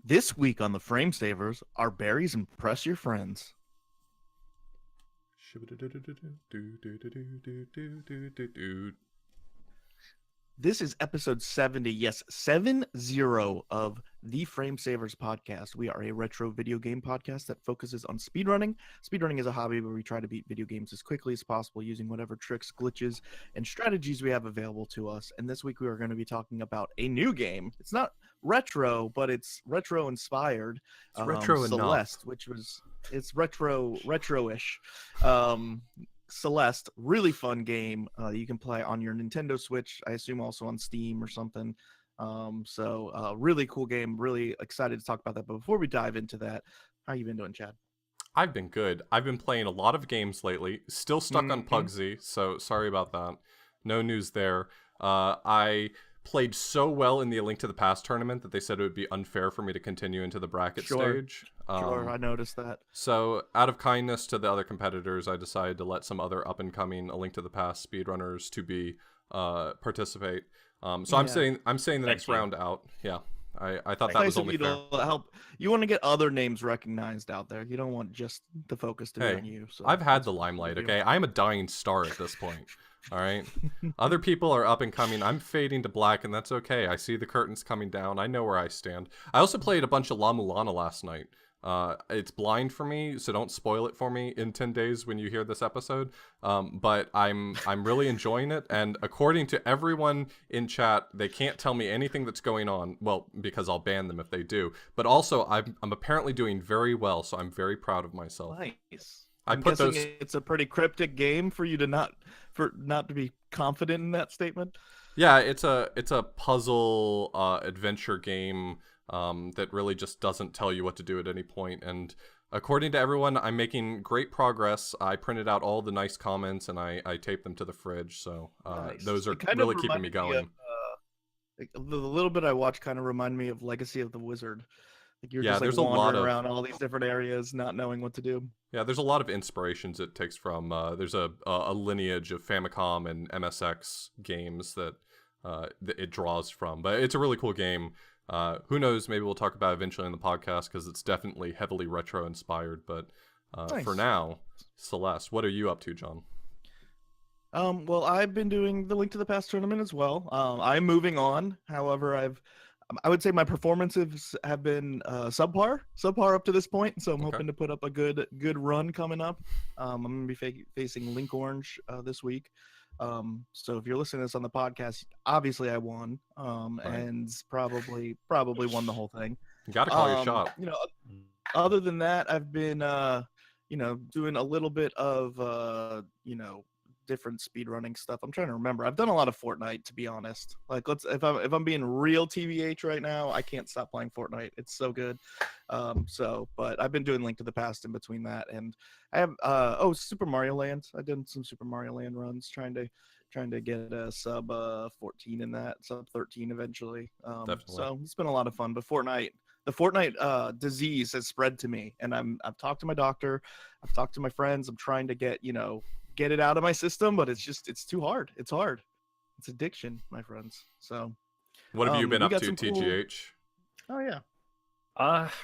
This week on the Frame Savers, our berries impress your friends. This is episode 70. Yes, 70 of the Frame Savers podcast. We are a retro video game podcast that focuses on speedrunning. Speedrunning is a hobby where we try to beat video games as quickly as possible using whatever tricks, glitches, and strategies we have available to us. And this week we are going to be talking about a new game. It's not retro, but it's retro inspired. It's retro Celeste, enough. It's retro-ish. Celeste, really fun game. You can play on your Nintendo Switch, I assume also on Steam or something. Really cool game. Really excited to talk about that. But before we dive into that, how you been doing, Chad? I've been good. I've been playing a lot of games lately. Still stuck on PUBG, so sorry about that. No news there. I played so well in the A Link to the Past tournament that they said it would be unfair for me to continue into the bracket stage. Sure, I noticed that. So, out of kindness to the other competitors, I decided to let some other up-and-coming A Link to the Past speedrunners to be participate. I'm saying the next round out. Yeah, I thought that was only fair. Help. You want to get other names recognized out there. You don't want just the focus to be on you. So I've had the limelight. Okay, I'm a dying star at this point. All right, other people are up and coming. I'm fading to black, and that's okay. I see the curtains coming down. I know where I stand. I also played a bunch of La Mulana last night. It's blind for me, so don't spoil it for me in 10 days when you hear this episode. But I'm really enjoying it, and according to everyone in chat, they can't tell me anything that's going on. Well, because I'll ban them if they do. But also, I'm apparently doing very well, so I'm very proud of myself. Nice. I'm guessing it's a pretty cryptic game for you to not to be confident in that statement. Yeah, it's a puzzle adventure game that really just doesn't tell you what to do at any point. And according to everyone, I'm making great progress. I printed out all the nice comments and I taped them to the fridge. So Nice. Those are really keeping me going. The little bit I watched kind of reminded me of Legacy of the Wizard. Like you're just there's a lot wandering around all these different areas, not knowing what to do. Yeah, there's a lot of inspirations it takes from. There's a lineage of Famicom and MSX games that it draws from. But it's a really cool game. Who knows? Maybe we'll talk about it eventually in the podcast because it's definitely heavily retro inspired. But Nice. For now, Celeste, what are you up to, John? Well, I've been doing the Link to the Past tournament as well. I'm moving on. However, I would say my performances have been subpar up to this point. So I'm hoping to put up a good run coming up. I'm gonna be facing Link Orange this week. So if you're listening to this on the podcast, obviously I won, and probably won the whole thing. You gotta call your shot. Other than that, I've been doing a little bit of different speedrunning stuff. I'm trying to remember. I've done a lot of Fortnite, to be honest. Like, if I'm being real TBH right now, I can't stop playing Fortnite. It's so good. But I've been doing Link to the Past in between that, and I have Super Mario Land. I did some Super Mario Land runs, trying to get a sub 14 in that, sub 13 eventually. Definitely. So it's been a lot of fun. But the Fortnite disease has spread to me, and I've talked to my doctor, I've talked to my friends. I'm trying to get it out of my system, but it's too hard. It's hard. It's addiction, my friends. So what have you been up to, TGH? Oh yeah.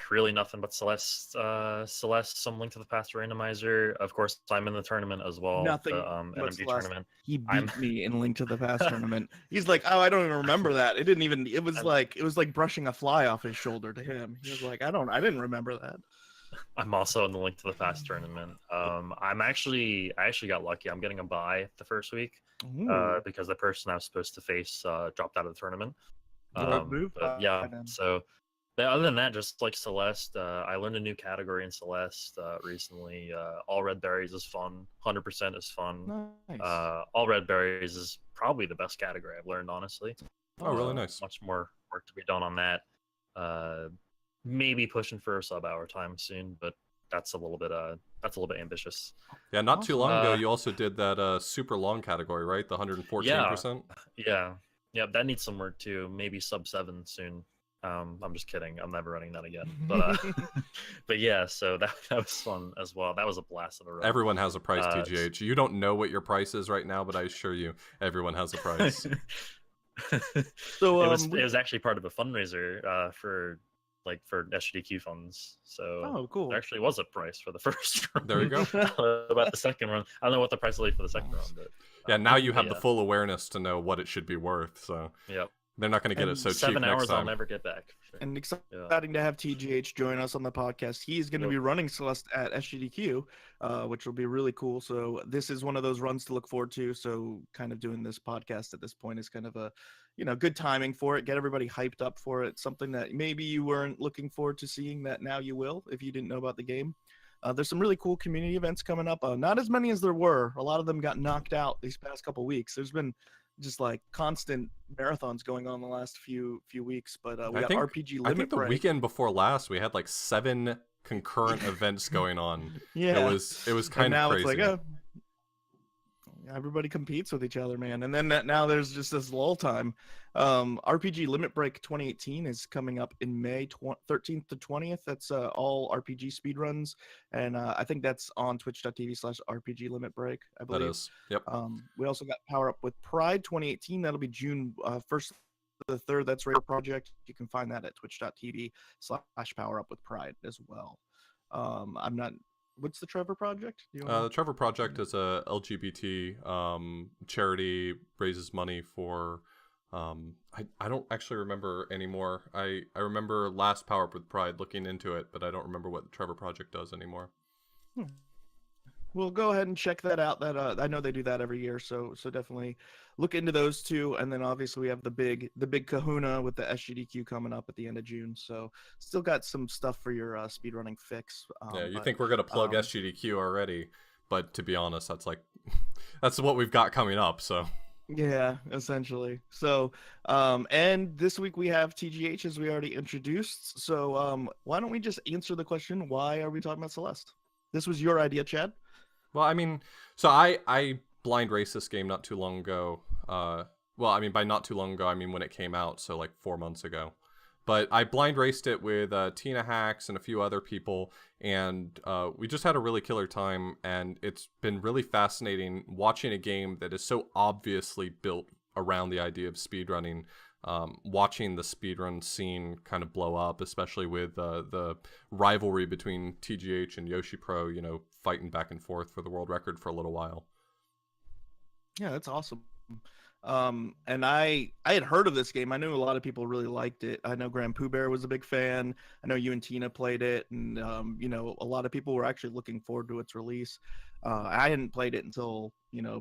Really nothing but Celeste, some Link to the Past randomizer. Of course, I'm in the tournament as well. Nothing the but NMD Celeste. tournament. He beat me in Link to the Past tournament. He's like, oh, I don't even remember that. It was like brushing a fly off his shoulder to him. He was like, I didn't remember that. I'm also in the Link to the Past tournament. I actually got lucky. I'm getting a bye the first week because the person I was supposed to face dropped out of the tournament. But other than that, just like Celeste, I learned a new category in Celeste recently. All red berries is fun. 100% is fun. Nice. All red berries is probably the best category I've learned, honestly. Oh, really nice. Much more work to be done on that. Maybe pushing for a sub-hour time soon, but that's a little bit ambitious. Yeah, not too long ago, you also did that super long category, right? The 114%. Yeah. That needs some work too. Maybe sub 7 soon. I'm just kidding. I'm never running that again. But but yeah, so that was fun as well. That was a blast of a run. Everyone has a price, TGH. You don't know what your price is right now, but I assure you, everyone has a price. So it was actually part of a fundraiser for like for SGDQ funds. So Oh, cool. there actually was a price for the first run. There you go. I don't know about the second run. I don't know what the price will be for the second run, but Yeah, now you have yeah. the full awareness to know what it should be worth. So Yep. they're not going to get it And so cheap 7 next hours I'll time. never get back. For sure. And exciting to have TGH join us on the podcast. He's going to be running Celeste at SGDQ, which will be really cool. So this is one of those runs to look forward to. So kind of doing this podcast at this point is kind of a, good timing for it. Get everybody hyped up for it. Something that maybe you weren't looking forward to seeing that now you will if you didn't know about the game. There's some really cool community events coming up. Not as many as there were. A lot of them got knocked out these past couple weeks. There's been just like constant marathons going on the last few weeks, but we got RPG Limit I think the Break. weekend before last we had like 7 concurrent events going on. Yeah, it was kind of crazy. It's like, everybody competes with each other, man. And then now there's just this lull time. RPG Limit Break 2018 is coming up in May 13th to 20th. That's all RPG speedruns, and I think that's on twitch.tv/RPG Limit Break, I believe. That is, yep. We also got Power Up with Pride 2018. That'll be June 1st to the 3rd. That's Radar Project. You can find that at twitch.tv/Power Up with Pride as well. I'm not. What's the Trevor Project? The Trevor Project is a LGBT charity, raises money for. I don't actually remember anymore. I remember last Power Up with Pride looking into it, but I don't remember what the Trevor Project does anymore. Well, go ahead and check that out. That I know they do that every year, so definitely look into those two. And then obviously we have the big Kahuna with the SGDQ coming up at the end of June. So still got some stuff for your speedrunning fix. Yeah, you think we're gonna plug SGDQ already, but to be honest, that's like that's what we've got coming up. So. Yeah, essentially. So, and this week we have TGH as we already introduced. So, why don't we just answer the question? Why are we talking about Celeste? This was your idea, Chad. Well, I mean, so I blind raced this game not too long ago. Well, I mean, by not too long ago, I mean when it came out, so like 4 months ago. But I blind raced it with Tina Hacks and a few other people, and we just had a really killer time. And it's been really fascinating watching a game that is so obviously built around the idea of speedrunning. Watching the speedrun scene kind of blow up, especially with the rivalry between TGH and Yoshi Pro, fighting back and forth for the world record for a little while. Yeah, that's awesome. And I had heard of this game. I knew a lot of people really liked it. I know Grand Pooh Bear was a big fan. I know you and Tina played it, and a lot of people were actually looking forward to its release. I hadn't played it until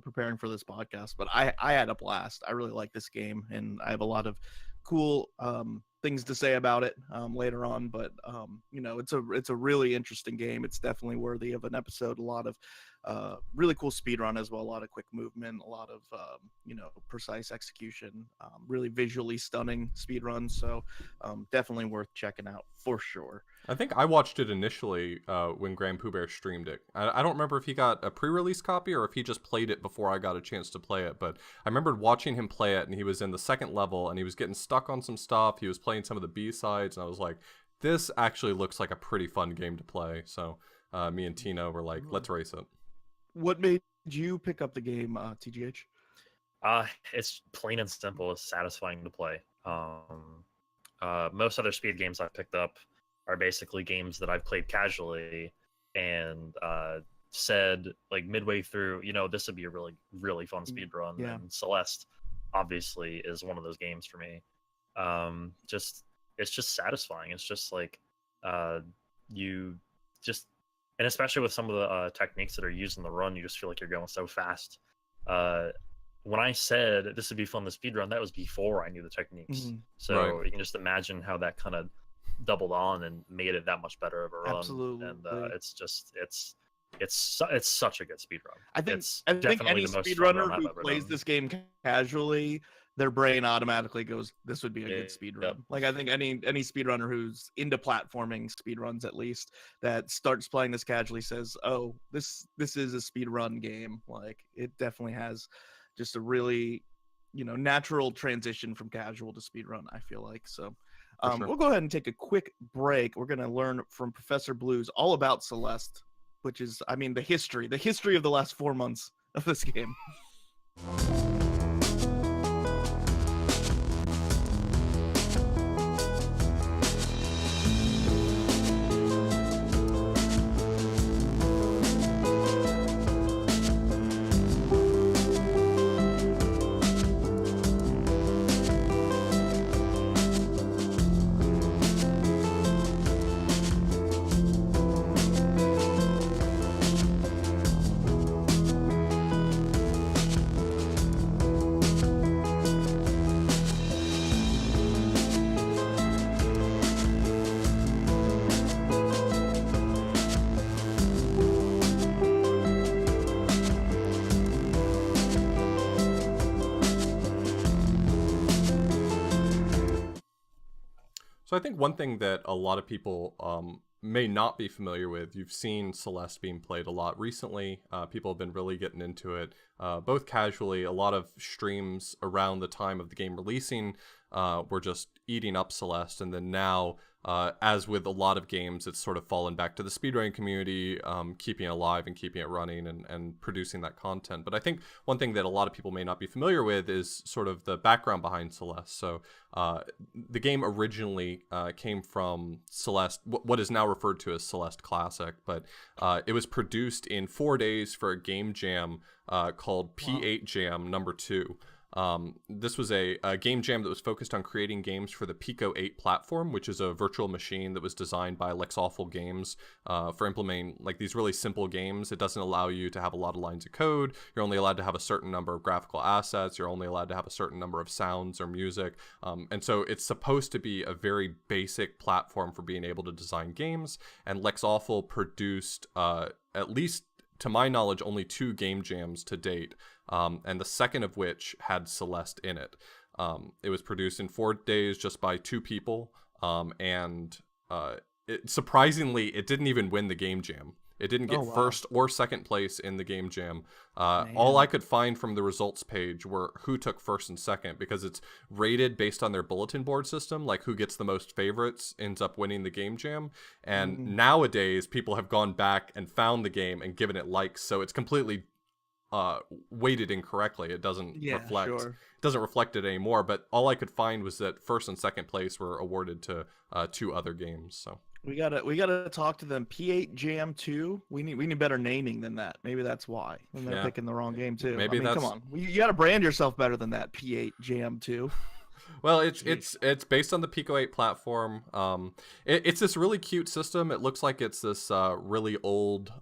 preparing for this podcast, but I had a blast. I really like this game, and I have a lot of cool things to say about it later on. But it's a really interesting game. It's definitely worthy of an episode. A lot of really cool speedrun as well, a lot of quick movement, a lot of precise execution, really visually stunning speedruns. So definitely worth checking out for sure. I think I watched it initially when Grand Pooh Bear streamed it. I don't remember if he got a pre-release copy or if he just played it before I got a chance to play it, but I remember watching him play it, and he was in the second level and he was getting stuck on some stuff. He was playing some of the B-sides, and I was like, this actually looks like a pretty fun game to play. So me and Tina were like, let's race it. What made you pick up the game, TGH? It's plain and simple. It's satisfying to play. Most other speed games I've picked up are basically games that I've played casually and said like midway through, this would be a really, really fun speed run. Yeah. And Celeste obviously is one of those games for me. It's just satisfying. It's just like and especially with some of the techniques that are used in the run, you just feel like you're going so fast. When I said this would be fun to speedrun, that was before I knew the techniques. Mm-hmm. So Right. you can just imagine how that kind of doubled on and made it that much better of a run. Absolutely. And it's such a good speedrun. I think any definitely the most fun speedrunner run I've who ever plays done. this game casually, their brain automatically goes, "This would be a good speedrun." Yep. Like I think any speedrunner who's into platforming speedruns, at least, that starts playing this casually says, "Oh, this is a speedrun game." Like it definitely has just a really natural transition from casual to speedrun, I feel like. So Sure. we'll go ahead and take a quick break. We're going to learn from Professor Blues all about Celeste, which is, the history of the last 4 months of this game. So I think one thing that a lot of people may not be familiar with, you've seen Celeste being played a lot recently. People have been really getting into it, both casually. A lot of streams around the time of the game releasing were just eating up Celeste, and then now, as with a lot of games, it's sort of fallen back to the speedrunning community, keeping it alive and keeping it running and producing that content. But I think one thing that a lot of people may not be familiar with is sort of the background behind Celeste. So the game originally came from Celeste, what is now referred to as Celeste Classic, but it was produced in 4 days for a game jam called P8 Jam #2. This was a game jam that was focused on creating games for the Pico 8 platform, which is a virtual machine that was designed by Lexawful Games for implementing like these really simple games. It doesn't allow you to have a lot of lines of code. You're only allowed to have a certain number of graphical assets. You're only allowed to have a certain number of sounds or music. And so it's supposed to be a very basic platform for being able to design games. And Lexawful produced, at least to my knowledge, only 2 game jams to date. And the second of which had Celeste in it. It was produced in 4 days just by 2 people, and surprisingly, it didn't even win the game jam. It didn't get first or second place in the game jam. All I could find from the results page were who took first and second, because it's rated based on their bulletin board system, like who gets the most favorites ends up winning the game jam. And nowadays, people have gone back and found the game and given it likes, so it's completely weighted incorrectly. It doesn't reflect it anymore. But all I could find was that first and second place were awarded to 2 other games. So we gotta talk to them. P8 Jam 2. We need better naming than that. Maybe that's why. And they're picking the wrong game too. Maybe come on. You gotta brand yourself better than that. P8 Jam 2. Well, it's based on the Pico 8 platform. It's this really cute system. It looks like it's this really old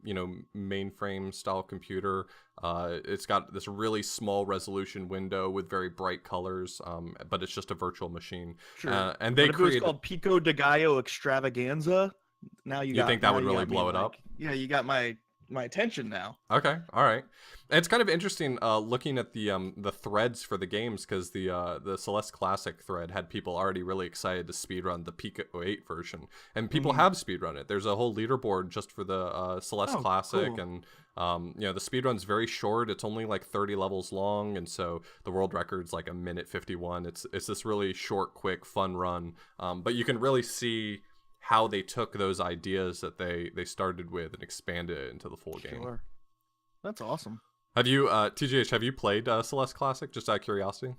mainframe style computer. It's got this really small resolution window with very bright colors, but it's just a virtual machine. Sure. And they created. It's called Pico de Gallo Extravaganza. Now you think that would really blow it up? Yeah, you got my attention now. Okay, all right. It's kind of interesting looking at the threads for the games, because the Celeste Classic thread had people already really excited to speedrun the Pico 8 version, and people have speedrun it. There's a whole leaderboard just for the Celeste Classic, cool. And the speedrun's very short. It's only like 30 levels long, and so the world record's like 1:51. It's this really short, quick, fun run, but you can really see how they took those ideas that they started with and expanded it into the full game. Sure. That's awesome. Have you, TGH, have you played Celeste Classic, just out of curiosity?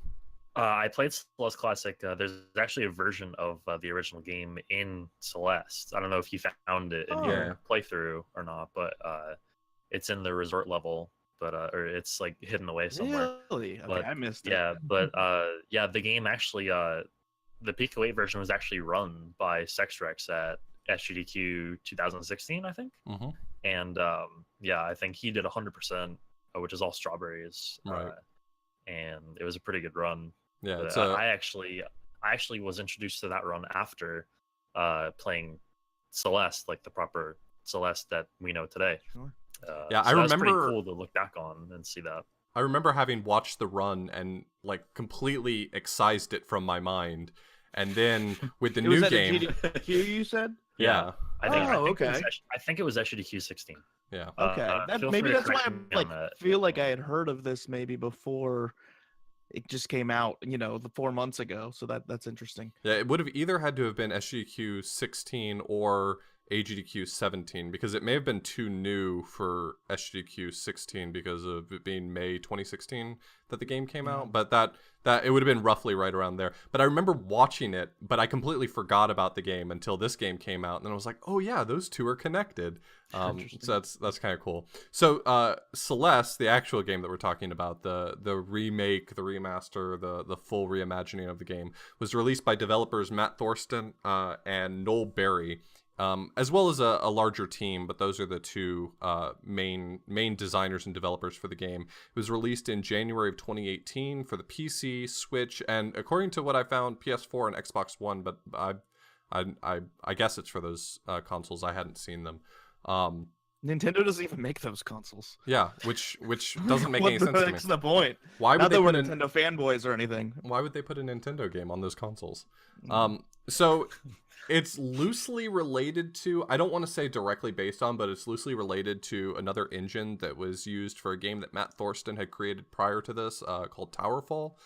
I played Celeste Classic. There's actually a version of the original game in Celeste. I don't know if you found it in your playthrough or not, but it's in the resort level, but or it's like hidden away somewhere. Really? Okay, but, I missed it. Yeah, but the game actually, the Pico 8 version was actually run by Sexrex at SGDQ 2016, I think. Mm-hmm. And I think he did 100%, which is all strawberries. Right. And it was a pretty good run. Yeah. I actually was introduced to that run after playing Celeste, like the proper Celeste that we know today. Sure. I remember. That's pretty remember cool to look back on and see that. I remember having watched the run and like completely excised it from my mind, and then with the new game, GDQ, you said? Yeah. I think it was SGDQ 16. Yeah. Okay. Maybe that's why I feel like I had heard of this maybe before it just came out, the 4 months ago. So that's interesting. Yeah, it would have either had to have been SGDQ 16 or AGDQ 17, because it may have been too new for SGDQ 16 because of it being May 2016 that the game came out, but that it would have been roughly right around there. But I remember watching it, but I completely forgot about the game until this game came out, and then I was like, oh yeah, those two are connected. So that's kind of cool. So Celeste, the actual game that we're talking about, the remake, the remaster, the full reimagining of the game, was released by developers Matt Thorsten and Noel Berry, as well as a larger team, but those are the two main designers and developers for the game. It was released in January of 2018 for the PC, Switch, and according to what I found, PS4 and Xbox One, but I guess it's for those consoles. I hadn't seen them. Nintendo doesn't even make those consoles. Yeah, which doesn't make any sense to me. What's the point? Why would Not they that we're put Nintendo fanboys or anything. Why would they put a Nintendo game on those consoles? Mm. So it's loosely related to, I don't want to say directly based on, but it's loosely related to another engine that was used for a game that Matt Thorsten had created prior to this, called Towerfall.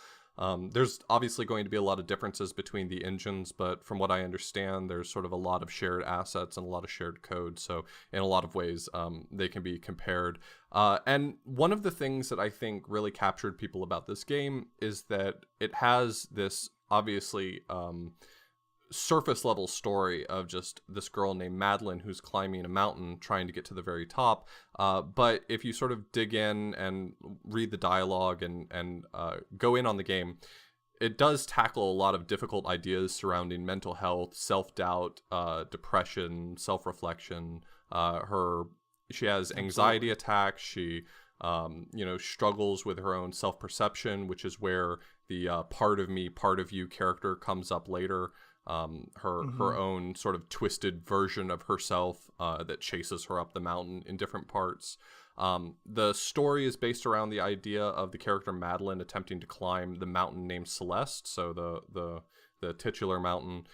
There's obviously going to be a lot of differences between the engines, but from what I understand, there's sort of a lot of shared assets and a lot of shared code. So in a lot of ways, they can be compared. And one of the things that I think really captured people about this game is that it has this obviously surface level story of just this girl named Madeline who's climbing a mountain trying to get to the very top. But if you sort of dig in and read the dialogue and go in on the game, it does tackle a lot of difficult ideas surrounding mental health, self-doubt, depression, self-reflection. She has anxiety attacks. She struggles with her own self-perception, which is where the part of me, part of you character comes up later. Her own sort of twisted version of herself that chases her up the mountain in different parts. The story is based around the idea of the character Madeline attempting to climb the mountain named Celeste, so the titular mountain.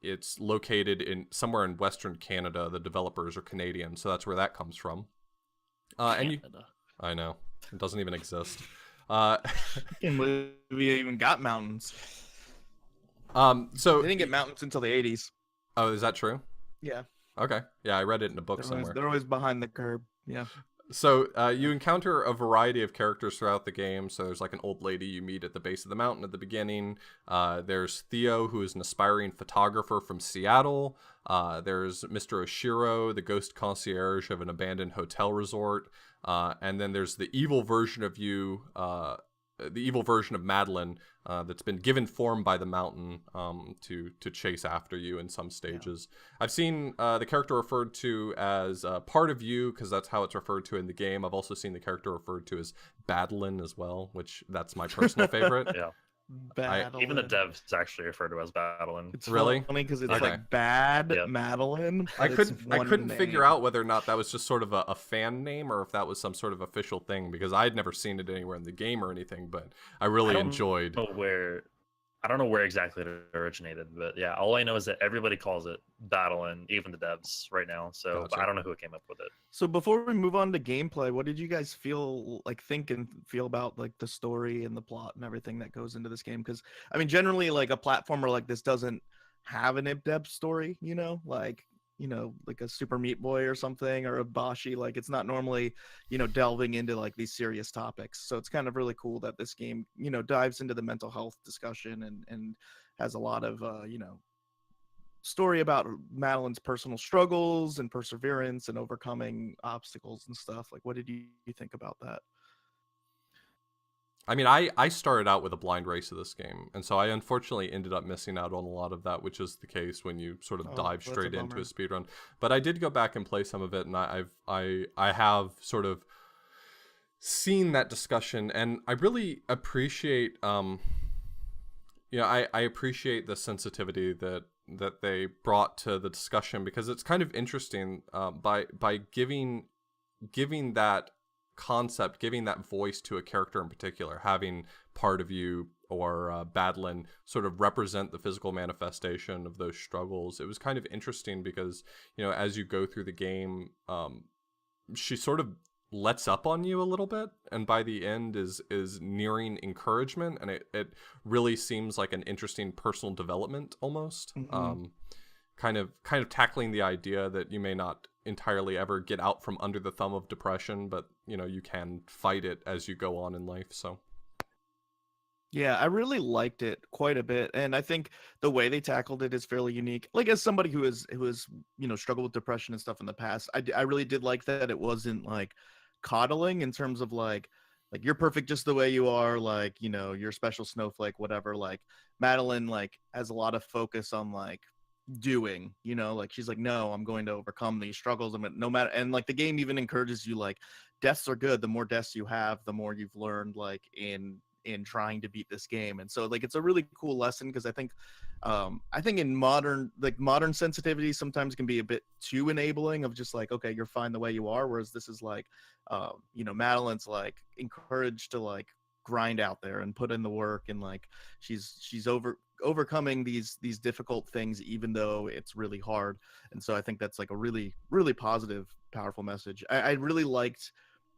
It's located in somewhere in Western Canada. The developers are Canadian, so that's where that comes from. I know, it doesn't even exist. We even got mountains. So they didn't get mountains until the 80s. Oh, is that true? Yeah. Okay. Yeah, I read it in a book somewhere. They're always behind the curb. Yeah. So you encounter a variety of characters throughout the game. So there's like an old lady you meet at the base of the mountain at the beginning. There's Theo, who is an aspiring photographer from Seattle. There's Mr. Oshiro, the ghost concierge of an abandoned hotel resort. And then there's the evil version of you, the evil version of Madeline, that's been given form by the mountain to chase after you in some stages. Yeah. I've seen the character referred to as part of you, because that's how it's referred to in the game. I've also seen the character referred to as Badlin as well, which that's my personal favorite. Yeah. Even the devs actually refer to it as Battling. It's really funny because it's like bad Madeline. I couldn't figure out whether or not that was just sort of a fan name or if that was some sort of official thing, because I'd never seen it anywhere in the game or anything. But I really enjoyed. I don't know where exactly it originated, but yeah, all I know is that everybody calls it Battling, even the devs right now. So Gotcha. But I don't know who came up with it. So before we move on to gameplay, what did you guys think and feel about like the story and the plot and everything that goes into this game? Because I mean, generally, like a platformer like this doesn't have an in-depth story, like a Super Meat Boy or something, or a Bashi. Like it's not normally, delving into like these serious topics. So it's kind of really cool that this game, dives into the mental health discussion and has a lot of, story about Madeline's personal struggles and perseverance and overcoming obstacles and stuff. Like, what did you think about that? I mean, I started out with a blind race of this game, and so I unfortunately ended up missing out on a lot of that, which is the case when you sort of dive straight into a speedrun. But I did go back and play some of it, and I have sort of seen that discussion, and I really appreciate I appreciate the sensitivity that they brought to the discussion, because it's kind of interesting by giving that concept, giving that voice to a character in particular, having part of you or Badlin sort of represent the physical manifestation of those struggles. It was kind of interesting because, as you go through the game, she sort of lets up on you a little bit, and by the end is nearing encouragement, and it really seems like an interesting personal development almost. Mm-hmm. Kind of tackling the idea that you may not entirely ever get out from under the thumb of depression, but you can fight it as you go on in life. So yeah, I really liked it quite a bit, and I think the way they tackled it is fairly unique. Like, as somebody who has struggled with depression and stuff in the past, I really did like that it wasn't like coddling in terms of like you're perfect just the way you are, like you're a special snowflake, whatever. Like Madeline like has a lot of focus on like doing, like she's like, no, I'm going to overcome these struggles, and no matter, and like the game even encourages you, like deaths are good. The more deaths you have, the more you've learned, like in in trying to beat this game. And so like it's a really cool lesson, because I think in modern sensitivity sometimes can be a bit too enabling of just like, okay, you're fine the way you are, whereas this is like Madeline's like encouraged to like grind out there and put in the work, and like she's overcoming these difficult things even though it's really hard. And so I think that's like a really positive, powerful message. I really liked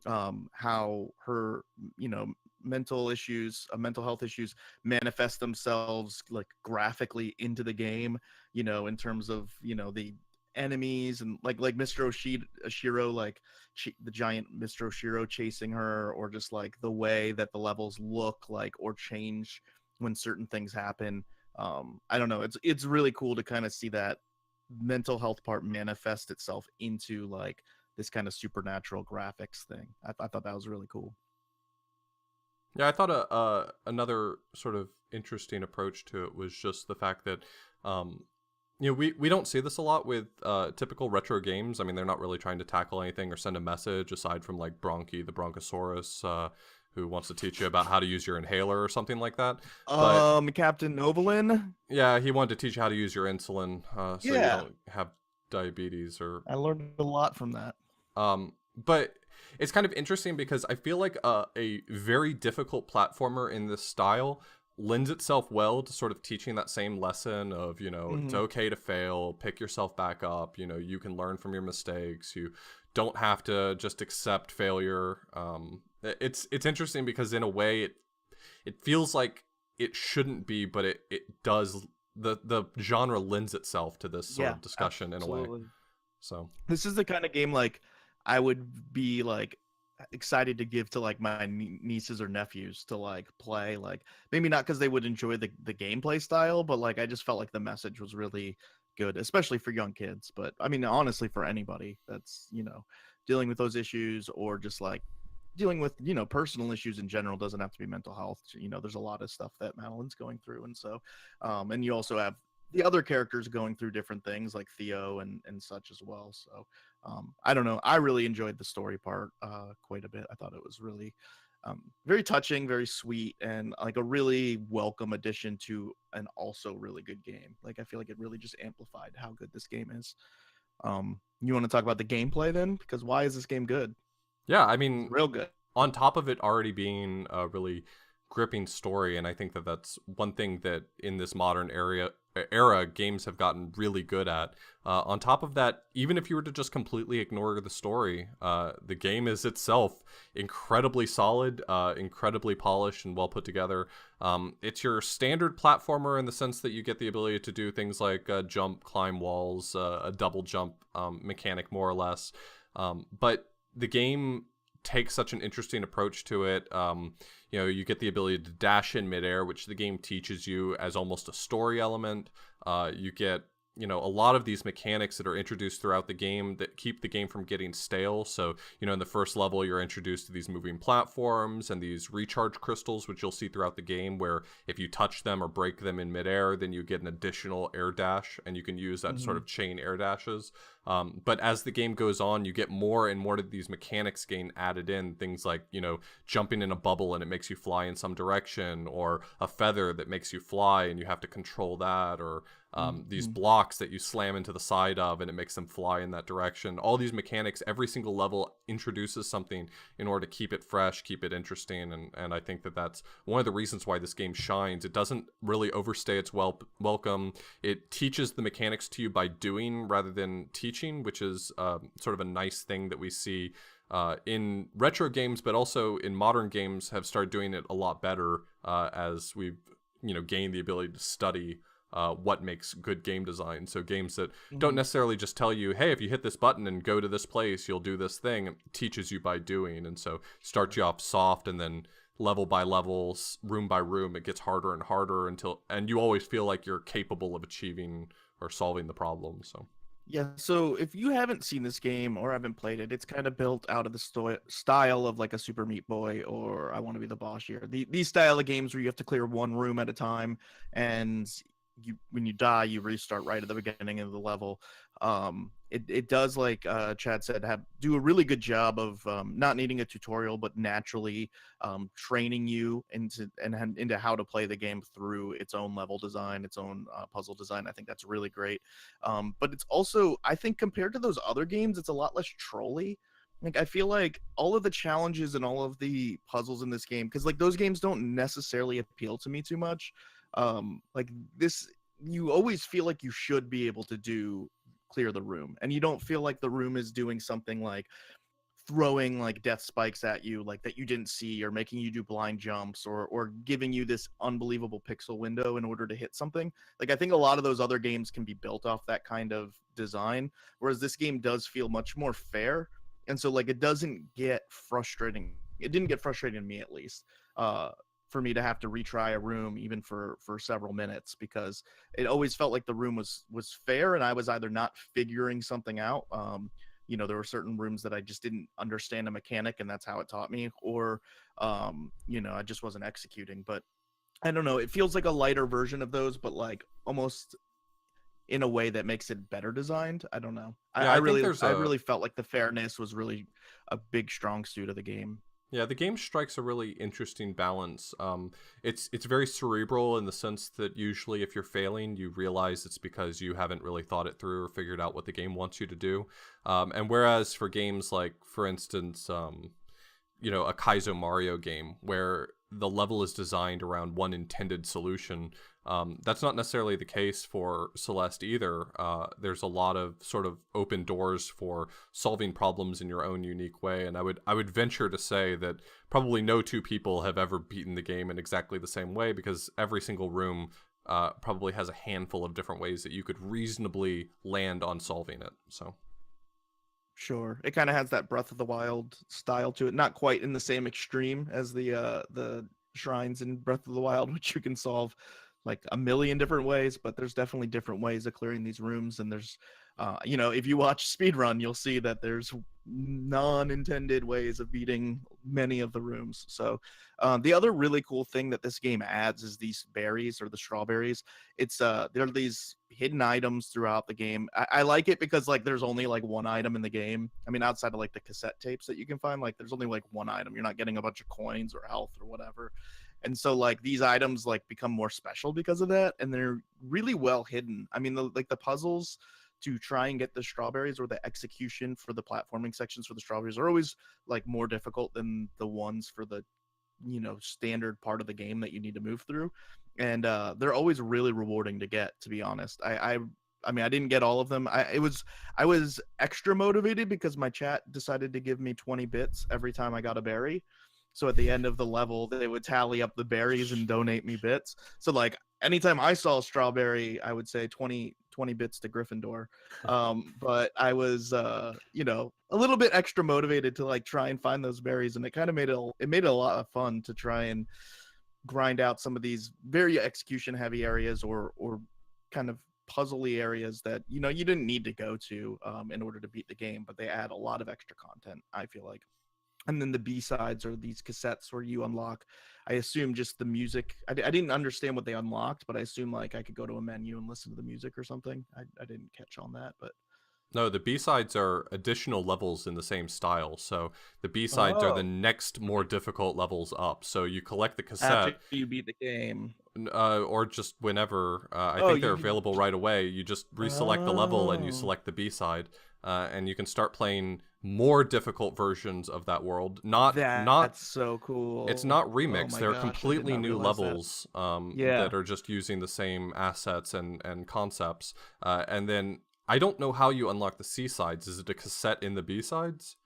how her mental health issues manifest themselves like graphically into the game, in terms of the enemies, and like Mr. Oshiro, like the giant Mr. Oshiro chasing her, or just like the way that the levels look like or change when certain things happen. I don't know, it's really cool to kind of see that mental health part manifest itself into like this kind of supernatural graphics thing. I thought that was really cool. Yeah, I thought another sort of interesting approach to it was just the fact that, we don't see this a lot with typical retro games. I mean, they're not really trying to tackle anything or send a message aside from like Bronchi the Bronchosaurus, who wants to teach you about how to use your inhaler or something like that. But Captain Novolin. yeah, he wanted to teach you how to use your insulin, so you don't have diabetes. Or I learned a lot from that. But it's kind of interesting because I feel like a very difficult platformer in this style lends itself well to sort of teaching that same lesson of, it's okay to fail, pick yourself back up, you can learn from your mistakes, you don't have to just accept failure. It's interesting because in a way it feels like it shouldn't be, but it does. The genre lends itself to this sort of discussion absolutely. In a way. So this is the kind of game like I would be like excited to give to like my nieces or nephews to like play, like maybe not because they would enjoy the gameplay style, but like I just felt like the message was really good, especially for young kids. But I mean, honestly, for anybody that's dealing with those issues, or just like dealing with personal issues in general, doesn't have to be mental health. There's a lot of stuff that Madeline's going through, and so and you also have the other characters going through different things like Theo and such as well. So I don't know, I really enjoyed the story part quite a bit. I thought it was really very touching, very sweet, and like a really welcome addition to an also really good game. Like I feel like it really just amplified how good this game is. You want to talk about the gameplay then, because why is this game good? Yeah, I mean, real good. On top of it already being a really gripping story, and I think that that's one thing that in this modern era games have gotten really good at. On top of that, even if you were to just completely ignore the story, the game is itself incredibly solid, incredibly polished and well put together. It's your standard platformer in the sense that you get the ability to do things like jump, climb walls, a double jump mechanic more or less. But the game takes such an interesting approach to it. You get the ability to dash in midair, which the game teaches you as almost a story element. You get a lot of these mechanics that are introduced throughout the game that keep the game from getting stale. So, in the first level, you're introduced to these moving platforms and these recharge crystals, which you'll see throughout the game, where if you touch them or break them in midair, then you get an additional air dash, and you can use that sort of chain air dashes. But as the game goes on, you get more and more of these mechanics getting added in. Things like, jumping in a bubble and it makes you fly in some direction, or a feather that makes you fly and you have to control that, or these blocks that you slam into the side of and it makes them fly in that direction. All these mechanics, every single level introduces something in order to keep it fresh, keep it interesting, and I think that that's one of the reasons why this game shines. It doesn't really overstay its welcome. It teaches the mechanics to you by doing rather than teaching, which is sort of a nice thing that we see in retro games, but also in modern games have started doing it a lot better as we've gained the ability to study what makes good game design. So games that don't necessarily just tell you, hey, if you hit this button and go to this place, you'll do this thing. It teaches you by doing. And so starts you off soft, and then level by level, room by room, it gets harder and harder and you always feel like you're capable of achieving or solving the problem. So yeah, so if you haven't seen this game or haven't played it, it's kind of built out of the style of like a Super Meat Boy or I Want to Be the Boss here. These style of games where you have to clear one room at a time, and when you die, you restart right at the beginning of the level. it does, like Chad said, do a really good job of not needing a tutorial, but naturally training you into how to play the game through its own level design, its own puzzle design. I think that's really great. But it's also, I think, compared to those other games, it's a lot less trolly. Like, I feel like all of the challenges and all of the puzzles in this game, because like those games don't necessarily appeal to me too much. Like this, you always feel like you should be able to clear the room, and you don't feel like the room is doing something like throwing like death spikes at you like that you didn't see, or making you do blind jumps, or giving you this unbelievable pixel window in order to hit something. Like, I think a lot of those other games can be built off that kind of design, whereas this game does feel much more fair. And so like it doesn't get frustrating. It didn't get frustrating to me, at least, for me to have to retry a room even for several minutes, because it always felt like the room was fair, and I was either not figuring something out. There were certain rooms that I just didn't understand a mechanic, and that's how it taught me, or I just wasn't executing. But I don't know, it feels like a lighter version of those, but like almost in a way that makes it better designed. I don't know. Yeah, I really felt like the fairness was really a big strong suit of the game. Yeah, the game strikes a really interesting balance. It's very cerebral in the sense that usually if you're failing, you realize it's because you haven't really thought it through or figured out what the game wants you to do. And whereas for games like, for instance, a Kaizo Mario game where the level is designed around one intended solution, that's not necessarily the case for Celeste either. There's a lot of sort of open doors for solving problems in your own unique way, and I would venture to say that probably no two people have ever beaten the game in exactly the same way, because every single room probably has a handful of different ways that you could reasonably land on solving it. So. Sure, it kind of has that Breath of the Wild style to it, not quite in the same extreme as the shrines in Breath of the Wild, which you can solve like a million different ways, but there's definitely different ways of clearing these rooms. And there's if you watch Speedrun, you'll see that there's non-intended ways of beating many of the rooms. So the other really cool thing that this game adds is these berries, or the strawberries. It's there are these hidden items throughout the game. I like it because like there's only like one item in the game. I mean, outside of like the cassette tapes that you can find, like there's only like one item. You're not getting a bunch of coins or health or whatever. And so like these items like become more special because of that, and they're really well hidden. I mean, the puzzles to try and get the strawberries, or the execution for the platforming sections for the strawberries, are always like more difficult than the ones for the standard part of the game that you need to move through. And they're always really rewarding to get, to be honest. I mean, I didn't get all of them. I was extra motivated because my chat decided to give me 20 bits every time I got a berry. So at the end of the level, they would tally up the berries and donate me bits. So like anytime I saw a strawberry, I would say 20 bits to Gryffindor. But I was, a little bit extra motivated to like try and find those berries, and it kind of made it a lot of fun to try and grind out some of these very execution heavy areas, or kind of puzzly areas that you didn't need to go to in order to beat the game, but they add a lot of extra content, I feel like. And then the B-sides are these cassettes where you unlock, I assume, just the music. I didn't understand what they unlocked, but I assume like I could go to a menu and listen to the music or something. I didn't catch on that, but No, the B-sides are additional levels in the same style. So the B-sides are the next more difficult levels up. So you collect the cassette. After you beat the game. Or just whenever. I think they're available right away. You just reselect the level and you select the B-side. And you can start playing more difficult versions of that world. That's so cool. It's not remixed. They're completely new levels that are just using the same assets and concepts. And then I don't know how you unlock the C-sides. Is it a cassette in the B-sides?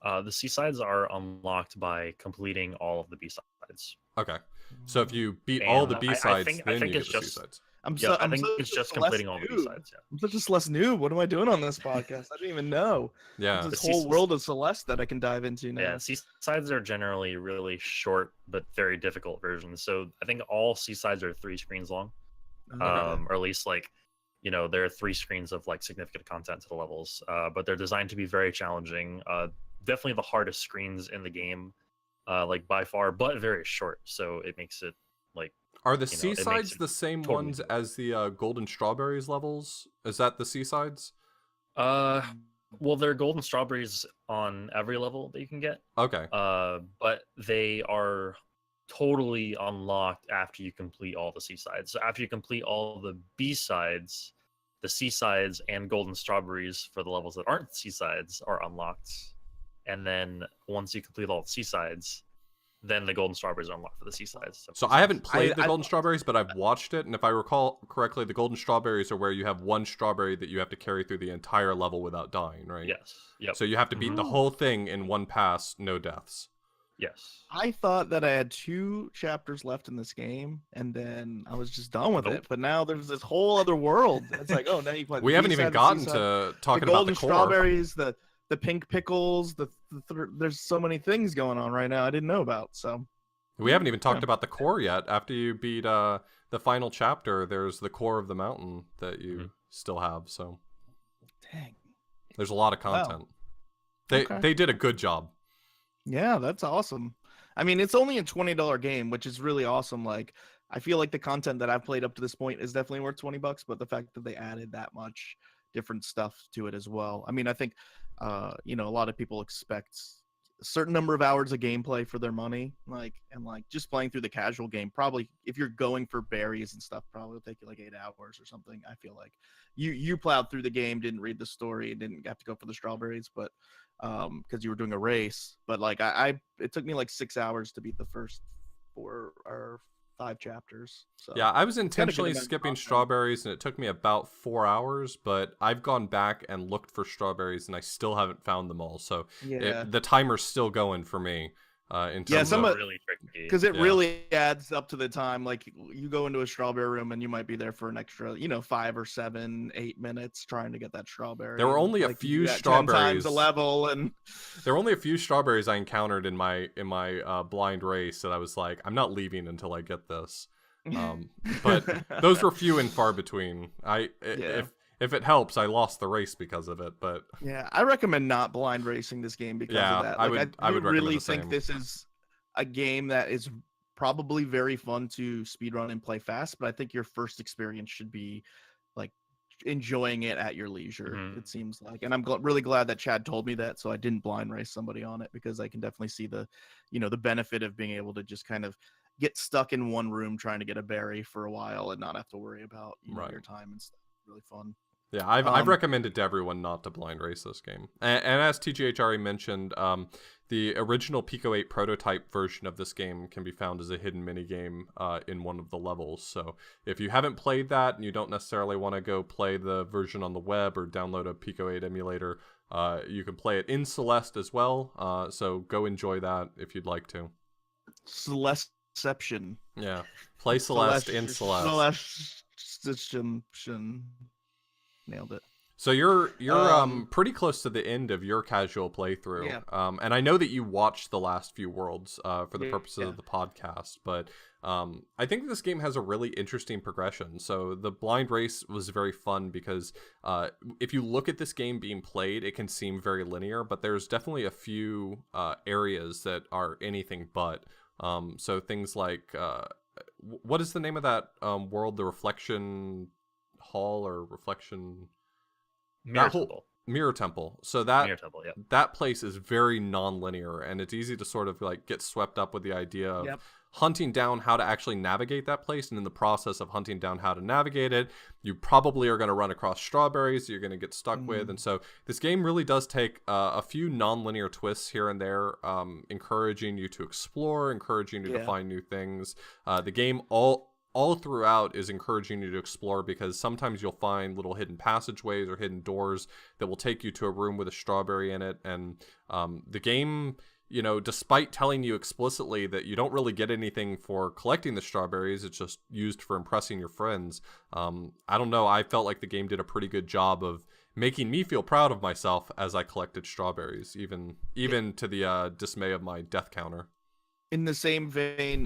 The C-sides are unlocked by completing all of the B-sides. Okay. So if you beat all the B-sides, then you get the C-sides. I think it's just completing all the B-sides. Yeah. I'm such a Celeste noob. What am I doing on this podcast? I didn't even know. Yeah. There's this whole world of Celeste that I can dive into now. Yeah, C-sides are generally really short but very difficult versions. So I think all C-sides are 3 screens long. Or at least like, there are 3 screens of like significant content to the levels. But they're designed to be very challenging. Definitely the hardest screens in the game, like by far, but very short. So it makes it like Are the you know, it makes seasides it the same totally ones different. as the golden strawberries levels? Is that the seasides? Uh, well, there are golden strawberries on every level that you can get. Okay. But they are totally unlocked after you complete all the seasides. So after you complete all the B sides, the seasides and golden strawberries for the levels that aren't seasides are unlocked. And then once you complete all the seasides, then the golden strawberries are unlocked for the seasides. So I haven't I- played the I golden thought- strawberries, but I've watched it, and if I recall correctly, the golden strawberries are where you have one strawberry that you have to carry through the entire level without dying, right? Yes. Yep. So you have to beat the Mhm. whole thing in one pass, no deaths. Yes. I thought that I had 2 chapters left in this game, and then I was just done with Nope. it. But now there's this whole other world. It's like, oh, now you play. We the haven't B-side, even the gotten C-side, to the talking about golden the core. strawberries, the pink pickles. There's so many things going on right now I didn't know about. So We haven't even talked Yeah. about the core yet. After you beat the final chapter, there's the core of the mountain that you still have. So dang, there's a lot of Wow. content. Okay. They did a good job. yeah, that's awesome. I mean, it's only a $20 game, which is really awesome. Like, I feel like the content that I've played up to this point is definitely worth $20, but the fact that they added that much different stuff to it as well. I mean, I think, a lot of people expect a certain number of hours of gameplay for their money, and just playing through the casual game. Probably, if you're going for berries and stuff, probably will take you like 8 hours or something. I feel like you plowed through the game, didn't read the story, and didn't have to go for the strawberries, but because you were doing a race. But it took me like 6 hours to beat the first 4 or 5 chapters. So Yeah, I was good intentionally amount of skipping content. strawberries, and it took me about 4 hours, but I've gone back and looked for strawberries, and I still haven't found them all. So Yeah, the timer's still going for me in Yeah, terms some of... of- really tricky. because it Yeah. really adds up to the time. Like, you go into a strawberry room and you might be there for an extra 5 or 7, 8 minutes trying to get that strawberry. There were and, only a like, few you got 10 times strawberries. a level, and There were only a few strawberries I encountered in my blind race that I was like, I'm not leaving until I get this. But those were few and far between. Yeah. If it helps, I lost the race because of it. But Yeah, I recommend not blind racing this game because Yeah, of that. I Like, would do recommend really the think same. this is a game that is probably very fun to speedrun and play fast, but I think your first experience should be like enjoying it at your leisure. Mhm. It seems like, and I'm really glad that Chad told me that, so I didn't blind race somebody on it, because I can definitely see the benefit of being able to just kind of get stuck in one room trying to get a berry for a while and not have to worry about Right. your time and stuff. Really fun. yeah, I've Um, recommended to everyone not to blind race this game. And as TGH already mentioned, the original Pico 8 prototype version of this game can be found as a hidden minigame in one of the levels. So if you haven't played that and you don't necessarily want to go play the version on the web or download a Pico 8 emulator, you can play it in Celeste as well. So go enjoy that if you'd like to. Celesteception. Yeah, play Celeste in Celeste. Celeste. Nailed it. So you're pretty close to the end of your casual playthrough, Yeah. and I know that you watched the last few worlds for the purposes Yeah. of the podcast, but I think this game has a really interesting progression. So the blind race was very fun because if you look at this game being played, it can seem very linear, but there's definitely a few areas that are anything but. So things like what is the name of that world? The Reflection Hall or Reflection... Mirror that whole- Temple. Mirror Temple. So Mirror Temple, yeah. that place is very non-linear, and it's easy to sort of like get swept up with the idea of hunting down how to actually navigate that place, and in the process of hunting down how to navigate it, you probably are going to run across strawberries you're going to get stuck with. And so this game really does take a few non-linear twists here and there, encouraging you to explore, encouraging you to find new things. The game all throughout is encouraging you to explore, because sometimes you'll find little hidden passageways or hidden doors that will take you to a room with a strawberry in it. And the game, despite telling you explicitly that you don't really get anything for collecting the strawberries, it's just used for impressing your friends. I don't know, I felt like the game did a pretty good job of making me feel proud of myself as I collected strawberries, even to the dismay of my death counter. In the same vein,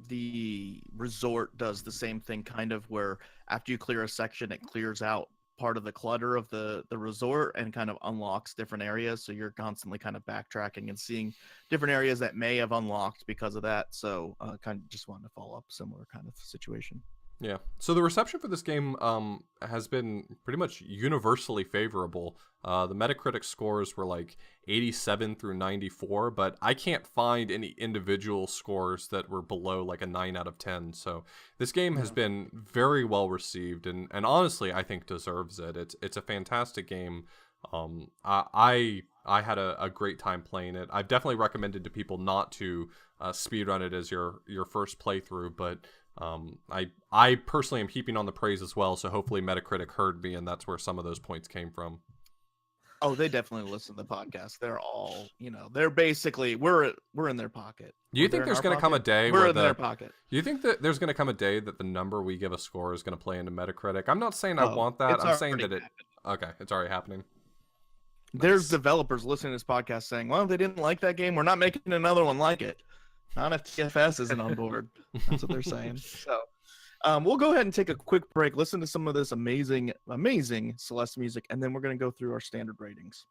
the resort does the same thing, kind of, where after you clear a section, it clears out part of the clutter of the resort and kind of unlocks different areas. So you're constantly kind of backtracking and seeing different areas that may have unlocked because of that. So kind of just wanted to follow up similar kind of situation. Yeah. So the reception for this game has been pretty much universally favorable. The Metacritic scores were like 87 through 94, but I can't find any individual scores that were below like a 9 out of 10. So this game has been very well received, and honestly, I think deserves it. It's a fantastic game. I had a great time playing it. I've definitely recommended to people not to speedrun it as your first playthrough, but I personally am heaping on the praise as well, so hopefully Metacritic heard me, and that's where some of those points came from. Oh, they definitely listen to the podcast. They're all, they're basically we're in their pocket. Do you think there's going to come a day we're where in their pocket? Do you think that there's going to come a day that the number we give a score is going to play into Metacritic? I'm not saying I want that. I'm saying that okay, it's already happening. There's developers listening to this podcast saying, well, if they didn't like that game, we're not making another one like it. Not if TFS isn't on board. That's what they're saying. So we'll go ahead and take a quick break, listen to some of this amazing Celeste music, and then we're going to go through our standard ratings.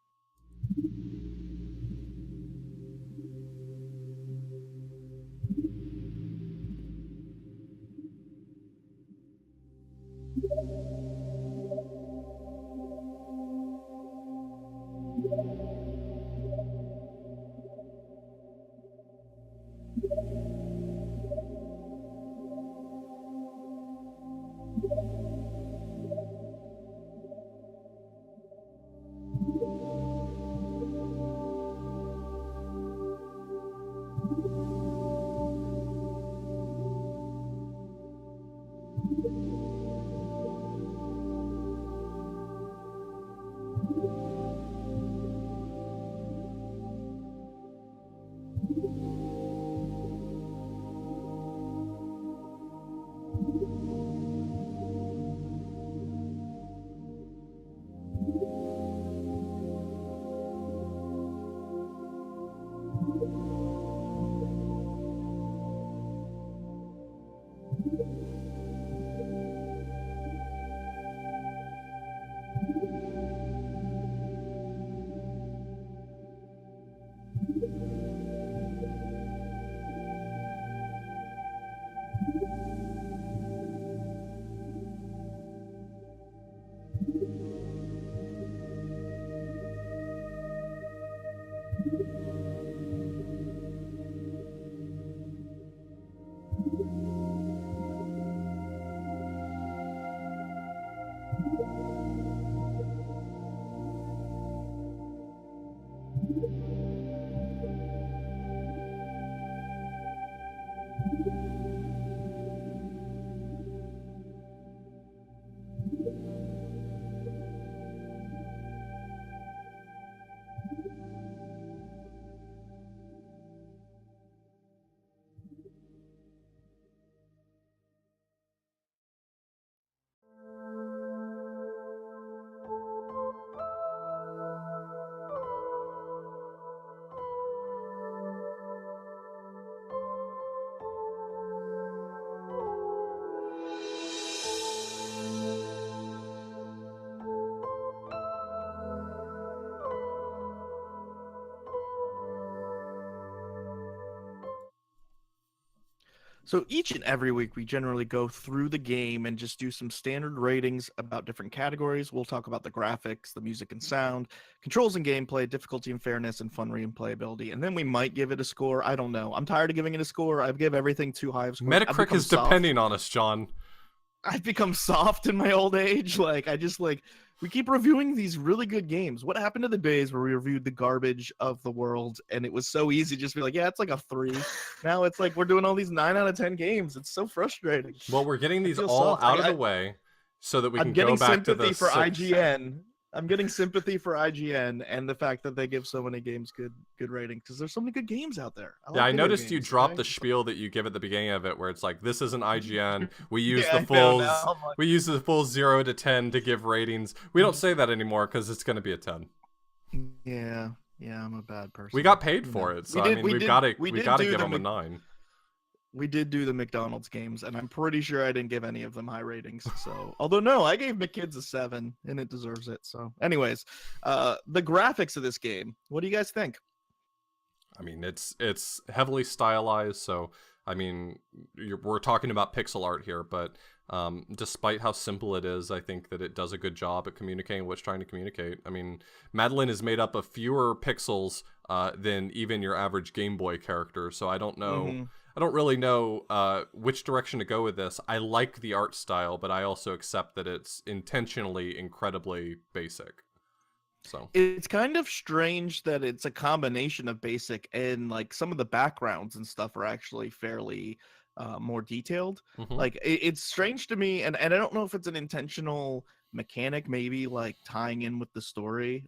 So each and every week, we generally go through the game and just do some standard ratings about different categories. We'll talk about the graphics, the music and sound, controls and gameplay, difficulty and fairness, and fun replayability. And then we might give it a score. I don't know. I'm tired of giving it a score. I've given everything too high of scores. Metacritic is depending on us, John. I've become soft in my old age. We keep reviewing these really good games. What happened to the days where we reviewed the garbage of the world and it was so easy to just be like, yeah, it's like a 3. Now it's like we're doing all these 9 out of 10 games. It's so frustrating. Well, we're getting these all out of the way so that we can go back to the sympathy for IGN. I'm getting sympathy for IGN and the fact that they give so many games good ratings because there's so many good games out there. I noticed you dropped the spiel that you give at the beginning of it, where it's like, "This isn't IGN. We use we use the full 0 to 10 to give ratings. We don't say that anymore because it's going to be a 10." Yeah, I'm a bad person. We got paid for it, so we've got to give them a 9. We did do the McDonald's games, and I'm pretty sure I didn't give any of them high ratings. So, although no, I gave McKids a 7, and it deserves it. So, anyways, the graphics of this game. What do you guys think? I mean, it's heavily stylized, so I mean, we're talking about pixel art here, but despite how simple it is, I think that it does a good job at communicating what it's trying to communicate. I mean, Madeline is made up of fewer pixels than even your average Game Boy character, so I don't know. Mm-hmm. I don't really know which direction to go with this. I like the art style, but I also accept that it's intentionally incredibly basic. So It's kind of strange that it's a combination of basic and like some of the backgrounds and stuff are actually fairly more detailed. Like it's strange to me, and I don't know if it's an intentional mechanic, maybe like tying in with the story.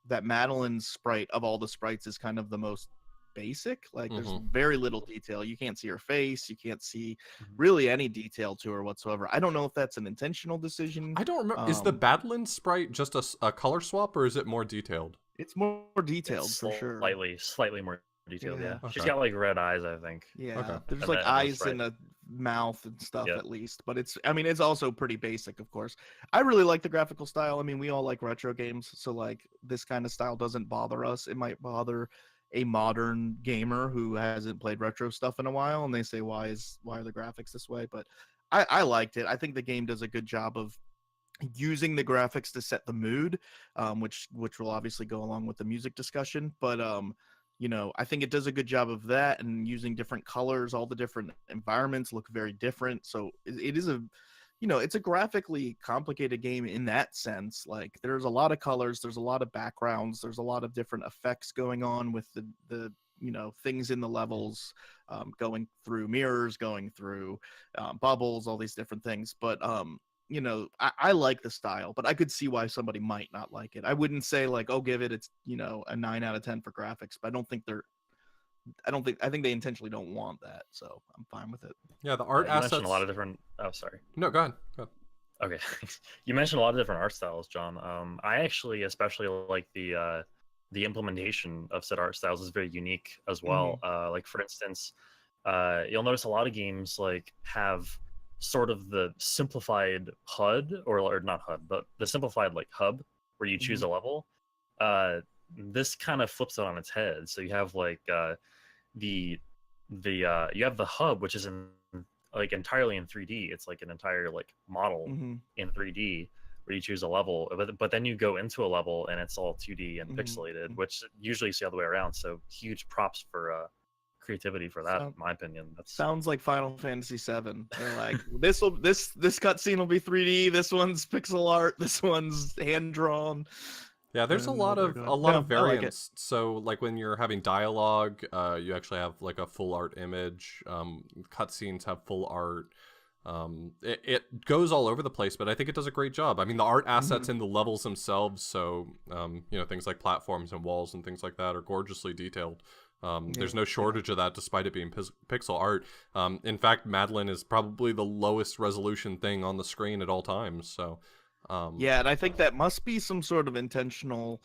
That Madeline's sprite of all the sprites is kind of the most basic. Like there's very little detail. You can't see her face. You can't see really any detail to her whatsoever. I don't know if that's an intentional decision. I don't remember. Is the Madeline sprite just a color swap, or is it more detailed? It's more detailed for sure. Slightly more detailed. Yeah. Okay. She's got like red eyes, I think. Yeah, Okay. there's And like then eyes sprite. and a mouth and stuff Yep. at least, but I mean, it's also pretty basic, of course. I really like the graphical style. I mean, we all like retro games, so like this kind of style doesn't bother us. It might bother a modern gamer who hasn't played retro stuff in a while, and they say, why are the graphics this way? But I liked it. I think the game does a good job of using the graphics to set the mood, which will obviously go along with the music discussion. But you know, I think it does a good job of that, and using different colors. All the different environments look very different, so it is a, you know, it's a graphically complicated game in that sense. Like there's a lot of colors, there's a lot of backgrounds, there's a lot of different effects going on with the you know, things in the levels, going through mirrors, going through bubbles, all these different things. But you know, I like the style, but I could see why somebody might not like it. I wouldn't say like, oh, give it, it's, you know, a 9 out of 10 for graphics, but I think they intentionally don't want that, so I'm fine with it. Yeah, the art You assets. mentioned a lot of different. Oh, sorry. No, go ahead. Okay, you mentioned a lot of different art styles, John. I actually especially like the implementation of said art styles is very unique as well. Like for instance, you'll notice a lot of games like have sort of the simplified HUD or not HUD, but the simplified like hub where you choose a level. This kind of flips it on its head. So you have like you have the hub, which is in like entirely in 3D. It's like an entire like model in 3D where you choose a level, but then you go into a level and it's all 2D and pixelated, which usually you see the other way around. So huge props for creativity for that, in my opinion. That sounds like Final Fantasy VII. They're like, this cutscene will be 3D. This one's pixel art. This one's hand drawn. Yeah, there's a lot of variants. Like so, like when you're having dialogue, you actually have like a full art image. Cutscenes have full art. It goes all over the place, but I think it does a great job. I mean, the art assets in the levels themselves, so you know, things like platforms and walls and things like that are gorgeously detailed. There's no shortage of that, despite it being pixel art. In fact, Madeline is probably the lowest resolution thing on the screen at all times. So. Yeah, and I think that must be some sort of intentional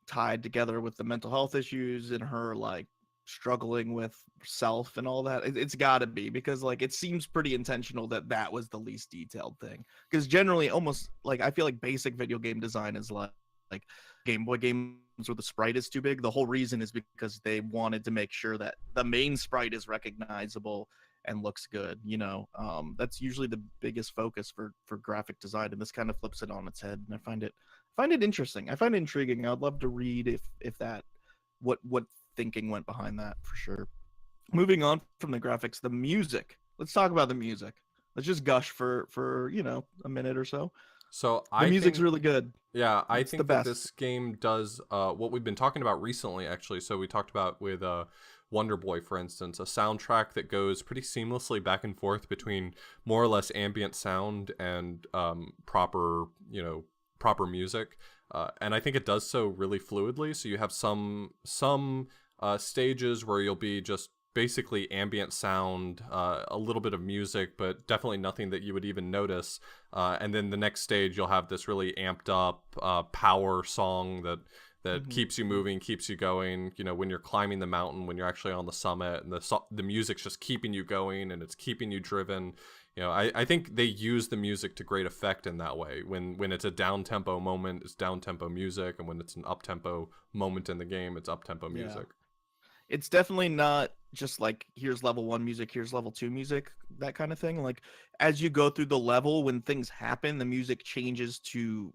tied together with the mental health issues and her like struggling with self and all that. It's got to be, because like it seems pretty intentional that was the least detailed thing. Because generally, almost like I feel like basic video game design is like Game Boy games where the sprite is too big. The whole reason is because they wanted to make sure that the main sprite is recognizable and looks good, you know. That's usually the biggest focus for graphic design, and this kind of flips it on its head. And I find it interesting. I find it intriguing. I'd love to read if that what thinking went behind that, for sure. Moving on from the graphics, the music. Let's talk about the music. Let's just gush for you know, a minute or so. So the music's really good. Yeah, I think that this game does what we've been talking about recently, actually. So we talked about with Wonder Boy, for instance, a soundtrack that goes pretty seamlessly back and forth between more or less ambient sound and proper music. And I think it does so really fluidly. So you have some stages where you'll be just basically ambient sound, a little bit of music, but definitely nothing that you would even notice. And then the next stage, you'll have this really amped up power song that keeps you moving, keeps you going. You know, when you're climbing the mountain, when you're actually on the summit, and the music's just keeping you going and it's keeping you driven. You know, I think they use the music to great effect in that way. When it's a down tempo moment, it's down tempo music, and when it's an up tempo moment in the game, it's up tempo music. It's definitely not just like here's level 1 music, here's level 2 music, that kind of thing. Like as you go through the level, when things happen, the music changes to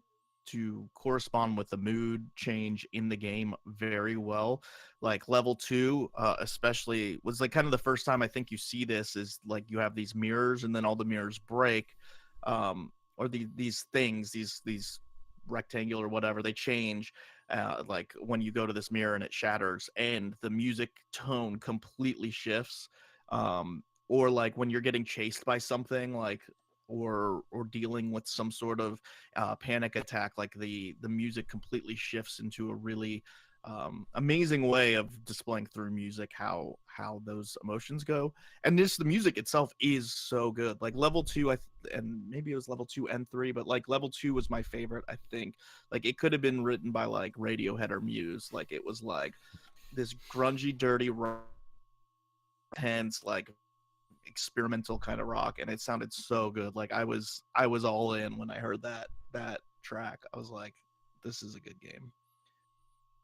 correspond with the mood change in the game very well. Like level 2 especially was like kind of the first time I think you see this, is like you have these mirrors and then all the mirrors break, or these things, these rectangular whatever, they change, like when you go to this mirror and it shatters and the music tone completely shifts, or like when you're getting chased by something, like or dealing with some sort of panic attack, like the music completely shifts into a really amazing way of displaying through music how those emotions go. And just the music itself is so good. Like level 2, and maybe it was level 2 and 3, but like level 2 was my favorite, I think. Like it could have been written by like Radiohead or Muse. Like it was like this grungy, dirty, hence like experimental kind of rock, and it sounded so good. Like I was all in when I heard that track. I was like, this is a good game.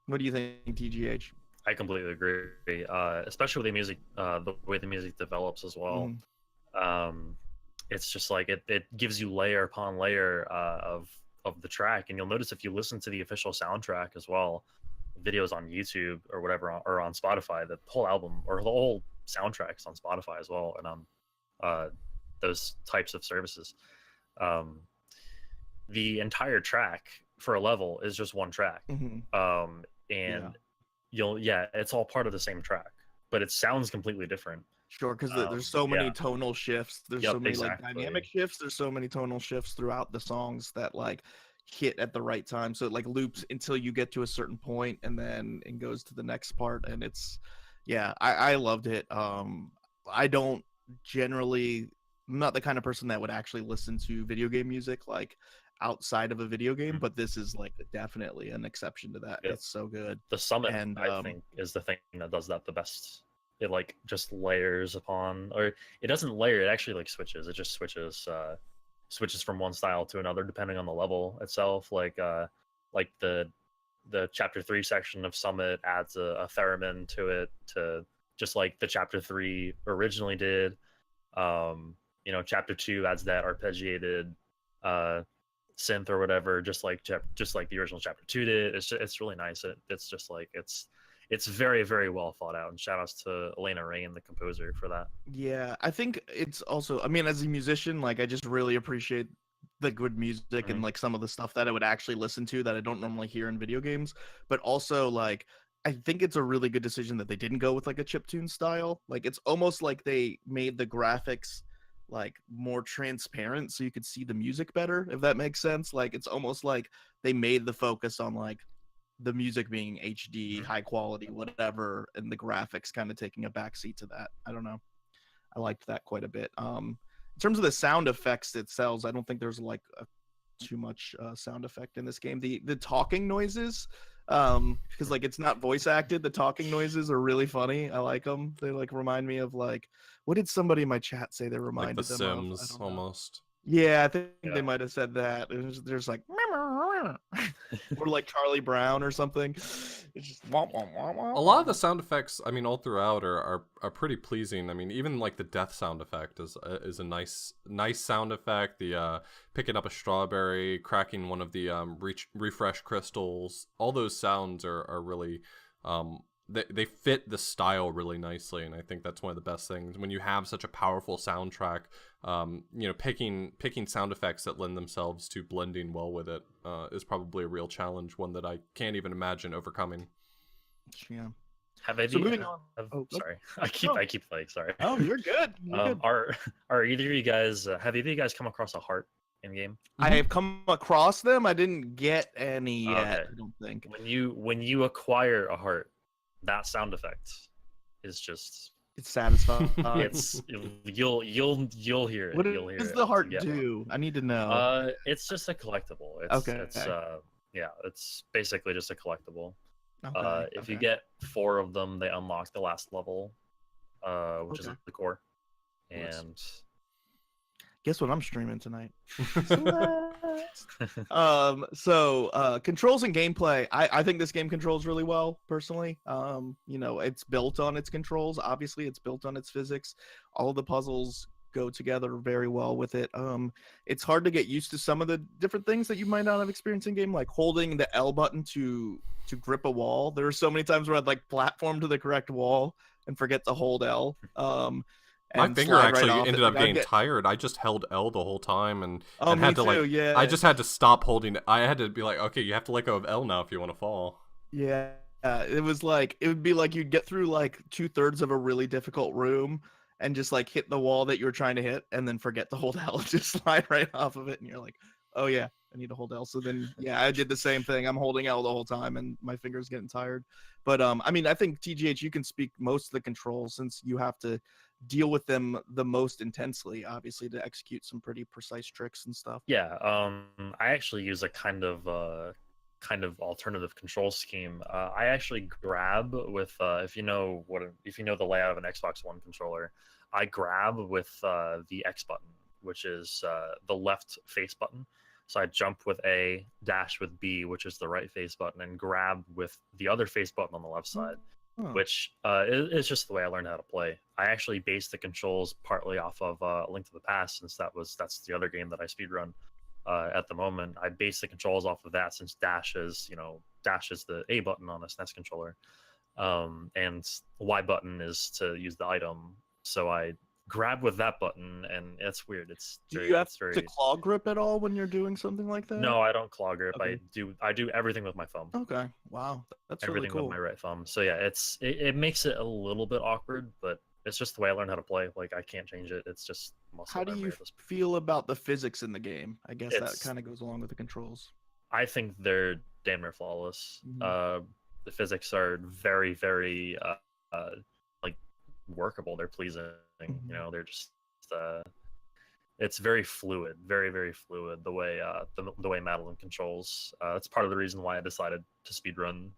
What do you think, TGH? I completely agree, especially with the music, the way the music develops as well. It's just like it gives you layer upon layer of the track, and you'll notice if you listen to the official soundtrack as well, videos on YouTube or whatever, or on Spotify, the whole album or the whole soundtracks on Spotify as well, and on those types of services. The entire track for a level is just one track, and it's all part of the same track, but it sounds completely different. Sure, because there's so many tonal shifts. There's so many like dynamic shifts. There's so many tonal shifts throughout the songs that like hit at the right time. So it like loops until you get to a certain point, and then it goes to the next part. And it's, I loved it. I don't generally, I'm not the kind of person that would actually listen to video game music like outside of a video game, but this is like definitely an exception to that. It's so good. The Summit, and I think, is the thing that does that the best. It like just layers upon, or it doesn't layer, it actually like switches. It just switches from one style to another depending on the level itself. Like the chapter 3 section of Summit adds a theremin to it, to just like the chapter 3 originally did. Chapter 2 adds that arpeggiated synth or whatever, just like the original chapter 2 did. It's really nice. It's just like it's very, very well thought out, and shout outs to Elena Rain, the composer, for that. Yeah, I think it's also, I mean, as a musician, like I just really appreciate the good music and like some of the stuff that I would actually listen to that I don't normally hear in video games. But also like I think it's a really good decision that they didn't go with like a chiptune style. Like it's almost like they made the graphics like more transparent so you could see the music better, if that makes sense. Like it's almost like they made the focus on like the music being HD, high quality, whatever, and the graphics kind of taking a backseat to that. I don't know. I liked that quite a bit. In terms of the sound effects itself, I don't think there's like too much sound effect in this game. The talking noises, because like it's not voice acted, the talking noises are really funny. I like them. They like remind me of like, what did somebody in my chat say they reminded like the them of? Sims almost. Yeah, I think they might have said that. There's like, or like Charlie Brown or something. It's just wah, wah, wah, wah. A lot of the sound effects, I mean, all throughout are pretty pleasing. I mean, even like the death sound effect is a nice sound effect. The picking up a strawberry, cracking one of the refresh crystals, all those sounds are really they fit the style really nicely, and I think that's one of the best things when you have such a powerful soundtrack. Picking sound effects that lend themselves to blending well with it is probably a real challenge, one that I can't even imagine overcoming. Yeah. Moving on. Sorry, I keep like sorry. Oh, you're good. Good. Are either of you guys have either of you guys come across a heart in game? I have come across them. I didn't get any yet. Okay. I don't think. When you acquire a heart, that sound effect is just, it's satisfying. it's you'll hear it. What you'll hear does it the heart do? I need to know. It's just a collectible. It's Yeah, it's basically just a collectible. Okay. If you get 4 of them, they unlock the last level, which is Okay. the core. Nice. And Guess what I'm streaming tonight? Celeste. Controls and gameplay. I think this game controls really well, personally. It's built on its controls. Obviously, it's built on its physics. All of the puzzles go together very well with it. It's hard to get used to some of the different things that you might not have experienced in game, like holding the L button to grip a wall. There are so many times where I'd like platform to the correct wall and forget to hold L. My And finger slide actually right off ended it. up Like, I'd getting get, tired. I just held L the whole time and me had to too. Yeah. I just had to stop holding it. I had to be like, okay, you have to let go of L now if you want to fall. Yeah, it was like it would be like you'd get through like 2/3 of a really difficult room and just like hit the wall that you were trying to hit and then forget to hold L, just slide right off of it, and you're like, oh yeah, I need to hold L. So then yeah, I did the same thing. I'm holding L the whole time and my fingers getting tired. But I mean, I think TGH, you can speak most of the controls since you have to deal with them the most intensely, obviously, to execute some pretty precise tricks and stuff. yeah, I actually use a kind of alternative control scheme. I actually grab with if you know the layout of an Xbox One controller, I grab with the X button, which is the left face button. So I jump with A, dash with B, which is the right face button, and grab with the other face button on the left side, which is just the way I learned how to play. I actually based the controls partly off of Link to the Past, since that's the other game that I speedrun. At the moment, I base the controls off of that, since dash is the A button on a SNES controller, and Y button is to use the item. So I grab with that button, and it's weird. Do you have to claw grip at all when you're doing something like that? No, I don't claw grip. Okay. I do everything with my thumb. Okay, wow, that's Everything really cool. with my right thumb. So yeah, it makes it a little bit awkward, but it's just the way I learned how to play. Like, I can't change it. It's just muscle How do memory you at this point. feel about the physics in the game? I guess that It's- kind of goes along with the controls. I think they're damn near flawless. Mhm. The physics are very, very like workable. They're pleasing. Mhm. You know, they're just it's very fluid, very, very fluid. The way the way Madeline controls. That's part of the reason why I decided to speedrun.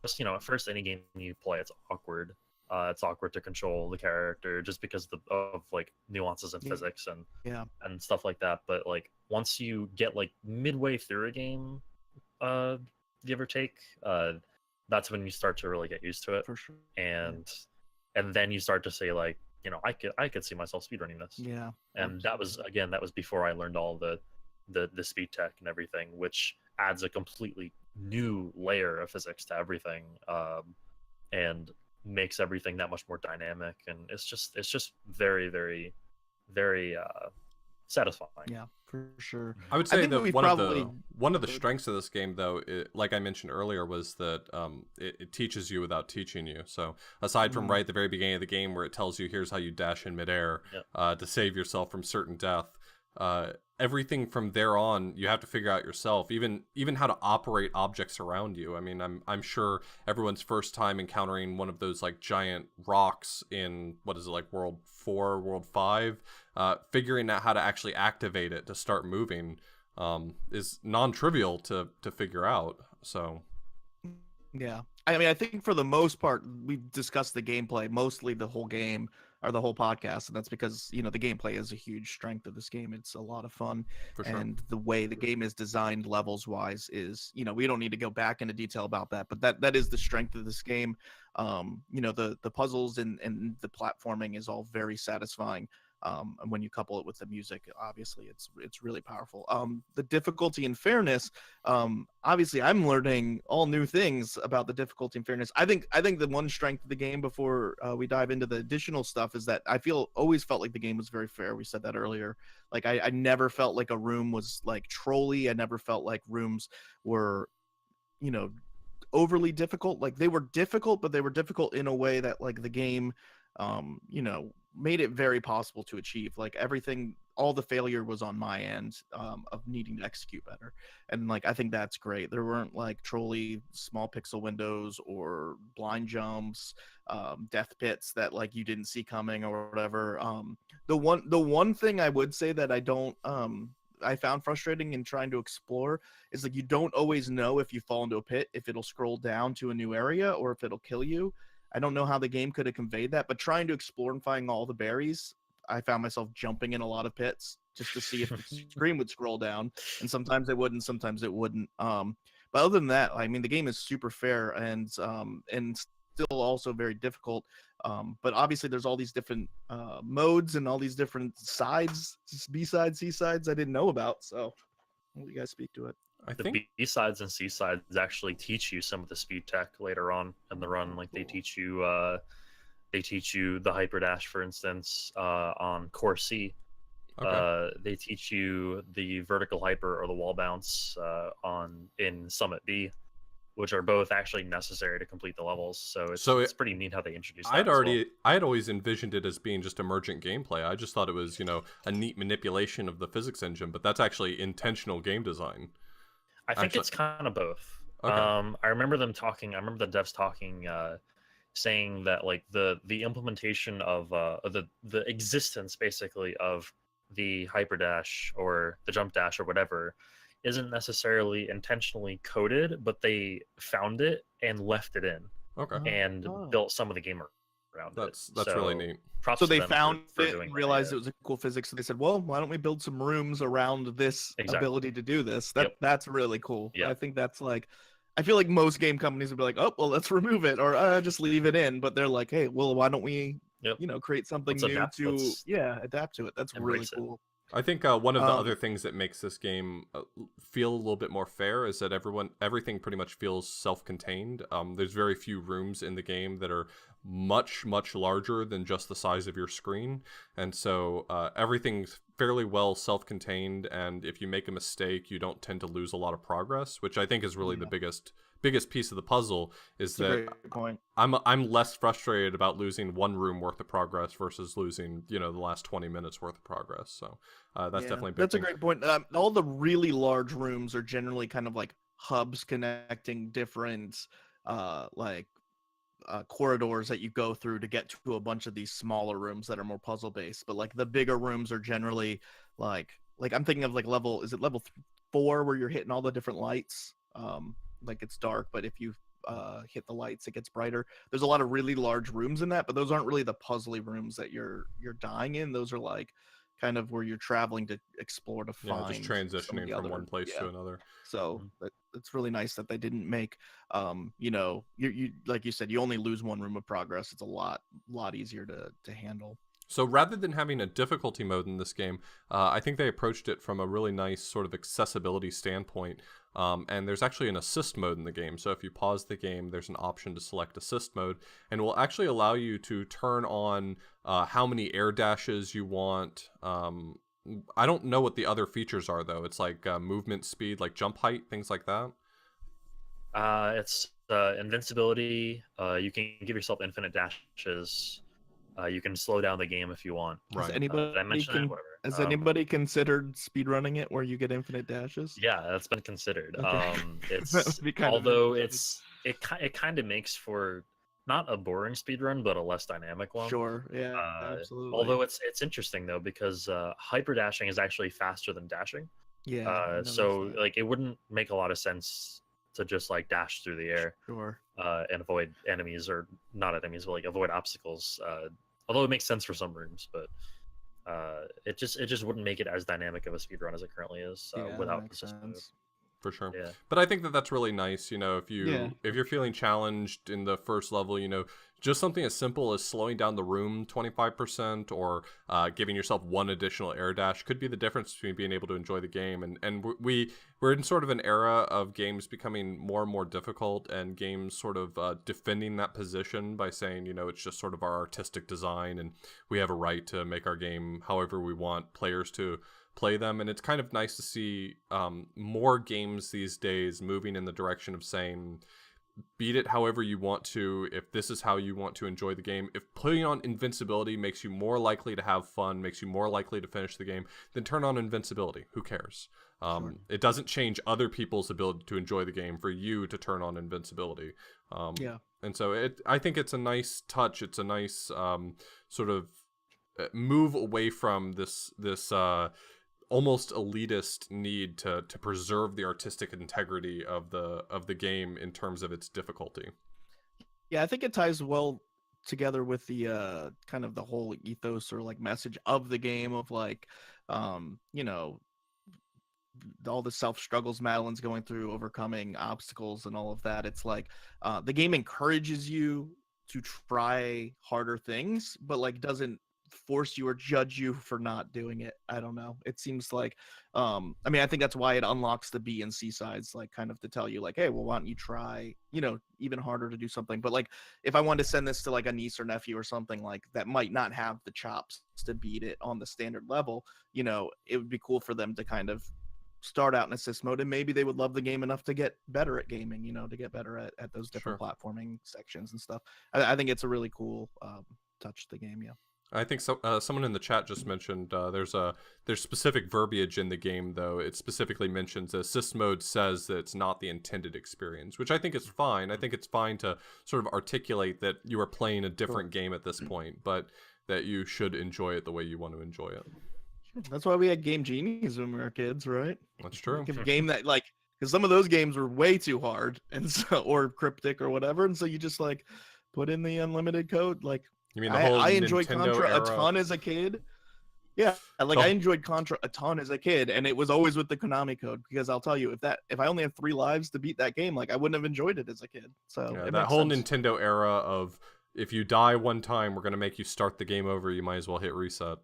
Just, at first, any game you play, it's awkward. It's awkward to control the character just because of like nuances in Yeah. physics Yeah, and stuff like that. But like once you get like midway through a game, give or take, that's when you start to really get used to it, for sure. and then you start to say like, I could see myself speedrunning this. Yeah, And that was before I learned all the speed tech and everything, which adds a completely new layer of physics to everything, and makes everything that much more dynamic. And it's just very, very, very satisfying. yeah, for sure. I would I say think that we one probably- of the strengths of this game, though, like I mentioned earlier, was that it teaches you without teaching you. So aside from right at the very beginning of the game, where it tells you here's how you dash in midair to save yourself from certain death, everything from there on you have to figure out yourself. Even how to operate objects around you. I mean, I'm sure everyone's first time encountering one of those like giant rocks in what is it, like World 4, World 5. Figuring out how to actually activate it to start moving is non-trivial to figure out. So Yeah, I mean, I think for the most part, we've discussed the gameplay, mostly the whole game or the whole podcast, and that's because the gameplay is a huge strength of this game. It's a lot of fun, for sure. and the way the game is designed levels wise is, we don't need to go back into detail about that, but that is the strength of this game. The puzzles and the platforming is all very satisfying. And when you couple it with the music, obviously it's really powerful. The difficulty and fairness, obviously I'm learning all new things about the difficulty and fairness. I think the one strength of the game, before we dive into the additional stuff, is that I always felt like the game was very fair. We said that earlier. Like I never felt like a room was like trolly. I never felt like rooms were, overly difficult. Like they were difficult, but they were difficult in a way that like the game made it very possible to achieve. Like everything, all the failure was on my end, of needing to execute better. And like I think that's great. There weren't like trolley small pixel windows or blind jumps, death pits that like you didn't see coming or whatever. The one thing I would say that I don't I found frustrating in trying to explore is like you don't always know if you fall into a pit, if it'll scroll down to a new area or if it'll kill you. I don't know how the game could have conveyed that, but trying to explore and finding all the berries, I found myself jumping in a lot of pits just to see if the screen would scroll down, and sometimes it would, and sometimes it wouldn't. But other than that, I mean, the game is super fair and still also very difficult. But obviously, there's all these different modes and all these different sides, B sides, C sides I didn't know about. So, will you guys speak to it? I The think B sides and C sides actually teach you some of the speed tech later on in the run. Like they teach you the hyper dash, for instance, on core C. okay. They teach you the vertical hyper or the wall bounce in Summit B, which are both actually necessary to complete the levels. So it's pretty neat how they introduce that. I had always envisioned it as being just emergent gameplay. I just thought it was, a neat manipulation of the physics engine, but that's actually intentional game design. I think it's kind of both. Okay. I remember them talking. I remember the devs talking, saying that like the implementation of the existence basically of the hyper dash or the jump dash or whatever isn't necessarily intentionally coded, but they found it and left it in Okay. and built some of the game around That's it. So really neat. So they found for it doing and that, realized yeah. it was a cool physics. So they said, "Well, why don't we build some rooms around this ability to do this?" That's really cool. Yep. I think that's like, I feel like most game companies would be like, "Oh, well, let's remove it or just leave it in," but they're like, "Hey, well, why don't we, create something new to adapt to it?" That's really cool. I think one of the other things that makes this game feel a little bit more fair is that everything pretty much feels self-contained. There's very few rooms in the game that are much, much larger than just the size of your screen. And so everything's fairly well self-contained. And if you make a mistake, you don't tend to lose a lot of progress, which I think is really the biggest piece of the puzzle is That's a that great point. I'm less frustrated about losing one room worth of progress versus losing, the last 20 minutes worth of progress. So that's definitely a big that's thing. a great point. All the really large rooms are generally kind of like hubs connecting different corridors that you go through to get to a bunch of these smaller rooms that are more puzzle based. But like the bigger rooms are generally like I'm thinking of like level 4 where you're hitting all the different lights. Like it's dark, but if you hit the lights, it gets brighter. There's a lot of really large rooms in that, but those aren't really the puzzly rooms that you're dying in. Those are like kind of where you're traveling to explore to find just transitioning from one place to another. So it's really nice that they didn't make you like you said, you only lose one room of progress. It's a lot easier to handle. So rather than having a difficulty mode in this game, I think they approached it from a really nice sort of accessibility standpoint. And there's actually an assist mode in the game. So if you pause the game, there's an option to select assist mode, and it will actually allow you to turn on how many air dashes you want. I don't know what the other features are, though. It's like movement speed, like jump height, things like that. It's invincibility. You can give yourself infinite dashes. You can slow down the game if you want. Right. Has Did anybody considered speedrunning it where you get infinite dashes? Yeah, that's been considered. Okay. It kind of makes for not a boring speedrun, but a less dynamic one. Sure. Yeah. Absolutely. Although it's interesting though because hyper dashing is actually faster than dashing. Yeah. So like it wouldn't make a lot of sense to just like dash through the air. Sure. And avoid enemies or not enemies, but like avoid obstacles. Although it makes sense for some rooms, but it just wouldn't make it as dynamic of a speedrun as it currently is without persistence. For sure. Yeah. But I think that's really nice, if you're feeling challenged in the first level, just something as simple as slowing down the room 25% or giving yourself one additional air dash could be the difference between being able to enjoy the game. And we're in sort of an era of games becoming more and more difficult and games sort of defending that position by saying, it's just sort of our artistic design and we have a right to make our game however we want players to play them. And it's kind of nice to see more games these days moving in the direction of saying, beat it however you want to, if this is how you want to enjoy the game. If putting on invincibility makes you more likely to have fun, makes you more likely to finish the game, then turn on invincibility. Who cares? Sure. It doesn't change other people's ability to enjoy the game for you to turn on invincibility. And so I think it's a nice touch. It's a nice sort of move away from this almost elitist need to preserve the artistic integrity of the game in terms of its difficulty. Yeah, I think it ties well together with the kind of the whole ethos or like message of the game of like, you know, all the self struggles Madeline's going through, overcoming obstacles and all of that. It's like the game encourages you to try harder things, but like doesn't force you or judge you for not doing it. I don't know. It seems like I mean, I think that's why it unlocks the B and C sides, like kind of to tell you like, hey, well, why don't you try, you know, even harder to do something. But like if I wanted to send this to like a niece or nephew or something like that might not have the chops to beat it on the standard level, you know, it would be cool for them to kind of start out in assist mode, and maybe they would love the game enough to get better at gaming, you know, to get better at those different platforming sections and stuff. I think it's a really cool touch to the game. Yeah, I think so. Someone in the chat just mentioned there's specific verbiage in the game, though. It specifically mentions assist mode says that it's not the intended experience, which I think is fine. I think it's fine to sort of articulate that you are playing a different game at this point, but that you should enjoy it the way you want to enjoy it. That's why we had Game Genies when we were kids, right? That's true. Like a game that like, because some of those games were way too hard and so, or cryptic or whatever, and so you just like put in the unlimited code. Like, you mean the whole I enjoyed Nintendo Contra era? a ton as a kid. Yeah, like I enjoyed Contra a ton as a kid, and it was always with the Konami code, because I'll tell you, if I only had 3 lives to beat that game, like I wouldn't have enjoyed it as a kid. So yeah, it that makes whole sense. Nintendo era of if you die one time, we're gonna make you start the game over. You might as well hit reset.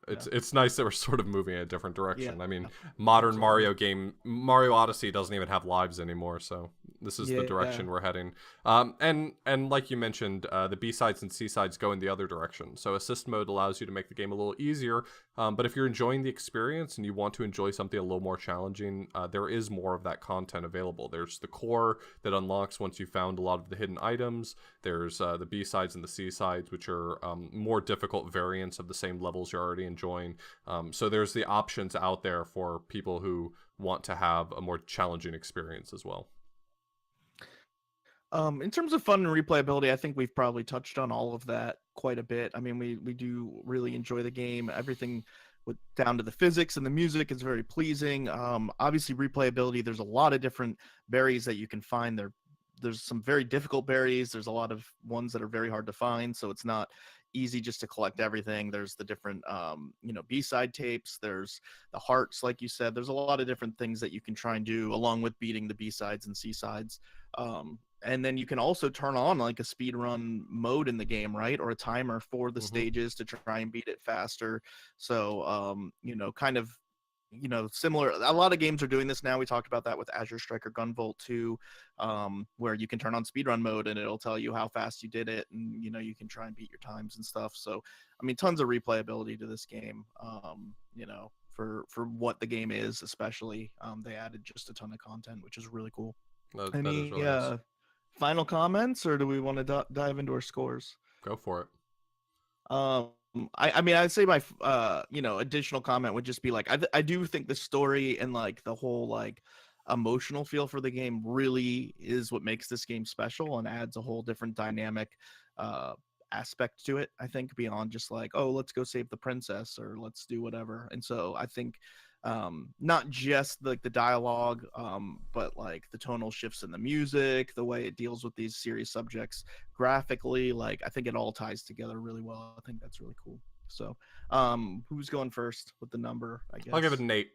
It's nice that we're sort of moving in a different direction. Yeah. I mean, modern Mario game, Mario Odyssey doesn't even have lives anymore, so this is the direction we're heading. And like you mentioned, the B-sides and C-sides go in the other direction. So assist mode allows you to make the game a little easier, but if you're enjoying the experience and you want to enjoy something a little more challenging, there is more of that content available. There's the core that unlocks once you've found a lot of the hidden items. There's the B-sides and the C-sides, which are more difficult variants of the same levels you're already enjoying. So there's the options out there for people who want to have a more challenging experience as well. In terms of fun and replayability, I think we've probably touched on all of that quite a bit. I mean, we do really enjoy the game. Everything down to the physics and the music is very pleasing. Obviously, replayability, there's a lot of different berries that you can find. There's some very difficult berries. There's a lot of ones that are very hard to find, so it's not easy just to collect everything. There's the different B-side tapes, there's the hearts, like you said. There's a lot of different things that you can try and do along with beating the B-sides and C-sides. And then you can also turn on like a speed run mode in the game, right? Or a timer for the stages to try and beat it faster. So kind of similar. A lot of games are doing this now. We talked about that with Azure Striker Gunvolt 2, where you can turn on speedrun mode and it'll tell you how fast you did it, and you can try and beat your times and stuff. So I mean, tons of replayability to this game. For what the game is, especially they added just a ton of content, which is really cool. That is really nice. Final comments, or do we want to dive into our scores? Go for it. I mean, I'd say my additional comment would just be like, I do think the story and like the whole like emotional feel for the game really is what makes this game special and adds a whole different dynamic aspect to it. I think beyond just like, oh, let's go save the princess or let's do whatever. And so I think not just like the dialogue, but like the tonal shifts in the music, the way it deals with these serious subjects graphically, like I think it all ties together really well. I think that's really cool. So who's going first with the number? I guess I'll give it an 8.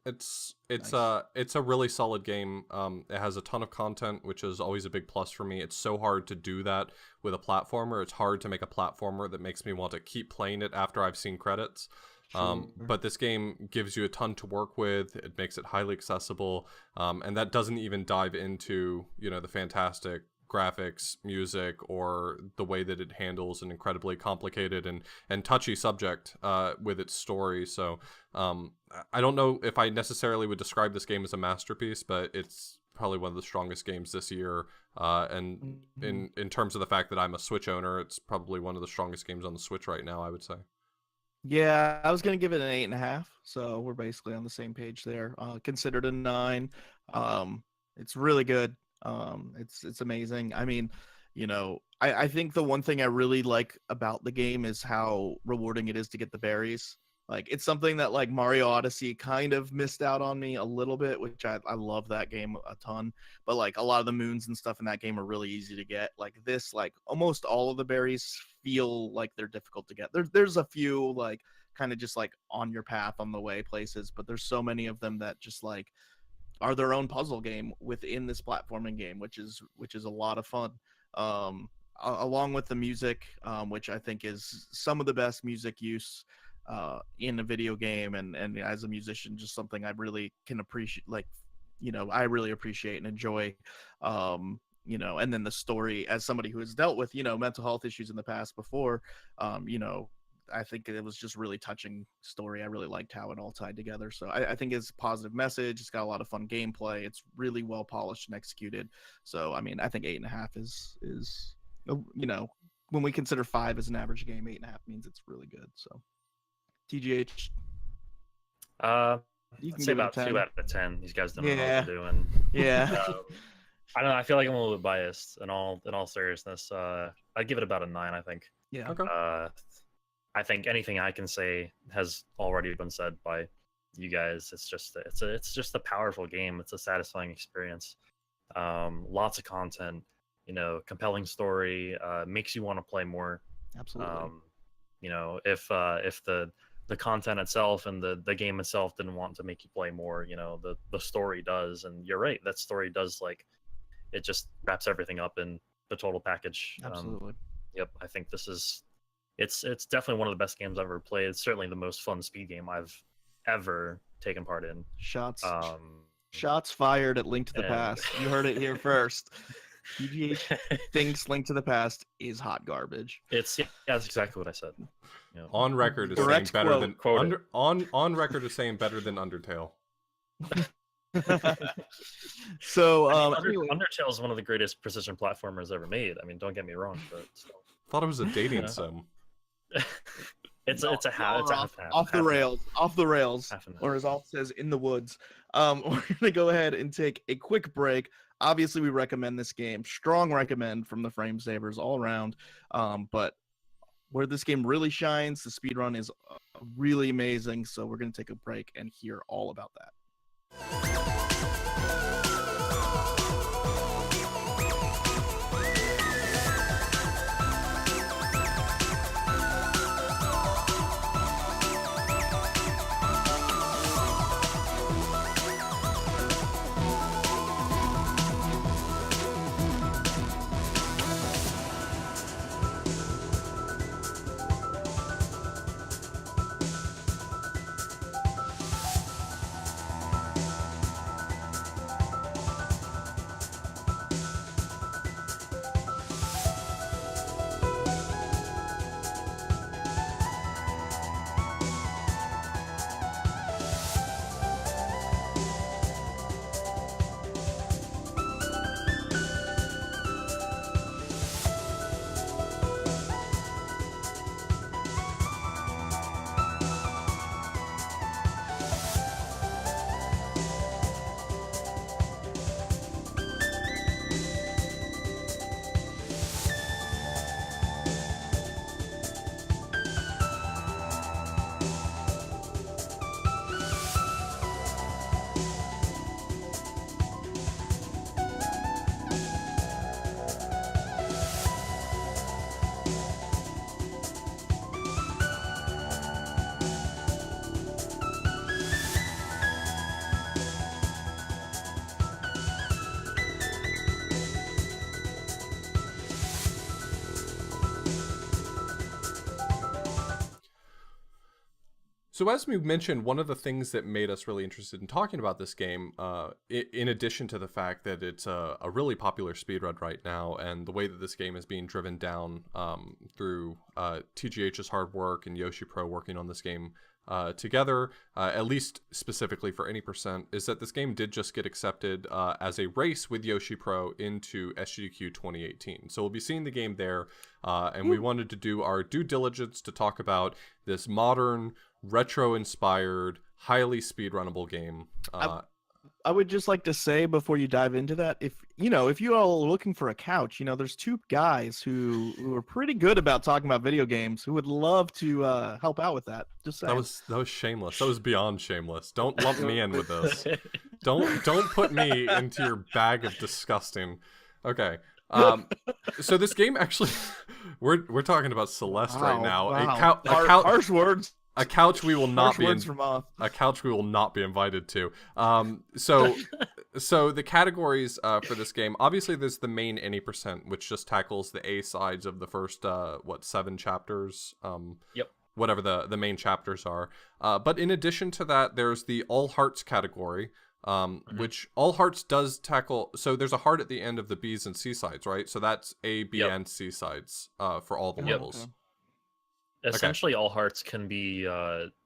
It's nice. It's a really solid game. It has a ton of content, which is always a big plus for me. It's so hard to do that with a platformer. It's hard to make a platformer that makes me want to keep playing it after I've seen credits. But this game gives you a ton to work with. It makes it highly accessible, and that doesn't even dive into the fantastic graphics, music, or the way that it handles an incredibly complicated and touchy subject with its story. So I don't know if I necessarily would describe this game as a masterpiece, but it's probably one of the strongest games this year. And in terms of the fact that I'm a Switch owner, it's probably one of the strongest games on the Switch right now, I would say. Yeah, I was gonna give it an 8.5. So we're basically on the same page there. Considered a 9. It's really good. It's amazing. I mean, I think the one thing I really like about the game is how rewarding it is to get the berries. Like, it's something that like Mario Odyssey kind of missed out on me a little bit, which I love that game a ton. But like a lot of the moons and stuff in that game are really easy to get. Like this, like almost all of the berries feel like they're difficult to get. There's a few like kind of just like on your path on the way places, but there's so many of them that just like are their own puzzle game within this platforming game, which is a lot of fun. Along with the music, which I think is some of the best music use in a video game, and as a musician, just something I really can appreciate. Like, I really appreciate and enjoy. And then the story, as somebody who has dealt with mental health issues in the past before, I think it was just really touching story. I really liked how it all tied together. So I think it's a positive message. It's got a lot of fun gameplay. It's really well polished and executed. So I mean, I think 8.5 is when we consider 5 as an average game, 8.5 means it's really good. So TGH, you can say about 2 out of 10. These guys don't know what they're doing. Yeah. I don't know. I feel like I'm a little bit biased in all seriousness. I'd give it about a 9. I think. Yeah. Okay. I think anything I can say has already been said by you guys. It's just a powerful game. It's a satisfying experience. Lots of content, compelling story, makes you want to play more. Absolutely. If the content itself and the game itself didn't want to make you play more, the story does. And you're right, that story does, like, it just wraps everything up in the total package. Absolutely. Yep, I think this is it's definitely one of the best games I've ever played. It's certainly the most fun speed game I've ever taken part in. Shots fired at Link to the Past. You heard it here first. TGH thinks Link to the Past is hot garbage. That's exactly what I said. On record is saying better than on record is saying better than Undertale. So anyway. Undertale is one of the greatest precision platformers ever made. I mean, don't get me wrong, but thought it was a dating sim. It's a half. Off the rails, or as Alt says, in the woods. We're gonna go ahead and take a quick break. Obviously, we recommend this game. Strong recommend from the Frame Savers all around. But where this game really shines, the speedrun is really amazing. So we're gonna take a break and hear all about that. So as we mentioned, one of the things that made us really interested in talking about this game, in addition to the fact that it's a really popular speedrun right now, and the way that this game is being driven down through TGH's hard work and Yoshi Pro working on this game together, at least specifically for any percent, is that this game did just get accepted as a race with Yoshi Pro into SGDQ 2018. So we'll be seeing the game there, and we wanted to do our due diligence to talk about this modern, retro-inspired, highly speedrunnable game. I would just like to say before you dive into that, if you all are looking for a couch, there's two guys who are pretty good about talking about video games who would love to help out with that. Just saying. That was shameless. That was beyond shameless. Don't lump me in with this. Don't put me into your bag of disgusting. Okay. So this game actually, we're talking about Celeste right now. Wow. Harsh words. A couch we will not be a couch we will not be invited to. So the categories for this game, obviously there's the main any percent, which just tackles the A sides of the first 7 chapters. Yep. Whatever the main chapters are. But in addition to that, there's the all hearts category, which all hearts does tackle. So there's a heart at the end of the B's and C sides, right? So that's A, B, and C sides for all the levels. Okay. Essentially, all hearts can be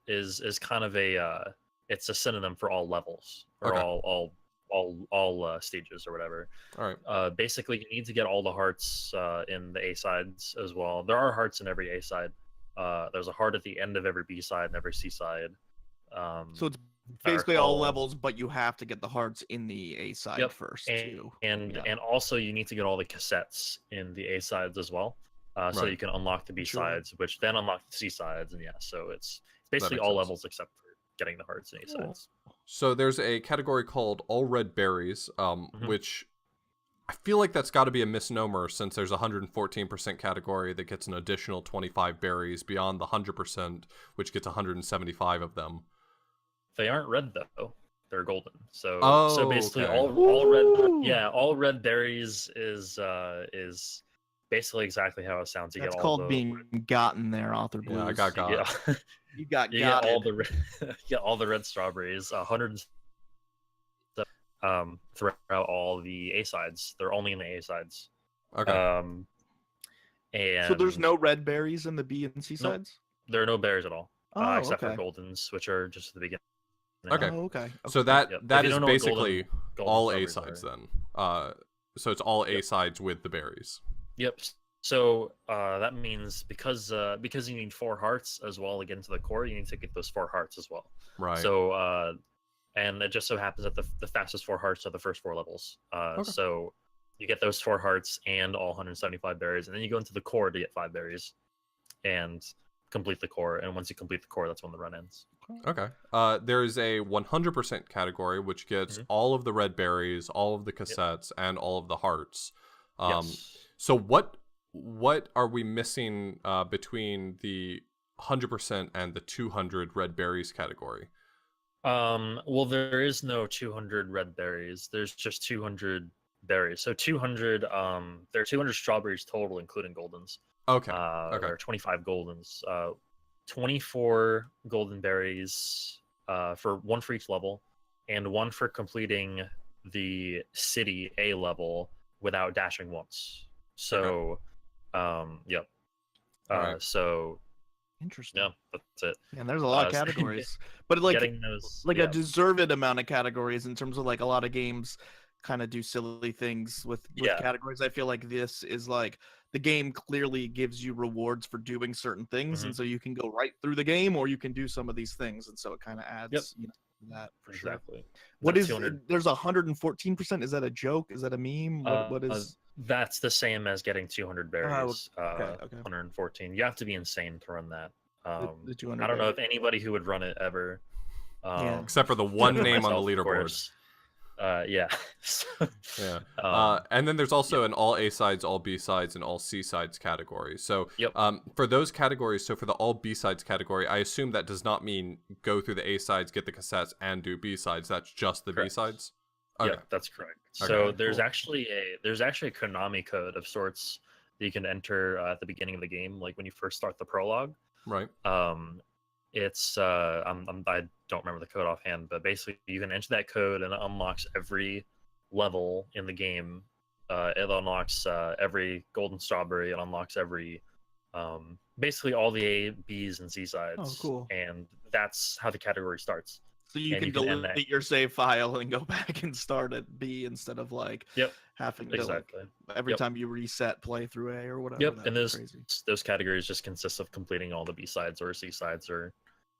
is kind of it's a synonym for all levels or all stages or whatever. All right. Basically, you need to get all the hearts in the A sides as well. There are hearts in every A side. There's a heart at the end of every B side and every C side. So it's basically all levels, but you have to get the hearts in the A side first too. And also you need to get all the cassettes in the A sides as well. So you can unlock the B sides, which then unlock the C sides, and so it's basically all levels except for getting the hearts and A sides. So there's a category called all red berries, which I feel like that's got to be a misnomer since there's a 114% category that gets an additional 25 berries beyond the 100%, which gets 175 of them. They aren't red though; they're golden. So basically all red berries is basically exactly how it sounds. That's called being gotten there, Author Blues. Yeah, I got Yeah. You got get all the red strawberries. 100 throughout all the A sides. They're only in the A sides. Okay. And so there's no red berries in the B and C sides? There are no berries at all. Except for goldens, which are just at the beginning. Okay. Okay. So that is basically all A sides then. So it's all A sides with the berries. Yep. So that means because you need 4 hearts as well to get into the core, you need to get those 4 hearts as well. Right. So and it just so happens that the fastest 4 hearts are the first 4 levels. So you get those 4 hearts and all 175 berries, and then you go into the core to get 5 berries, and complete the core. And once you complete the core, that's when the run ends. Okay. There's a 100% category which gets all of the red berries, all of the cassettes, and all of the hearts. Yes. So what are we missing between the 100% and the 200 red berries category? Well, there is no 200 red berries. There's just 200 berries. So 200 there are 200 strawberries total, including goldens. Okay. There are 25 goldens. 24 golden berries for 1 for each level, and 1 for completing the city A level without dashing once. So yep. Right. So interesting. Yeah, that's it. And there's a lot of categories, but like a deserved amount of categories in terms of like a lot of games kind of do silly things with categories. I feel like this is like the game clearly gives you rewards for doing certain things, and so you can go right through the game, or you can do some of these things, and so it kind of adds that for exactly. Sure. What is there's 114%? Is that a joke? Is that a meme? What is? That's the same as getting 200 berries. Okay. 114. You have to be insane to run that. The 200 I don't know if anybody who would run it ever. Except for the one name on the leaderboard. Yeah. And then there's also an all A sides, all B sides, and all C sides category. So for those categories, so for the all B sides category, I assume that does not mean go through the A sides, get the cassettes, and do B sides. That's just the B sides. Okay. Yeah, that's correct. So there's actually a Konami code of sorts that you can enter at the beginning of the game, like when you first start the prologue. Right. It's I don't remember the code offhand, but basically you can enter that code and it unlocks every level in the game. It unlocks every golden strawberry. It unlocks every basically all the A, B's, and C sides. Oh, cool! And that's how the category starts. So you can delete your save file and go back and start at B instead of like having to every time you reset play through A or whatever. Yep, and those categories just consist of completing all the B sides or C sides or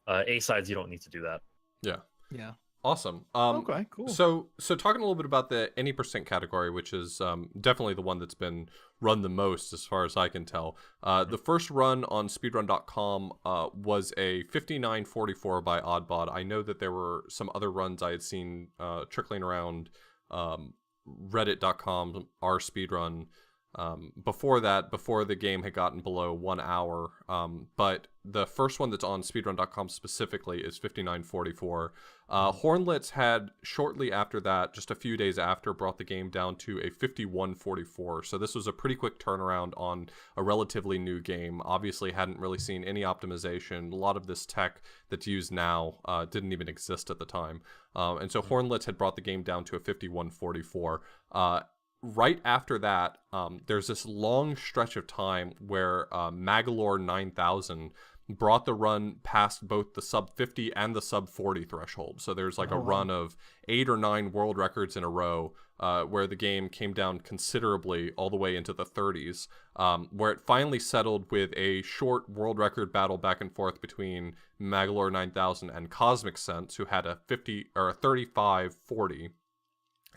A sides. You don't need to do that. Yeah. Yeah. Awesome. Okay, cool. So talking a little bit about the any percent category, which is definitely the one that's been run the most as far as I can tell. The first run on speedrun.com was a 59:44 by Oddbot. I know that there were some other runs I had seen trickling around reddit.com, our speedrun. Before that, before the game had gotten below 1 hour. But the first one that's on speedrun.com specifically is 59:44. Hornlets had shortly after that, just a few days after, brought the game down to a 51:44. So this was a pretty quick turnaround on a relatively new game. Obviously hadn't really seen any optimization. A lot of this tech that's used now didn't even exist at the time. And so Hornlets had brought the game down to a 51:44. Right after that, there's this long stretch of time where Magalore 9000 brought the run past both the sub 50 and the sub 40 threshold. So there's like a run of 8 or 9 world records in a row where the game came down considerably all the way into the 30s, where it finally settled with a short world record battle back and forth between Magalore 9000 and Cosmic Sense, who had a 50 or a 35:40.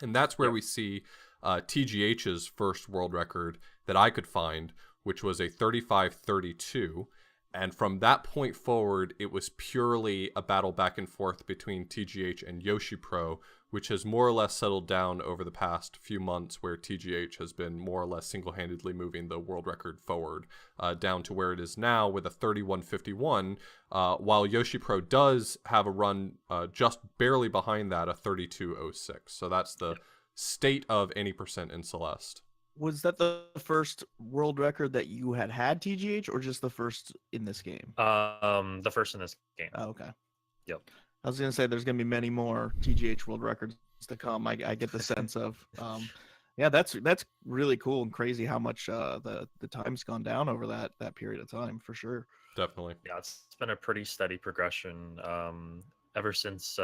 And that's where we see TGH's first world record that I could find, which was a 35:32. And from that point forward, it was purely a battle back and forth between TGH and Yoshi Pro, which has more or less settled down over the past few months, where TGH has been more or less single-handedly moving the world record forward down to where it is now with a 31:51, while Yoshi Pro does have a run just barely behind that, a 32:06. So that's the state of any percent in Celeste. Was that the first world record that you had TGH, or just the first in this game? The first in this game. Oh, okay. Yep. I was gonna say there's gonna be many more TGH world records to come. I get the sense of. Yeah, that's really cool and crazy how much the time's gone down over that period of time, for sure. Definitely. Yeah, it's been a pretty steady progression ever since.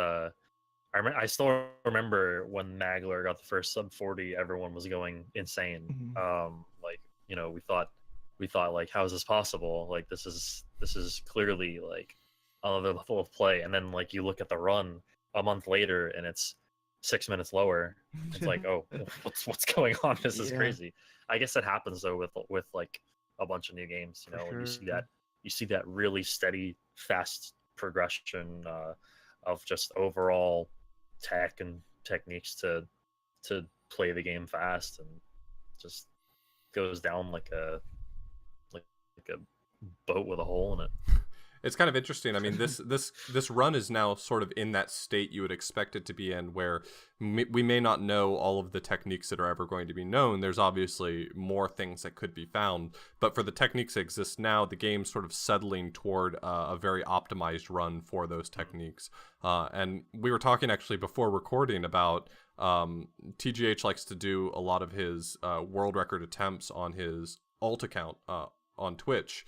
I still remember when Magler got the first sub 40, everyone was going insane. Like, you know, we thought like, how is this possible? Like, this is clearly like another level of play. And then like you look at the run a month later and it's 6 minutes lower. It's like, oh, what's going on? This is crazy. I guess that happens though with like a bunch of new games. You know, when you see that really steady, fast progression of just overall tech and techniques to play the game fast, and just goes down like a boat with a hole in it. It's kind of interesting. I mean, this run is now sort of in that state you would expect it to be in, where we may not know all of the techniques that are ever going to be known. There's obviously more things that could be found, but for the techniques that exist now, the game's sort of settling toward a very optimized run for those techniques. And we were talking actually before recording about TGH likes to do a lot of his world record attempts on his alt account on Twitch.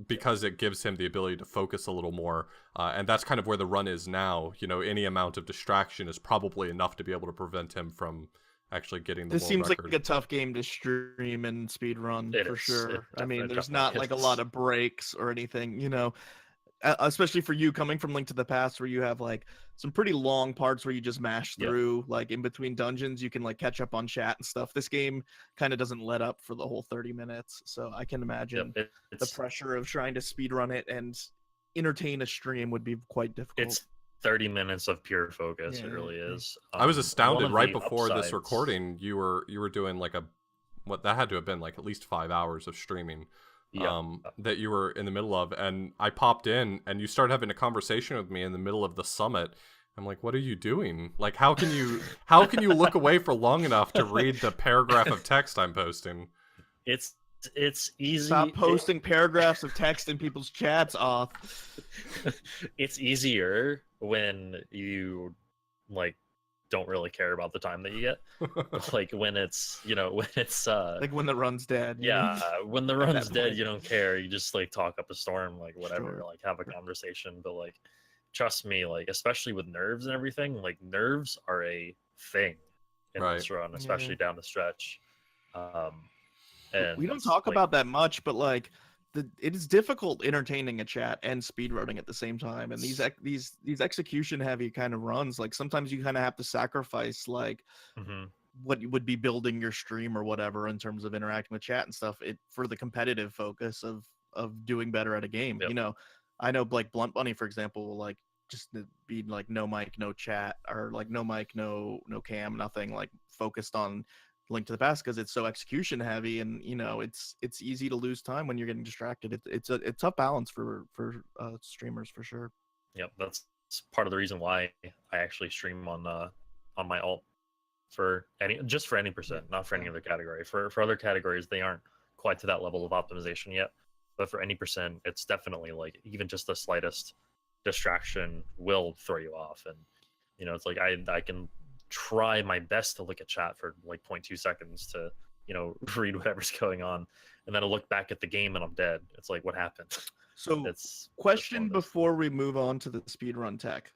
Because it gives him the ability to focus a little more. And that's kind of where the run is now. You know, any amount of distraction is probably enough to be able to prevent him from actually getting the world record. This seems like a tough game to stream and speed run, for sure. I mean, there's not like a lot of breaks or anything, you know, especially for you coming from Link to the Past, where you have like some pretty long parts where you just mash through, like in between dungeons, you can like catch up on chat and stuff. This game kind of doesn't let up for the whole 30 minutes. So I can imagine the pressure of trying to speed run it and entertain a stream would be quite difficult. It's 30 minutes of pure focus. It really is. I was astounded right before this recording. You were doing like what that had to have been like at least 5 hours of streaming. That you were in the middle of, and I popped in and you started having a conversation with me in the middle of the summit. I'm like, what are you doing? Like, how can you look away for long enough to read the paragraph of text I'm posting? It's easy. Stop posting paragraphs of text in people's chats off. It's easier when you like don't really care about the time that you get. Like when it's like when the run's dead. Yeah, when the run's dead, you don't care. You just like talk up a storm, like whatever, like have a conversation. But like, trust me, like especially with nerves and everything, like nerves are a thing in this run, especially down the stretch. And we don't talk about that much, but like it is difficult entertaining a chat and speedrunning at the same time. And these execution heavy kind of runs, like sometimes you kind of have to sacrifice like what you would be building your stream or whatever in terms of interacting with chat and stuff for the competitive focus of doing better at a game. Yep. You know, I know like Blunt Bunny, for example, will like just be like no mic, no chat, or like no mic, no cam, nothing, like focused on Link to the Past because it's so execution heavy, and you know it's easy to lose time when you're getting distracted. It's a tough balance for streamers for sure. Yep, that's part of the reason why I actually stream on my alt for any percent, not for any other category. For other categories, they aren't quite to that level of optimization yet. But for any percent, it's definitely like even just the slightest distraction will throw you off. And you know, it's like I can try my best to look at chat for like 0.2 seconds to, you know, read whatever's going on, and then I look back at the game and I'm dead. It's like, what happened? So question before we move on to the speedrun tech.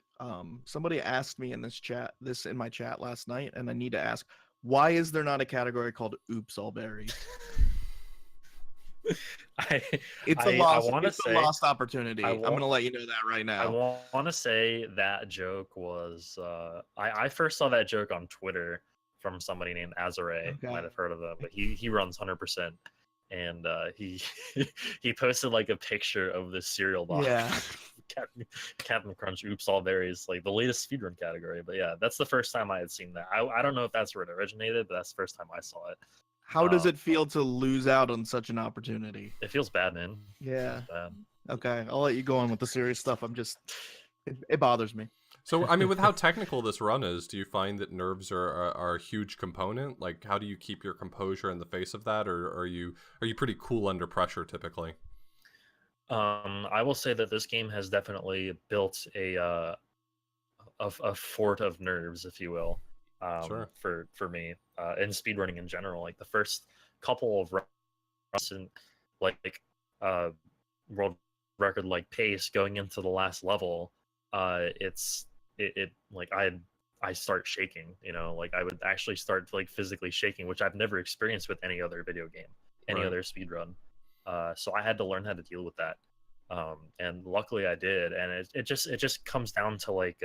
Somebody asked me in in my chat last night, and I need to ask, why is there not a category called Oops All Berries? It's a lost opportunity. I'm going to let you know that right now. I want to say that joke was I first saw that joke on Twitter from somebody named Azare. Okay. Might have heard of him, but he runs 100%, and he posted like a picture of the cereal box. Yeah. Captain Crunch Oops All Berries, like the latest speedrun category. But yeah, that's the first time I had seen that. I don't know if that's where it originated, but that's the first time I saw it. How does it feel to lose out on such an opportunity? It feels bad, man. Yeah. Bad. Okay, I'll let you go on with the serious stuff. It bothers me. So, I mean, with how technical this run is, do you find that nerves are a huge component? Like, how do you keep your composure in the face of that, or are you pretty cool under pressure typically? I will say that this game has definitely built a fort of nerves, if you will. Sure. For me, in speedrunning in general, like the first couple of runs and like world record like pace going into the last level, it like I start shaking, you know, like I would actually start like physically shaking, which I've never experienced with any other video game, any other speedrun. So I had to learn how to deal with that, and luckily I did. And it just comes down to like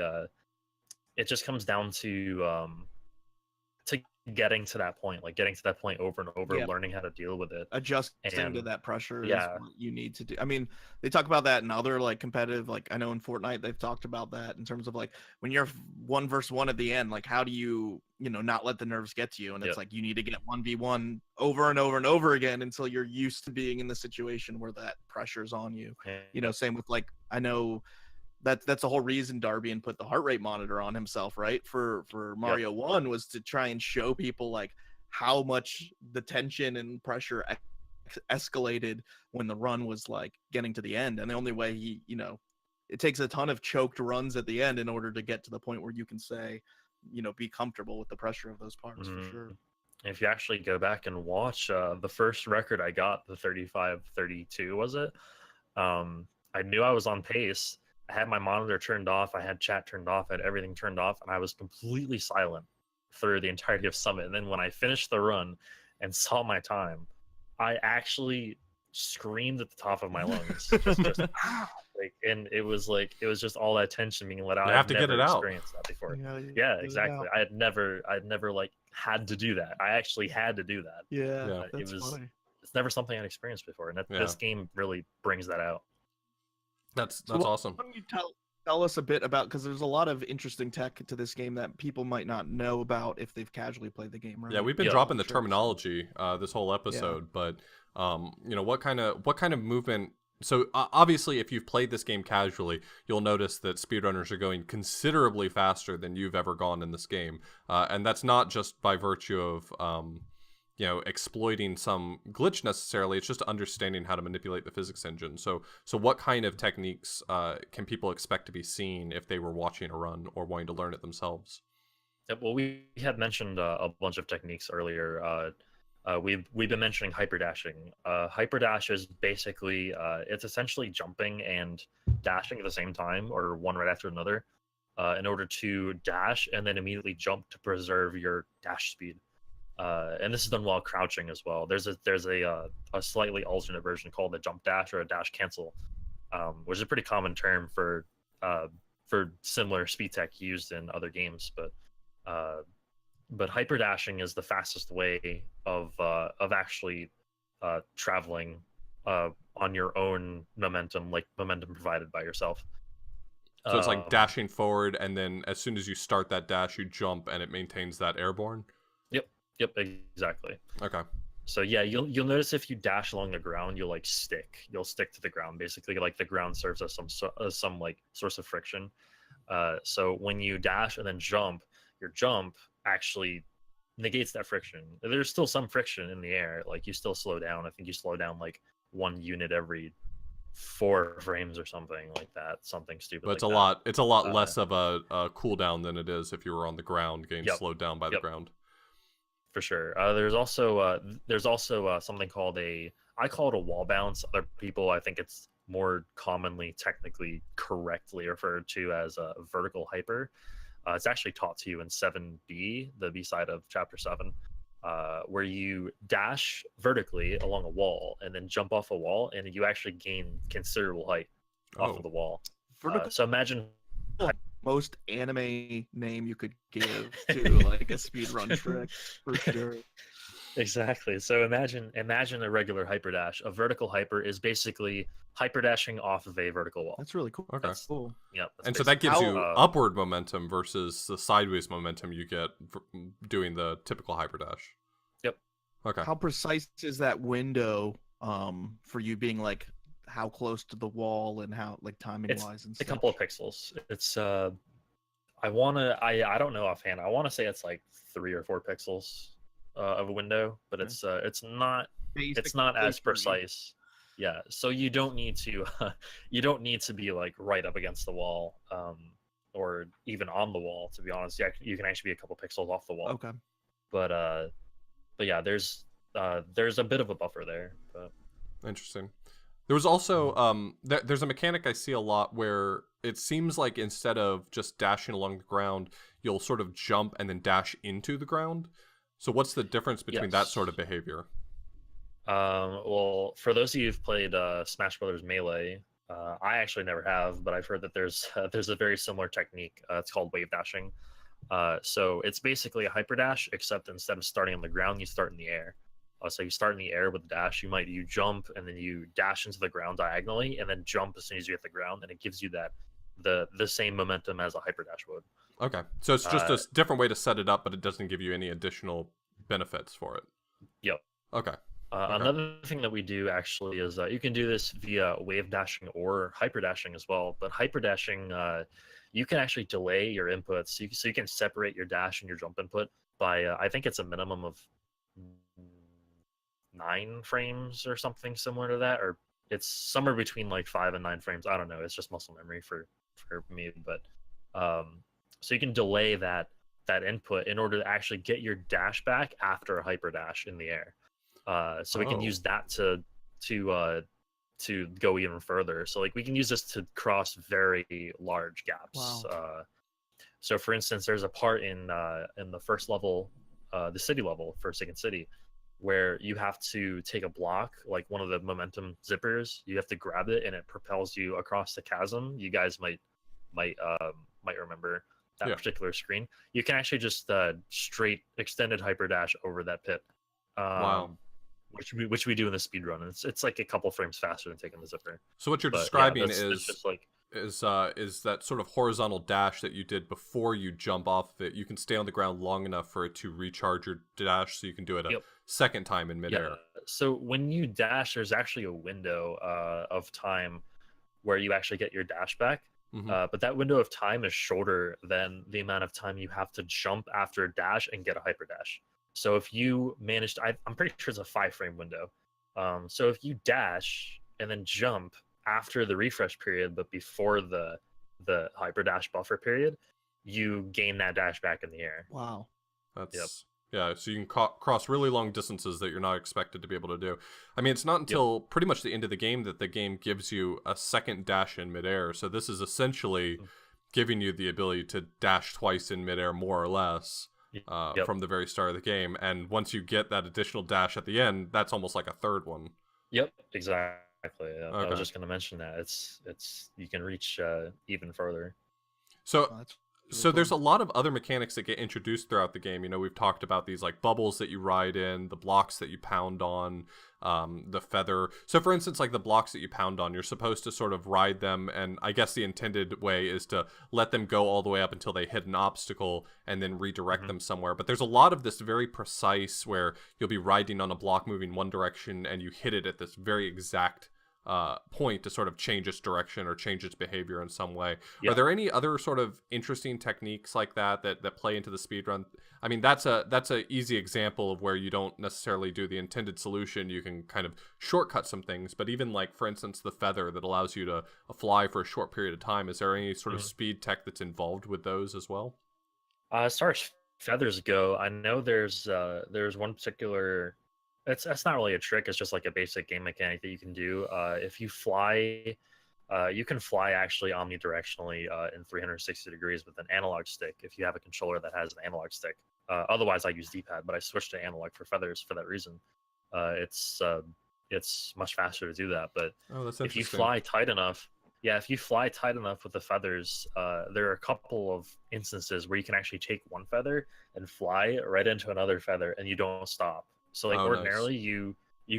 to getting to that point, like getting to that point over and over, learning how to deal with it, adjusting to that pressure is what you need to do. I mean, they talk about that in other like competitive, like I know in Fortnite they've talked about that in terms of like when you're 1 versus 1 at the end, like how do you not let the nerves get to you? And it's like you need to get 1v1 over and over and over again until you're used to being in the situation where that pressure's on you. You know, same with like, I know that's the whole reason Darbian put the heart rate monitor on himself, right? For Mario 1 was to try and show people like how much the tension and pressure escalated when the run was like getting to the end. And the only way it takes a ton of choked runs at the end in order to get to the point where you can say, be comfortable with the pressure of those parts for sure. If you actually go back and watch the first record I got, the 35-32, was it? I knew I was on pace. I had my monitor turned off, I had chat turned off, I had everything turned off, and I was completely silent through the entirety of Summit. And then when I finished the run and saw my time, I actually screamed at the top of my lungs. just and it was just all that tension being let out. You have to get it out. Experienced that before. Yeah, exactly. I had never like had to do that. I actually had to do that. Yeah. That's funny. It's never something I'd experienced before, and this game really brings that out. That's awesome. Why don't you tell us a bit about, because there's a lot of interesting tech to this game that people might not know about if they've casually played the game, right? Yeah, we've been dropping the terminology this whole episode, but what kind of movement? So obviously, if you've played this game casually, you'll notice that speedrunners are going considerably faster than you've ever gone in this game, and that's not just by virtue of exploiting some glitch necessarily. It's just understanding how to manipulate the physics engine. So what kind of techniques can people expect to be seen if they were watching a run or wanting to learn it themselves? Well, we had mentioned a bunch of techniques earlier. We've been mentioning hyperdashing. Hyperdash is basically it's essentially jumping and dashing at the same time, or one right after another, in order to dash and then immediately jump to preserve your dash speed. And this is done while crouching as well. There's a slightly alternate version called a jump dash or a dash cancel, which is a pretty common term for similar speed tech used in other games. But hyper dashing is the fastest way of actually traveling on your own momentum, like momentum provided by yourself. So it's like dashing forward, and then as soon as you start that dash, you jump, and it maintains that airborne. Yep, exactly. Okay. So yeah, you'll notice if you dash along the ground, you'll stick to the ground. Basically, like the ground serves as some like source of friction. So when you dash and then jump, your jump actually negates that friction. There's still some friction in the air. Like you still slow down. I think you slow down like 1 unit every 4 frames or something like that. Something stupid. But it's like it's a lot less of a cooldown than it is if you were on the ground, getting slowed down by the ground. For sure. There's also something called I call it a wall bounce. Other people, I think it's more commonly technically correctly referred to as a vertical hyper. It's actually taught to you in 7B, the B side of chapter 7, where you dash vertically along a wall and then jump off a wall, and you actually gain considerable height off of the wall. So imagine most anime name you could give to like a speedrun trick for sure. Exactly. So imagine a regular hyper dash. A vertical hyper is basically hyper dashing off of a vertical wall. That's really cool. Okay. That's cool. Yep. And so that gives you upward momentum versus the sideways momentum you get doing the typical hyper dash. Yep. Okay. How precise is that window for you being like how close to the wall and how like timing wise and stuff? A couple of pixels. It's I don't know offhand. I want to say it's like 3 or 4 pixels of a window, but it's not as precise. Yeah, so you don't need to be like right up against the wall or even on the wall, to be honest. You can actually be a couple pixels off the wall. Okay. But yeah, there's a bit of a buffer there. But interesting. There was also there's a mechanic I see a lot where it seems like instead of just dashing along the ground, you'll sort of jump and then dash into the ground. So what's the difference between that sort of behavior? Well, for those of you who've played Smash Brothers Melee, I actually never have, but I've heard that there's a very similar technique. It's called wave dashing. So it's basically a hyper dash, except instead of starting on the ground, you start in the air. So you start in the air with the dash. You jump and then you dash into the ground diagonally, and then jump as soon as you hit the ground, and it gives you the same momentum as a hyper dash would. Okay, so it's just a different way to set it up, but it doesn't give you any additional benefits for it. Yep. Okay. Another thing that we do actually is you can do this via wave dashing or hyper dashing as well. But hyper dashing, you can actually delay your inputs, so you can separate your dash and your jump input by I think it's a minimum of 9 frames or something similar to that, or it's somewhere between like 5 and 9 frames. I don't know. It's just muscle memory for me, but so you can delay that input in order to actually get your dash back after a hyper dash in the air. So we can use that to go even further. So like we can use this to cross very large gaps. Wow. So for instance, there's a part in the first level, the city level for Second City, where you have to take a block, like one of the momentum zippers. You have to grab it, and it propels you across the chasm. You guys might remember that particular screen. You can actually just straight extended hyper dash over that pit. Wow. Which we do in the speed run. It's like a couple frames faster than taking the zipper. So what you're describing is that sort of horizontal dash that you did before you jump off of it. You can stay on the ground long enough for it to recharge your dash, so you can do it a second time in midair. Yeah. So when you dash, there's actually a window of time where you actually get your dash back. Mm-hmm. But that window of time is shorter than the amount of time you have to jump after a dash and get a hyper dash. So if you managed, I'm pretty sure it's a 5-frame window. So if you dash and then jump after the refresh period, but before the hyper dash buffer period, you gain that dash back in the air. Wow. That's yeah. So you can cross really long distances that you're not expected to be able to do. I mean, it's not until pretty much the end of the game that the game gives you a second dash in midair. So this is essentially giving you the ability to dash twice in midair, more or less. Yep. from the very start of the game, and once you get that additional dash at the end, that's almost like a third one. Yep, exactly. Yeah. I Okay. was just gonna mention that it's you can reach even further. So Oh, that's really so there's a cool. lot of other mechanics that get introduced throughout the game. You know, we've talked about these like bubbles that you ride in, the blocks that you pound on, the feather. So for instance, like the blocks that you pound on, you're supposed to sort of ride them, and I guess the intended way is to let them go all the way up until they hit an obstacle and then redirect them somewhere. But there's a lot of this very precise where you'll be riding on a block moving one direction and you hit it at this very exact point to sort of change its direction or change its behavior in some way. Yeah. Are there any other sort of interesting techniques like that play into the speedrun? I mean, that's a easy example of where you don't necessarily do the intended solution. You can kind of shortcut some things, but even like, for instance, the feather that allows you to fly for a short period of time. Is there any sort of speed tech that's involved with those as well? As far as feathers go, I know there's one particular. That's not really a trick. It's just like a basic game mechanic that you can do. If you fly, you can fly actually omnidirectionally in 360 degrees with an analog stick. If you have a controller that has an analog stick, otherwise I use D-pad, but I switched to analog for feathers for that reason. It's much faster to do that. But Oh, that's if you interesting. fly tight enough, yeah, if you fly tight enough with the feathers, there are a couple of instances where you can actually take one feather and fly right into another feather, and you don't stop. So like Oh, ordinarily you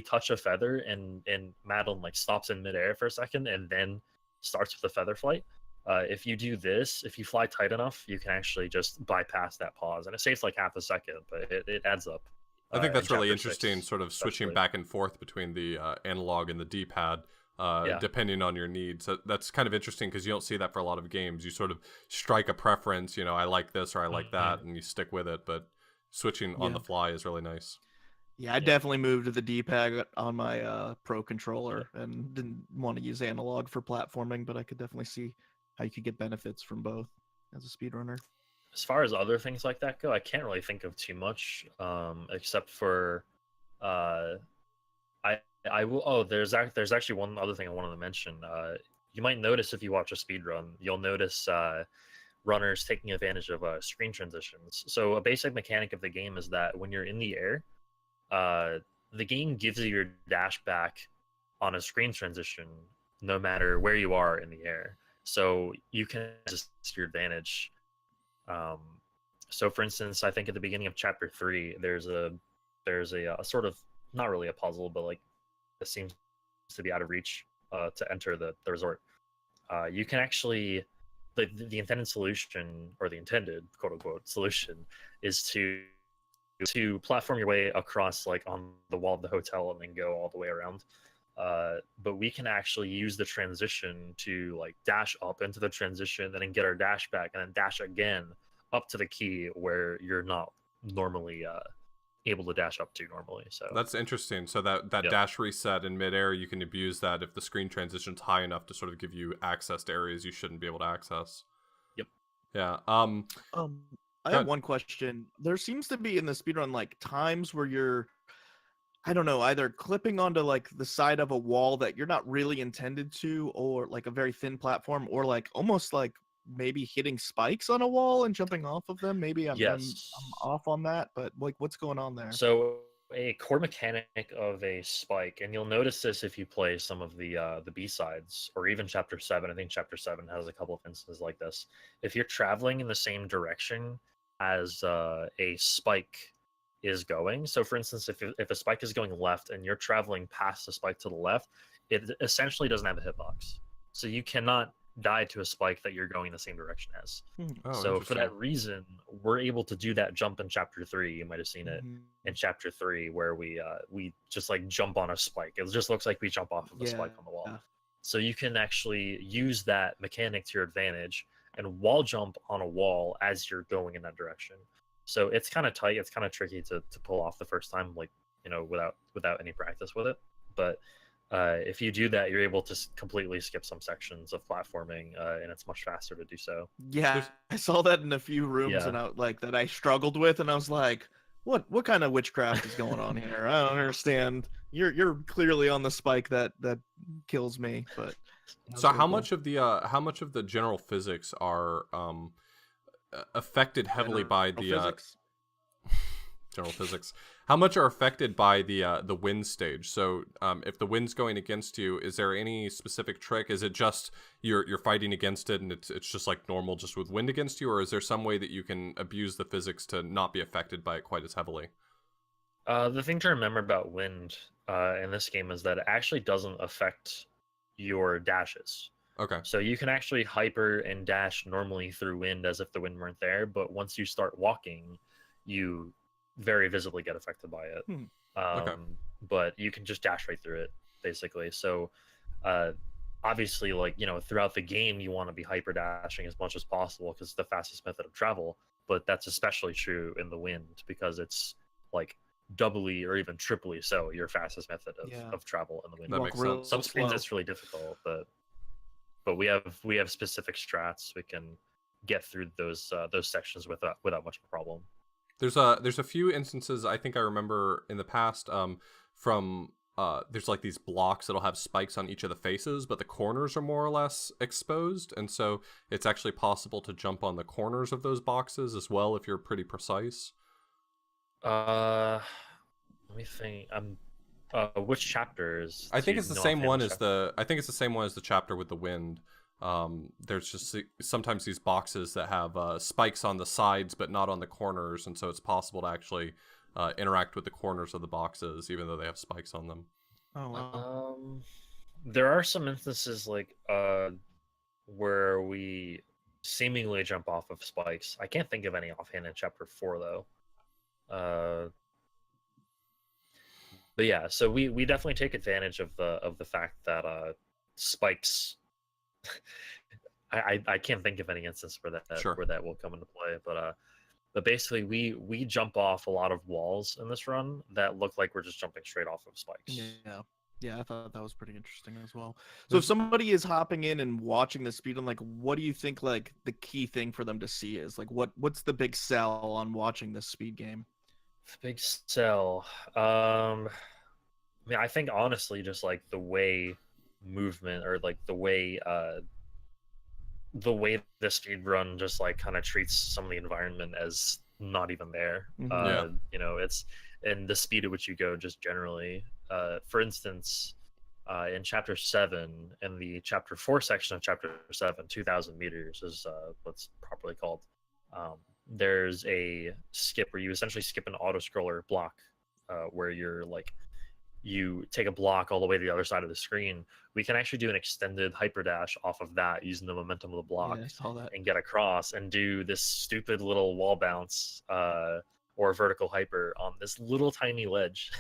touch a feather and Madeline like stops in midair for a second and then starts with a feather flight. If you do this, if you fly tight enough, you can actually just bypass that pause, and it saves like half a second, but it adds up. I think that's in really chapter interesting, 6, sort of switching especially. back and forth between the analog and the D-pad, Yeah. depending on your needs. That's kind of interesting because you don't see that for a lot of games. You sort of strike a preference, you know, I like this or I like that, and you stick with it, but switching on Yeah. the fly is really nice. Yeah, I definitely moved to the D-pad on my Pro controller and didn't want to use analog for platforming, but I could definitely see how you could get benefits from both as a speedrunner. As far as other things like that go, I can't really think of too much, except for uh, I will. Oh, there's actually one other thing I wanted to mention. You might notice if you watch a speed run, you'll notice runners taking advantage of screen transitions. So a basic mechanic of the game is that when you're in the air, the game gives you your dash back on a screen transition, no matter where you are in the air. So you can just your advantage. So for instance, I think at the beginning of chapter 3, there's a sort of, not really a puzzle, but like it seems to be out of reach to enter the resort. You can actually, the intended solution, or the intended quote unquote solution, is to platform your way across like on the wall of the hotel and then go all the way around. But we can actually use the transition to like dash up into the transition and then get our dash back and then dash again up to the key where you're not normally able to dash up to normally. So That's interesting. So that Yep. dash reset in midair, you can abuse that if the screen transition's high enough to sort of give you access to areas you shouldn't be able to access. Yep. Yeah. I have one question. There seems to be in the speedrun like times where you're, I don't know, either clipping onto like the side of a wall that you're not really intended to, or like a very thin platform, or like almost like maybe hitting spikes on a wall and jumping off of them. Maybe I'm Yes. off on that, but like what's going on there? So a core mechanic of a spike, and you'll notice this if you play some of the B-sides or even chapter 7. I think chapter 7 has a couple of instances like this. If you're traveling in the same direction as a spike is going, so for instance, if a spike is going left and you're traveling past the spike to the left, it essentially doesn't have a hitbox. So you cannot die to a spike that you're going the same direction as. Oh, So for that interesting. reason, we're able to do that jump in chapter 3. You might have seen it Mhm. in chapter 3 where we just like jump on a spike. It just looks like we jump off of a spike on the wall. Yeah. So you can actually use that mechanic to your advantage and wall jump on a wall as you're going in that direction. So it's kind of tight. It's kind of tricky to pull off the first time, like, you know, without any practice with it. But if you do that, you're able to completely skip some sections of platforming, and it's much faster to do so. Yeah, There's- I saw that in a few rooms, Yeah. and I like that I struggled with, and I was like, "What kind of witchcraft is going on here? I don't understand. You're clearly on the spike that kills me." But So how much of the general physics are affected heavily by the physics? General physics. How much are affected by the wind stage? So if the wind's going against you, is there any specific trick? Is it just you're fighting against it and it's just like normal, just with wind against you, or is there some way that you can abuse the physics to not be affected by it quite as heavily? The thing to remember about wind in this game is that it actually doesn't affect your dashes. Okay. So you can actually hyper and dash normally through wind as if the wind weren't there, but once you start walking, you very visibly get affected by it. Okay. But you can just dash right through it, basically. So obviously, like, you know, throughout the game, you want to be hyper dashing as much as possible because it's the fastest method of travel. But that's especially true in the wind because it's like doubly or even triply so your fastest method of travel in the wind. That makes sense. Some screens it's really difficult, but we have specific strats. We can get through those sections without much of a problem. There's a few instances I think I remember in the past from there's like these blocks that'll have spikes on each of the faces, but the corners are more or less exposed, and so it's actually possible to jump on the corners of those boxes as well if you're pretty precise. Let me think. Which chapters? I think it's the same one as the chapter with the wind. There's just sometimes these boxes that have spikes on the sides but not on the corners, and so it's possible to actually interact with the corners of the boxes even though they have spikes on them. Oh wow. There are some instances like where we seemingly jump off of spikes. I can't think of any offhand in chapter 4 though. But yeah, so we definitely take advantage of the fact that spikes. I can't think of any instance where that will come into play, but basically we jump off a lot of walls in this run that look like we're just jumping straight off of spikes. Yeah, I thought that was pretty interesting as well. So if somebody is hopping in and watching the speedrun, like, what do you think like the key thing for them to see is? Like, what's the big sell on watching this speed game? The big sell. I mean, I think honestly, just like the way movement or like the way the speed run just like kind of treats some of the environment as not even there. You know, it's and the speed at which you go just generally. For instance, in chapter 7, in the chapter 4 section of chapter 7, 2,000 meters is what's properly called. There's a skip where you essentially skip an auto scroller block where you're like you take a block all the way to the other side of the screen. We can actually do an extended hyperdash off of that using the momentum of the block and get across and do this stupid little wall bounce or vertical hyper on this little tiny ledge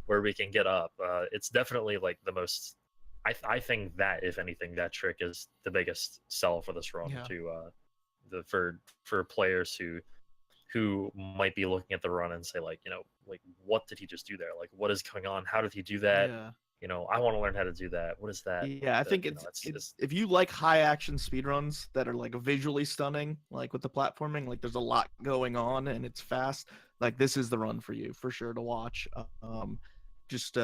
where we can get up. It's definitely like the most, I think that if anything, that trick is the biggest sell for this run for players who might be looking at the run and say like, you know, like what did he just do there? Like what is going on? How did he do that? You know, I want to learn how to do that. What is that? I think it's if you like high action speedruns that are like visually stunning, like with the platforming, like there's a lot going on and it's fast, like this is the run for you for sure to watch. Just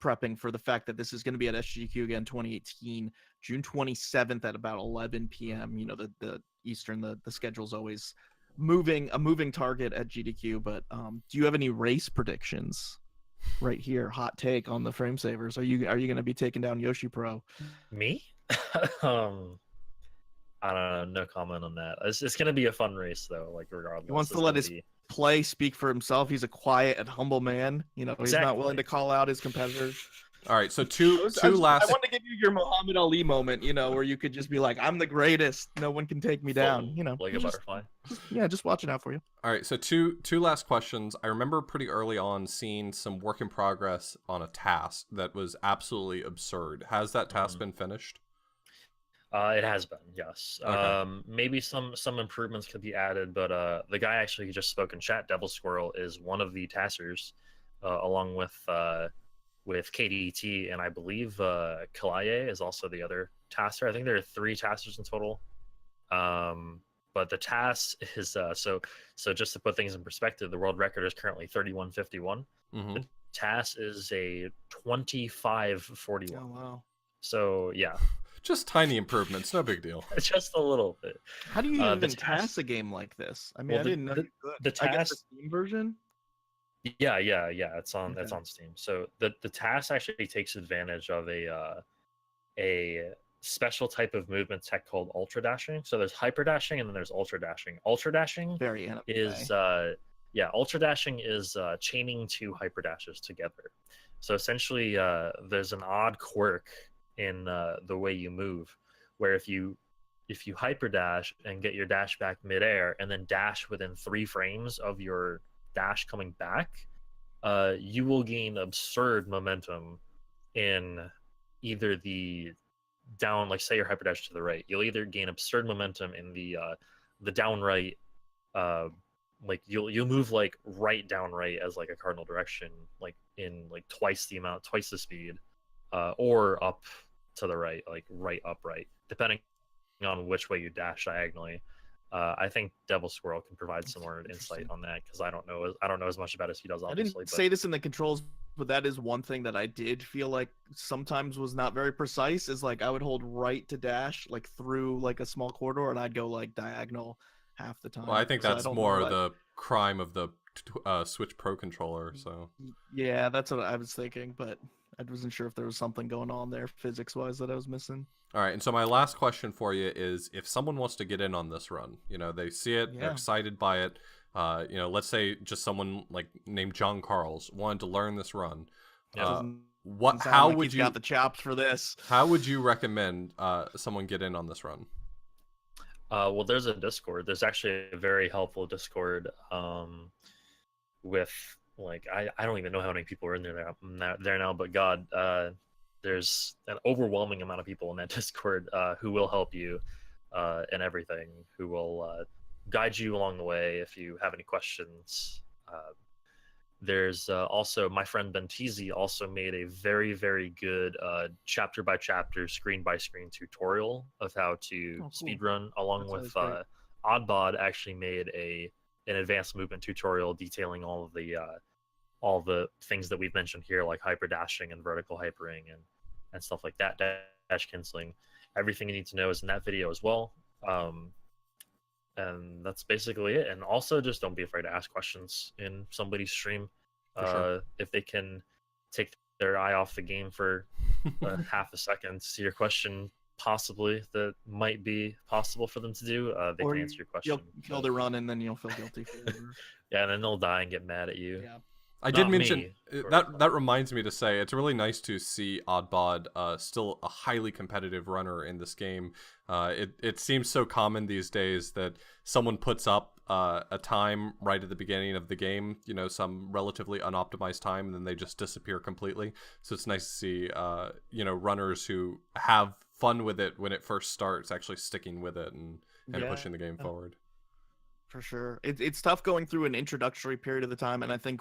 prepping for the fact that this is going to be at SGQ again 2018 June 27th at about 11 p.m. You know, the Eastern, the schedule's always a moving target at GDQ, but do you have any race predictions? Right here, hot take on the frame savers. Are you going to be taking down Yoshi Pro? Me? I don't know. No comment on that. It's going to be a fun race though. Like regardless, he wants to let his play speak for himself. He's a quiet and humble man. You know, he's not willing to call out his competitors. All right, so two last. I want to give you your Muhammad Ali moment, you know, where you could just be like, "I'm the greatest. No one can take me down." You know, like a butterfly. Just watching out for you. All right, so two last questions. I remember pretty early on seeing some work in progress on a task that was absolutely absurd. Has that task been finished? It has been, yes. Okay. Maybe some improvements could be added, but the guy actually just spoke in chat. Devil Squirrel is one of the taskers, along with KDT, and I believe Kalaye is also the other tasker. I think there are 3 taskers in total. But the task is so just to put things in perspective, the world record is currently 31:51. The task is a 25:41. Oh wow. So yeah. Just tiny improvements, no big deal. Just a little bit. How do you The even task- pass a game like this? I mean, Well, I didn't know you could. the I guess the task- Steam version. Yeah. It's on Okay. Steam. So the task actually takes advantage of a special type of movement tech called ultra dashing. So there's hyper dashing and then there's ultra dashing. Ultra dashing Very anime. is ultra dashing is chaining two hyper dashes together. So essentially, there's an odd quirk in the way you move, where if you hyper dash and get your dash back midair and then dash within 3 frames of your dash coming back, you will gain absurd momentum in either the down, like say your hyper dash to the right, you'll either gain absurd momentum in the down right, like you'll move like right down right as like a cardinal direction, like in like twice the speed, or up to the right, like right upright, depending on which way you dash diagonally. I think Devil Squirrel can provide some more insight on that because I don't know as much about it as he does. Obviously, I didn't say this in the controls, but that is one thing that I did feel like sometimes was not very precise. Is like I would hold right to dash like through like a small corridor, and I'd go like diagonal half the time. Well, I think So that's don't more know, the crime of the Switch Pro controller. So yeah, that's what I was thinking, but I wasn't sure if there was something going on there physics-wise that I was missing. all right, and so my last question for you is, if someone wants to get in on this run, they see it, they're Yeah. excited by it. Let's say just someone like named John Carls wanted to learn this run. Doesn't What? sound How like would he's you? got the chops for this? How would you recommend someone get in on this run? well, there's a Discord. There's actually a very helpful Discord with like I don't even know how many people are in there now, but God, there's an overwhelming amount of people in that Discord who will help you and everything, who will guide you along the way if you have any questions. There's also my friend Bentizi also made a very, very good chapter by chapter, screen by screen tutorial of how to cool. speedrun, along That's with always great. Oddbod actually made an advanced movement tutorial detailing all the things that we've mentioned here, like hyper dashing and vertical hypering and stuff like that, dash canceling. Everything you need to know is in that video as well. And that's basically it. And also, just don't be afraid to ask questions in somebody's stream. For sure. If they can take their eye off the game for half a second to see your question, possibly that might be possible for them to do, they Or can answer your question. You'll kill the run, and then you'll feel guilty forever. Yeah, and then they'll die and get mad at you. Yeah. I did Not mention me, that reminds me to say it's really nice to see Oddbod still a highly competitive runner in this game. It seems so common these days that someone puts up a time right at the beginning of the game, some relatively unoptimized time, and then they just disappear completely. So it's nice to see runners who have fun with it when it first starts actually sticking with it and pushing the game forward. For sure. It's tough going through an introductory period of the time, and I think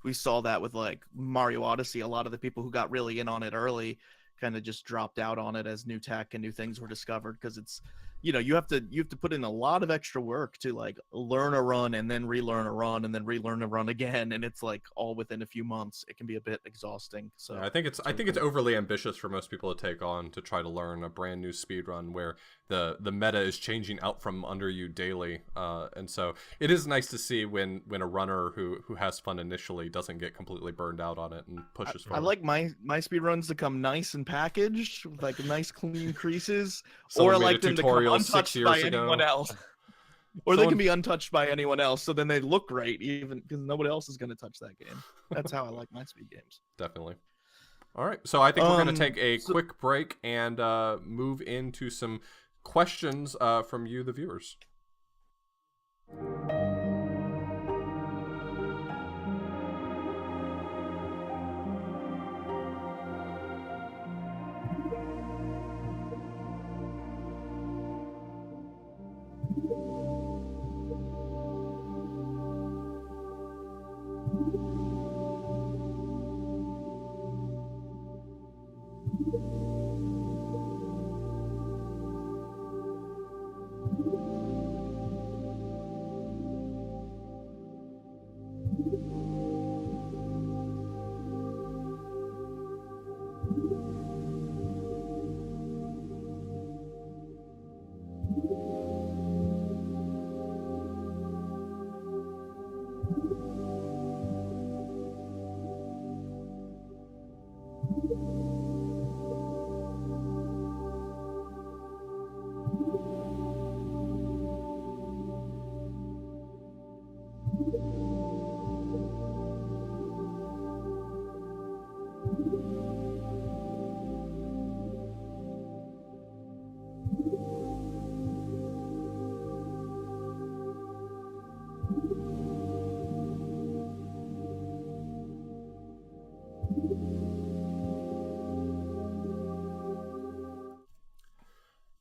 we saw that with like Mario Odyssey. A lot of the people who got really in on it early kind of just dropped out on it as new tech and new things were discovered, because it's you have to put in a lot of extra work to like learn a run and then relearn a run and then relearn a run again, and it's like all within a few months. It can be a bit exhausting. So yeah, I think it's overly ambitious for most people to take on, to try to learn a brand new speed run where the meta is changing out from under you daily, and so it is nice to see when a runner who has fun initially doesn't get completely burned out on it and pushes forward. I like my speed runs to come nice and packaged with like nice clean creases, Someone or I made like a them to come tutorial 6 untouched years by ago. anyone else. Or they can be untouched by anyone else, so then they look great, even because nobody else is going to touch that game. That's how I like my speed games. Definitely. All right, so I think we're going to take a quick break and move into some questions from you, the viewers.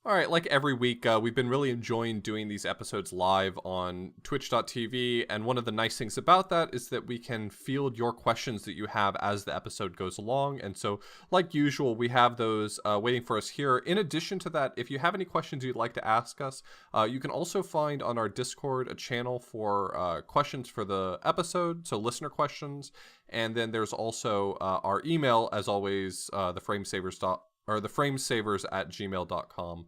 All right, like every week, we've been really enjoying doing these episodes live on twitch.tv, and one of the nice things about that is that we can field your questions that you have as the episode goes along, and so, like usual, we have those waiting for us here. In addition to that, if you have any questions you'd like to ask us, you can also find on our Discord a channel for questions for the episode, so listener questions, and then there's also our email, as always, theframesavers@gmail.com.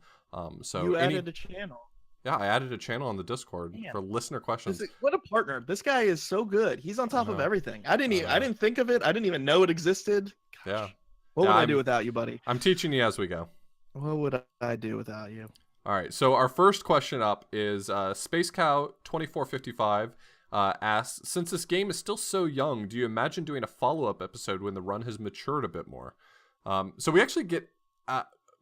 So you added a channel. Yeah, I added a channel on the Discord Man. for listener questions. What a partner! This guy is so good. He's on top of everything. I didn't think of it. I didn't even know it existed. Gosh. Yeah. What would I do without you, buddy? I'm teaching you as we go. What would I do without you? All right. So our first question up is Space Cow 2455 asks, since this game is still so young, do you imagine doing a follow-up episode when the run has matured a bit more? So we actually get.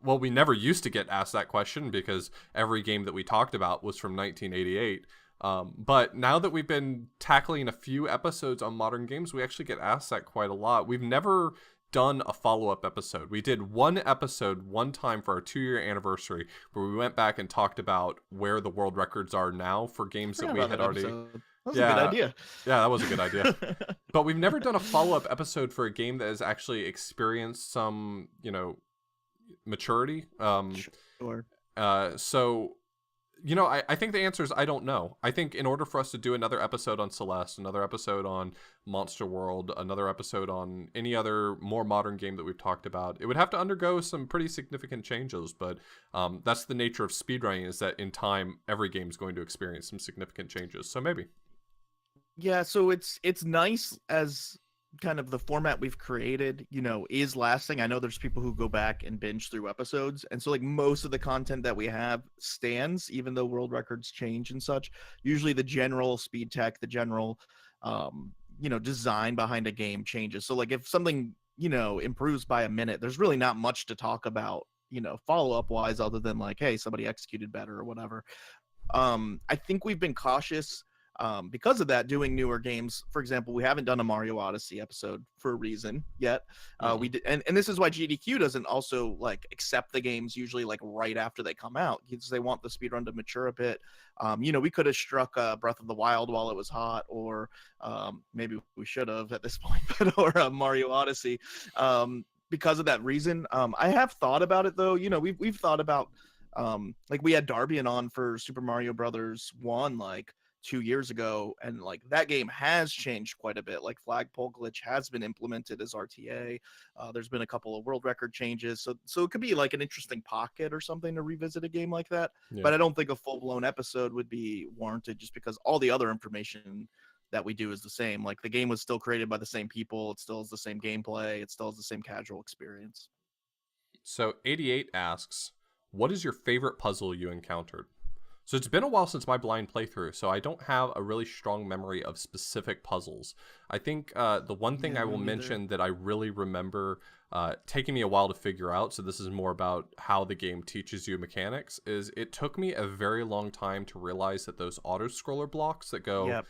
Well, we never used to get asked that question because every game that we talked about was from 1988. But now that we've been tackling a few episodes on modern games, we actually get asked that quite a lot. We've never done a follow-up episode. We did one episode one time for our 2-year anniversary where we went back and talked about where the world records are now for games that we had already... That was a good idea. Yeah, that was a good idea. But we've never done a follow-up episode for a game that has actually experienced some, maturity. Sure. So, I think the answer is I don't know. I think in order for us to do another episode on Celeste, another episode on Monster World, another episode on any other more modern game that we've talked about, it would have to undergo some pretty significant changes. But that's the nature of speedrunning, is that in time, every game is going to experience some significant changes. So maybe. Yeah, so it's nice as kind of the format we've created, is lasting. I know there's people who go back and binge through episodes, and so like most of the content that we have stands, even though world records change and such. Usually the general speed tech, the general design behind a game changes. So like if something improves by a minute, there's really not much to talk about follow-up wise, other than like, hey, somebody executed better or whatever. I think we've been cautious because of that, doing newer games. For example, we haven't done a Mario Odyssey episode for a reason yet. We did, and this is why GDQ doesn't also like accept the games usually like right after they come out, because they want the speedrun to mature a bit. We could have struck Breath of the Wild while it was hot, or maybe we should have at this point, but or Mario Odyssey. Because of that reason, I have thought about it though. We've thought about like we had Darbian on for Super Mario Brothers 1 like 2 years ago, and like that game has changed quite a bit. Like flagpole glitch has been implemented as RTA. There's been a couple of world record changes, so it could be like an interesting pocket or something to revisit a game like that. Yeah. But I don't think a full-blown episode would be warranted, just because all the other information that we do is the same. Like the game was still created by the same people, it still has the same gameplay, it still has the same casual experience. So 88 asks, what is your favorite puzzle you encountered? So it's been a while since my blind playthrough, so I don't have a really strong memory of specific puzzles. I think the one thing I will mention that I really remember taking me a while to figure out, so this is more about how the game teaches you mechanics, is it took me a very long time to realize that those auto-scroller blocks that go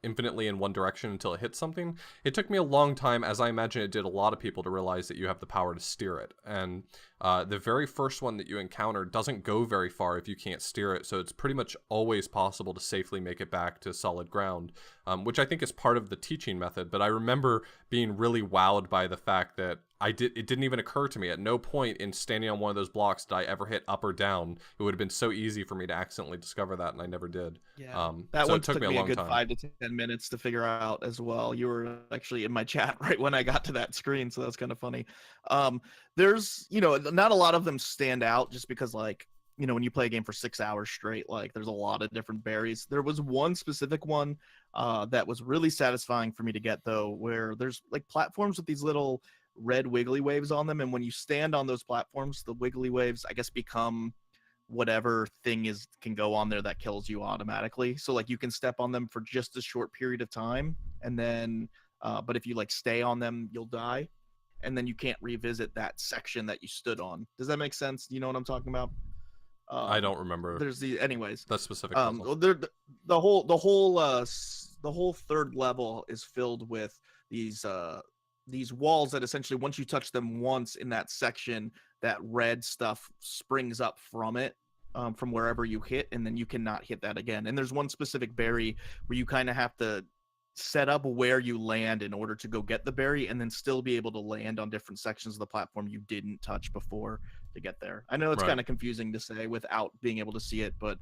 infinitely in one direction until it hits something, it took me a long time, as I imagine it did a lot of people, to realize that you have the power to steer it. And the very first one that you encounter doesn't go very far if you can't steer it, so it's pretty much always possible to safely make it back to solid ground, which I think is part of the teaching method. But I remember being really wowed by the fact that it didn't even occur to me. At no point in standing on one of those blocks did I ever hit up or down. It would have been so easy for me to accidentally discover that, and I never did. Yeah, that one took me a good 5 to 10 minutes to figure out as well. You were actually in my chat right when I got to that screen, so that's kind of funny. There's, not a lot of them stand out, just because like, when you play a game for 6 hours straight, like there's a lot of different berries. There was one specific one that was really satisfying for me to get though, where there's like platforms with these little red wiggly waves on them, and when you stand on those platforms, the wiggly waves, I guess, become whatever thing can go on there that kills you automatically. So like you can step on them for just a short period of time, and then but if you like stay on them, you'll die, and then you can't revisit that section that you stood on. Does that make sense? You know what I'm talking about? I don't remember. There's anyways. That specific. The whole third level is filled with these walls that essentially, once you touch them once in that section, that red stuff springs up from it, from wherever you hit, and then you cannot hit that again. And there's one specific berry where you kind of have to set up where you land in order to go get the berry, and then still be able to land on different sections of the platform you didn't touch before to get there. I know it's Right. kind of confusing to say without being able to see it, but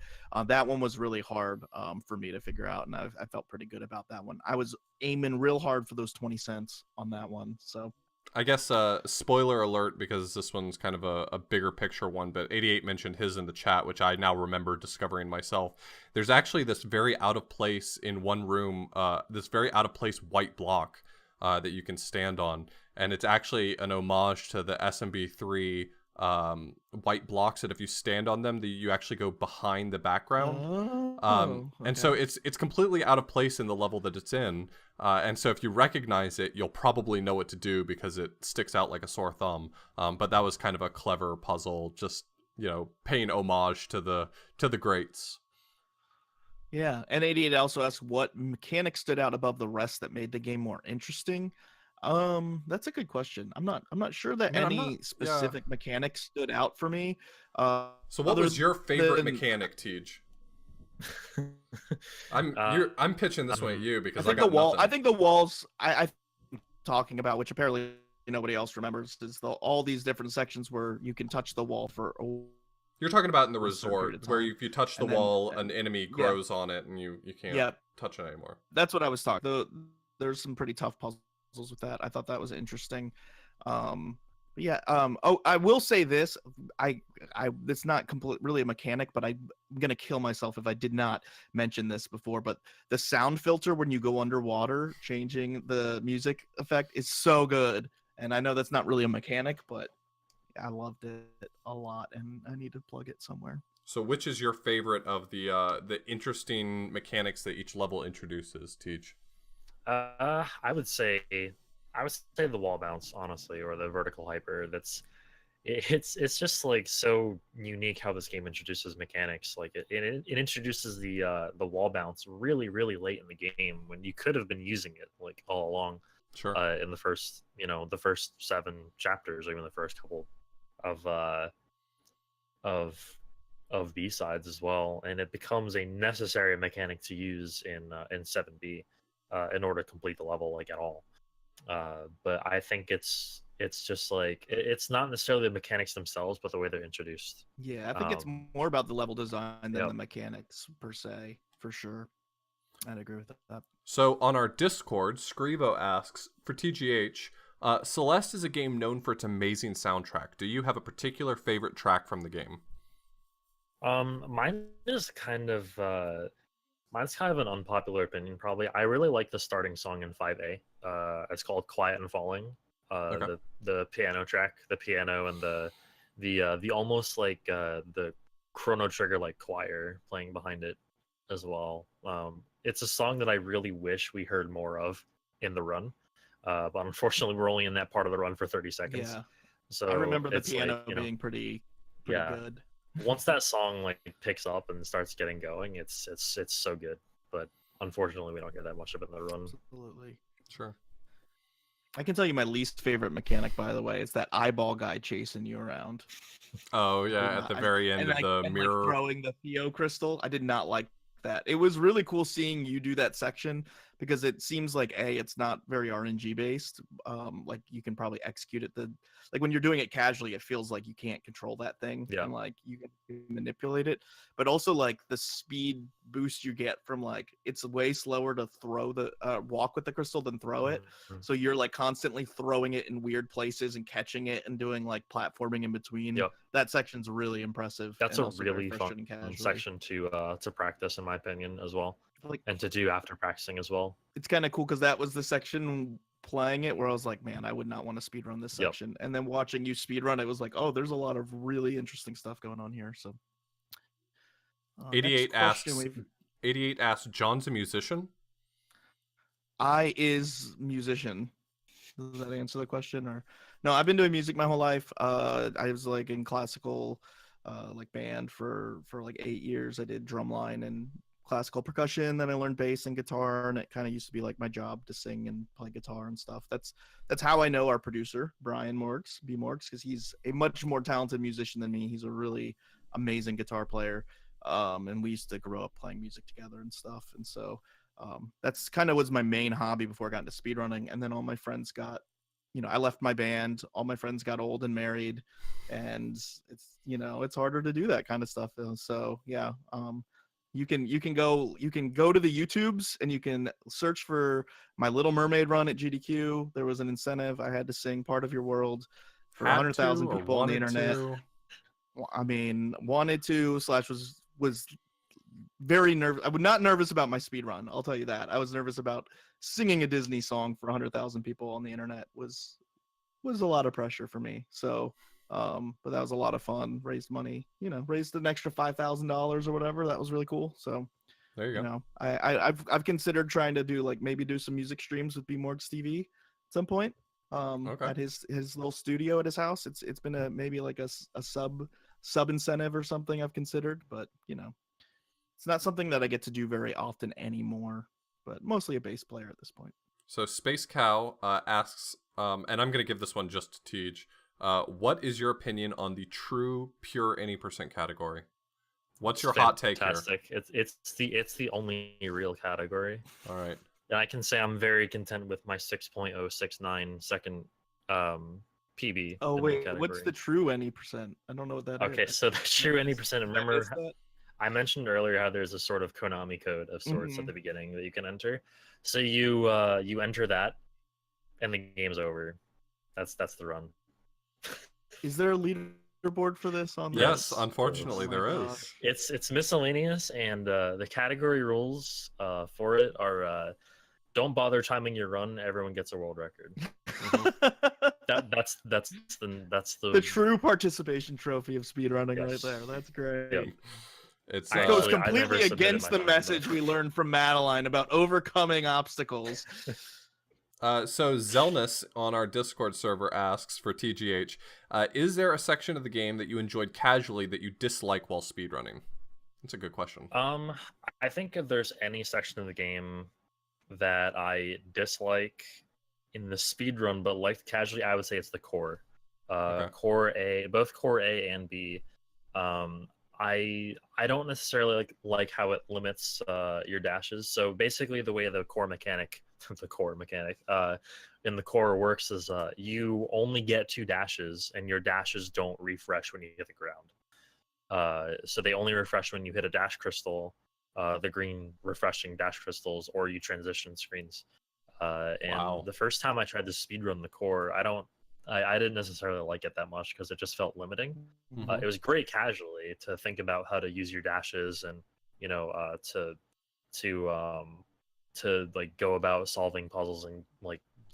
that one was really hard for me to figure out, and I felt pretty good about that one. I was aiming real hard for those 20 cents on that one. So I guess spoiler alert, because this one's kind of a bigger picture one, but 88 mentioned his in the chat, which I now remember discovering myself. There's actually this very out of place in one room, this very out of place white block that you can stand on, and it's actually an homage to the SMB3 white blocks that if you stand on them, you actually go behind the background. And so it's completely out of place in the level that it's in. And so if you recognize it, you'll probably know what to do because it sticks out like a sore thumb. But that was kind of a clever puzzle, just, you know, paying homage to the greats. Yeah, and 88 also asked what mechanics stood out above the rest that made the game more interesting. That's a good question. I'm not sure that any specific mechanic stood out for me. So what was your favorite mechanic, Tej? I'm pitching this one at you because I got nothing. I think the walls I talking about, which apparently nobody else remembers, is all these different sections where you can touch the wall for You're talking about in the resort where if you touch the wall, an enemy grows on it and you can't touch it anymore. That's what I was talking. There's some pretty tough puzzles with that. I thought that was interesting. I will say this. It's not really a mechanic, but I'm gonna kill myself if I did not mention this before. But the sound filter when you go underwater, changing the music effect is so good. And I know that's not really a mechanic, but I loved it a lot, and I need to plug it somewhere. So, which is your favorite of the interesting mechanics that each level introduces, Tej? I would say the wall bounce, honestly, or the vertical hyper. It's just like so unique how this game introduces mechanics. Like it introduces the wall bounce really late in the game when you could have been using it like all along. Sure. In the first 7 chapters, or even the first couple of B-sides as well, and it becomes a necessary mechanic to use in 7B in order to complete the level like at all. But I think it's just like it's not necessarily the mechanics themselves, but the way they're introduced. Yeah, I think it's more about the level design than the mechanics per se, for sure. I'd agree with that. So on our Discord, Scrivo asks, for TGH, Celeste is a game known for its amazing soundtrack. Do you have a particular favorite track from the game? Mine is kind of an unpopular opinion, probably. I really like the starting song in 5A. It's called "Quiet and Falling." Okay. The piano track, the piano, and the almost like the Chrono Trigger like choir playing behind it as well. It's a song that I really wish we heard more of in the run, but unfortunately, we're only in that part of the run for 30 seconds. Yeah. So I remember the piano being pretty good. Once that song like picks up and starts getting going, it's so good. But unfortunately, we don't get that much of it in the run. Absolutely. Sure. I can tell you my least favorite mechanic, by the way. It's that eyeball guy chasing you around. Oh yeah, at the very end of the mirror, like throwing the Theo crystal. I did not like that. It was really cool seeing you do that section because it seems like it's not very RNG based. Like you can probably execute it. Like when you're doing it casually, it feels like you can't control that thing and like you can manipulate it. But also like the speed boost you get from like it's way slower to throw the walk with the crystal than throw it. Mm-hmm. So you're like constantly throwing it in weird places and catching it and doing like platforming in between. Yep. That section's really impressive. That's a really fun section to practice, in my opinion, as well. Like, and to do after practicing as well. It's kind of cool because that was the section playing it where I was like, man, I would not want to speedrun this section. And then watching you speedrun, it was like, oh, there's a lot of really interesting stuff going on here. So 88 asks, John's a musician? I is musician. Does that answer the question? Or no, I've been doing music my whole life. I was like in classical like band for like 8 years. I did drumline and classical percussion. Then I learned bass and guitar, and it kind of used to be like my job to sing and play guitar and stuff. That's how I know our producer Brian Morgs, because he's a much more talented musician than me. He's a really amazing guitar player, and we used to grow up playing music together and stuff. And so that's kind of was my main hobby before I got into speedrunning. And then all my friends got, I left my band. All my friends got old and married, and it's harder to do that kind of stuff. So yeah, you can go to the YouTubes and you can search for my Little Mermaid run at GDQ. There was an incentive. I had to sing Part of Your World for 100,000 people on the internet. I mean, wanted to / was very nervous. I was not nervous about my speed run. I'll tell you that. I was nervous about singing a Disney song for 100,000 people on the internet. Was a lot of pressure for me. So, but that was a lot of fun. Raised money, raised an extra $5,000 or whatever. That was really cool. So there you go. I've considered trying to do maybe do some music streams with B Morgs TV at some point. At his little studio at his house. It's been maybe a sub incentive or something I've considered, but it's not something that I get to do very often anymore, but mostly a bass player at this point. So Space Cow asks, and I'm going to give this one just to Tej. What is your opinion on the true pure any percent category? What's your hot take here? It's the only real category. All right. And I can say I'm very content with my 6.069 second PB. Oh wait, what's the true any percent? I don't know what that is. Okay, so the true any percent. Remember, I mentioned earlier how there's a sort of Konami code of sorts at the beginning that you can enter. So you enter that, and the game's over. That's the run. Is there a leaderboard for this on this? Yes, unfortunately there is. It's miscellaneous, and the category rules for it are don't bother timing your run. Everyone gets a world record. That's the true participation trophy of speedrunning right there. That's great. Yep. It goes completely against the message we learned from Madeline about overcoming obstacles. So Zelnus on our Discord server asks for TGH, is there a section of the game that you enjoyed casually that you dislike while speedrunning? That's a good question. I think if there's any section of the game that I dislike in the speedrun but liked casually, I would say it's the core. Core A, both core A and B. I don't necessarily like how it limits your dashes. So basically the way the core mechanic in the core works is you only get 2 dashes, and your dashes don't refresh when you hit the ground. So they only refresh when you hit a dash crystal, the green refreshing dash crystals, or you transition screens. And the first time I tried to speedrun the core, I didn't necessarily like it that much because it just felt limiting. It was great casually to think about how to use your dashes and to go about solving puzzles and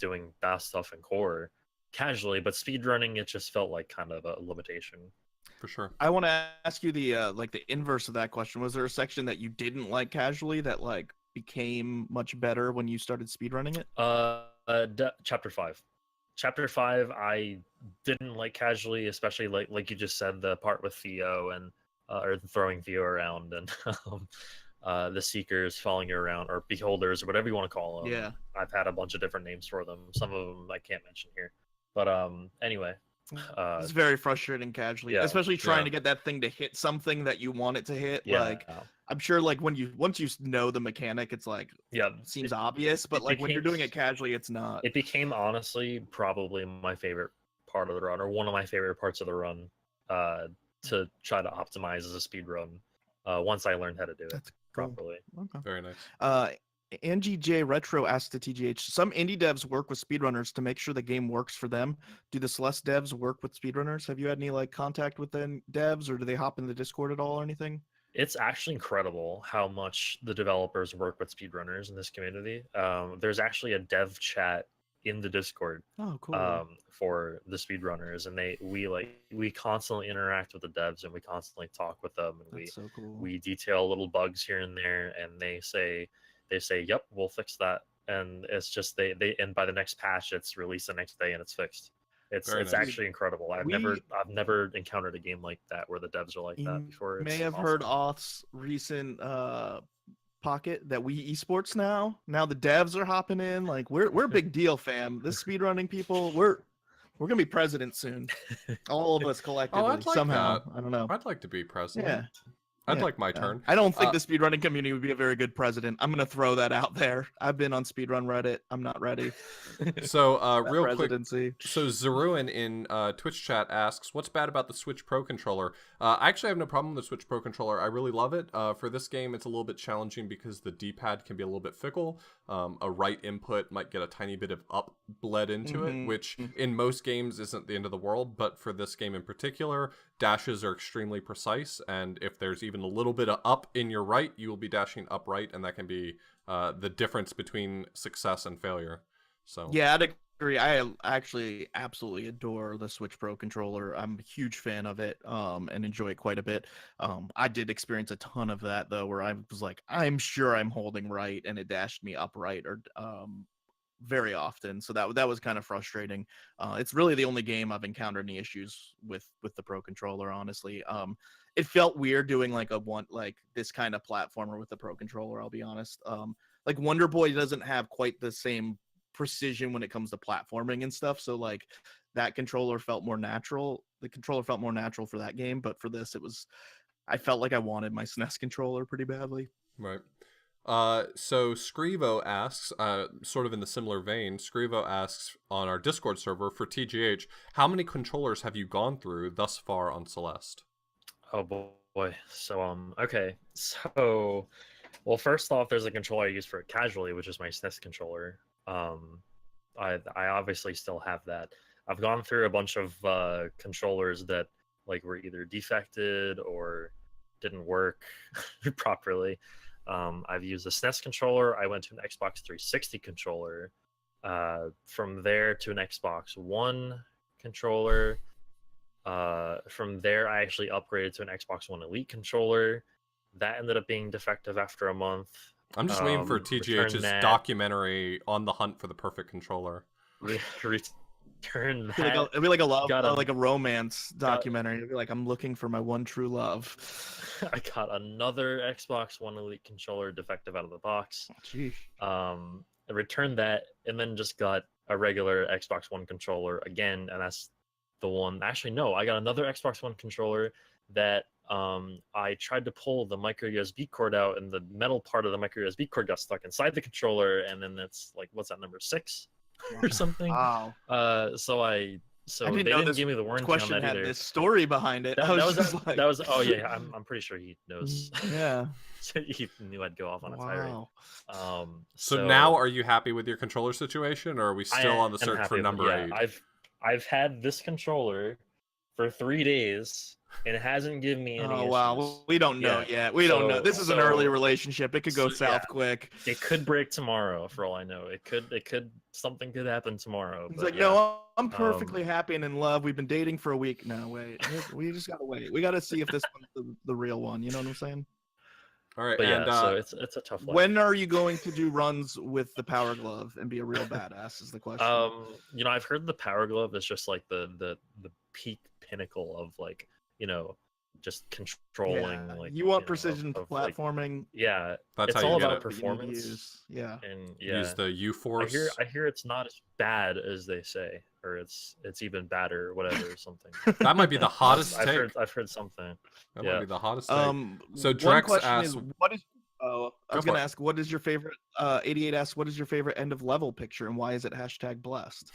doing that stuff in core casually, but speedrunning it just felt like kind of a limitation. For sure. I want to ask you the inverse of that question. Was there a section that you didn't like casually that became much better when you started speedrunning it? Chapter 5. Chapter 5 I didn't like casually, especially like you just said, the part with Theo and or throwing Theo around and the Seekers following you around, or Beholders, or whatever you want to call them. Yeah. I've had a bunch of different names for them. Some of them I can't mention here. But anyway. It's very frustrating casually, especially trying to get that thing to hit something that you want it to hit. I'm sure once you know the mechanic, it's seems obvious, but when you're doing it casually, it's not. It became honestly probably my favorite part of the run, or one of my favorite parts of the run, to try to optimize as a speed run. Once I learned how to do it properly. Okay. Very nice. Angie J Retro asked to TGH, some indie devs work with speedrunners to make sure the game works for them. Do the Celeste devs work with speedrunners? Have you had any contact with them devs, or do they hop in the Discord at all or anything? It's actually incredible how much the developers work with speedrunners in this community. There's actually a dev chat in the Discord. Oh, cool. For the speedrunners, and we constantly interact with the devs, and we constantly talk with them, and That's so cool. we detail little bugs here and there, and they say, yep, we'll fix that, and it's just they and by the next patch it's released the next day and it's fixed. It's Very nice. Actually incredible. I've never encountered a game like that where the devs are like that before. You may have heard Oth's recent pocket that we esports now the devs are hopping in. Like we're a big deal, fam. This speedrunning people, we're gonna be president soon. All of us collectively. Oh, I'd like somehow. that. I don't know. I'd like to be president. Yeah. I'd Yeah, like my yeah. turn. I don't think the speedrunning community would be a very good president. I'm gonna throw that out there. I've been on speedrun Reddit. I'm not ready. So real presidency. quick, so Zeruin in Twitch chat asks, what's bad about the Switch Pro controller? I actually have no problem with the Switch Pro controller. I really love it. For this game, it's a little bit challenging because the D-pad can be a little bit fickle. A right input might get a tiny bit of up bled into it, which in most games isn't the end of the world, but for this game in particular, dashes are extremely precise, and if there's even a little bit of up in your right, you will be dashing upright, and that can be the difference between success and failure. So yeah, I'd agree. I actually absolutely adore the Switch Pro controller. I'm a huge fan of it, and enjoy it quite a bit. I did experience a ton of that though, where I was like, I'm sure I'm holding right, and it dashed me upright, or very often. So that was kind of frustrating. It's really the only game I've encountered any issues with the Pro controller, honestly. It felt weird doing like this kind of platformer with the Pro controller, I'll be honest. Like Wonder Boy doesn't have quite the same precision when it comes to platforming and stuff, so like that controller felt more natural. The controller felt more natural for that game, but for this I felt like I wanted my SNES controller pretty badly. Right. So Scrivo asks, sort of in the similar vein, Scrivo asks on our Discord server for TGH, how many controllers have you gone through thus far on Celeste? Oh boy. So okay. So well, first off, there's a controller I use for it casually, which is my SNES controller. I obviously still have that. I've gone through a bunch of controllers that like were either defected or didn't work properly. I've used a SNES controller. I went to an Xbox 360 controller. From there to an Xbox One controller. From there, I actually upgraded to an Xbox One Elite controller. That ended up being defective after a month. I'm just waiting for TGH's documentary on the hunt for the perfect controller. Return that. It'd be like a love, like a romance documentary. It'd be like, I'm looking for my one true love. I got another Xbox One Elite controller defective out of the box. Jeez. I returned that and then just got a regular Xbox One controller again, and that's the one. Actually, no, I got another Xbox One controller that I tried to pull the micro USB cord out, and the metal part of the micro USB cord got stuck inside the controller, and then that's like, what's that, number 6 or something? Wow. So they didn't give me the warranty on that either. This story behind it. That was oh yeah, I'm pretty sure he knows. Yeah. So he knew I'd go off on a tirade. So now, are you happy with your controller situation, or are we still on the search for number 8? I've had this controller for 3 days, and it hasn't given me any issues. Wow, we don't know yet. We don't know. This is an early relationship. It could go south quick. It could break tomorrow, for all I know. It could something could happen tomorrow. He's like, no, I'm perfectly happy and in love. We've been dating for a week. No, wait. We just gotta wait. We gotta see if this one's the real one. You know what I'm saying? All right, but so it's a tough life. When are you going to do runs with the Power Glove and be a real badass? Is the question. I've heard the Power Glove is just like the peak pinnacle of like, just controlling. Like, you want precision platforming. Like, that's it's how all you about get performance. And use the U-Force. I hear it's not as bad as they say, or it's even badder, or whatever, or something. That might be the hottest take. I've heard something. That might be the hottest take. So Drex question asks, what is? I was gonna ask, what is your favorite? 88 asks, what is your favorite end of level picture, and why is it #blessed?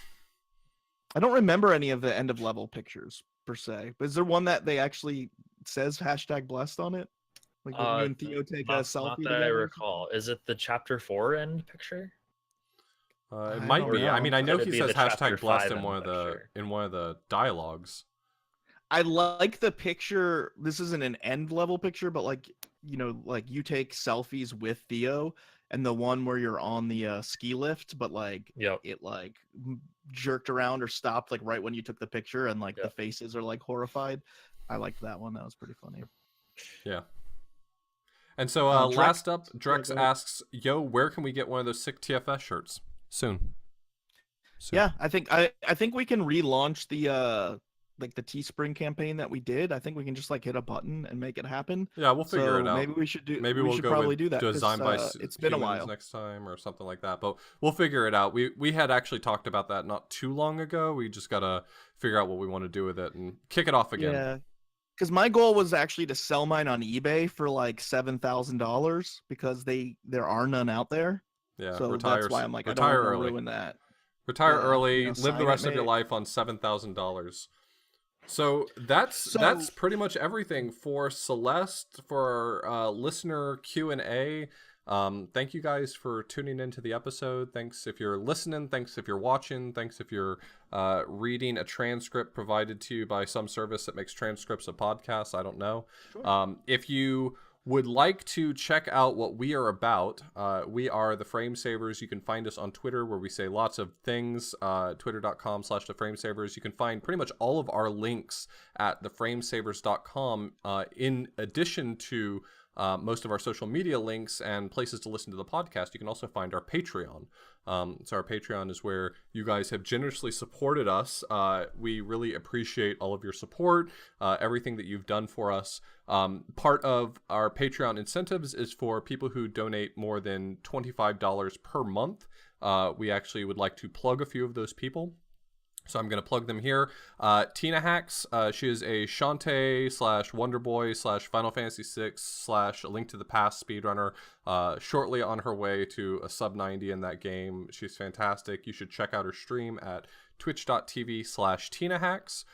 I don't remember any of the end of level pictures per se, but is there one that they actually says #blessed on it? Like when you and Theo take a selfie not that together? I recall. Is it the chapter 4 end picture? It might be. I mean, I know he says #blessed in one of the dialogues. I like the picture. This isn't an end level picture, but like you take selfies with Theo, and the one where you're on the ski lift, but like it like jerked around or stopped like right when you took the picture, and like the faces are like horrified. I liked that one. That was pretty funny. Yeah. And so last up, Drex asks, "Yo, where can we get one of those sick TFS shirts soon?" Yeah, I think we can relaunch the like the Teespring campaign that we did. I think we can just like hit a button and make it happen. Yeah, we'll figure it out. Maybe we should do. Maybe we we'll should go probably with do that. design by It's been a humans while. next time or something like that. But we'll figure it out. We had actually talked about that not too long ago. We just gotta figure out what we want to do with it and kick it off again. Yeah. Because my goal was actually to sell mine on eBay for like $7,000 because there are none out there. Yeah, So retire, that's why I'm like, I retire don't want early. to ruin that. Retire Yeah, early, you know, live the sign rest it, of your mate. life on $7,000. So that's pretty much everything for Celeste, for listener Q&A. Thank you guys for tuning into the episode. Thanks if you're listening. Thanks if you're watching. Thanks if you're reading a transcript provided to you by some service that makes transcripts of podcasts. I don't know. Sure. If you would like to check out what we are about, we are the Frame Savers. You can find us on Twitter where we say lots of things, twitter.com/theframesavers. You can find pretty much all of our links at theframesavers.com in addition to most of our social media links and places to listen to the podcast. You can also find our Patreon. So our Patreon is where you guys have generously supported us. We really appreciate all of your support, everything that you've done for us. Part of our Patreon incentives is for people who donate more than $25 per month. We actually would like to plug a few of those people. So I'm going to plug them here. Tina Hacks, she is a Shantae / Wonderboy / Final Fantasy VI / A Link to the Past speedrunner, shortly on her way to a sub 90 in that game. She's fantastic. You should check out her stream at twitch.tv/TinaHacks.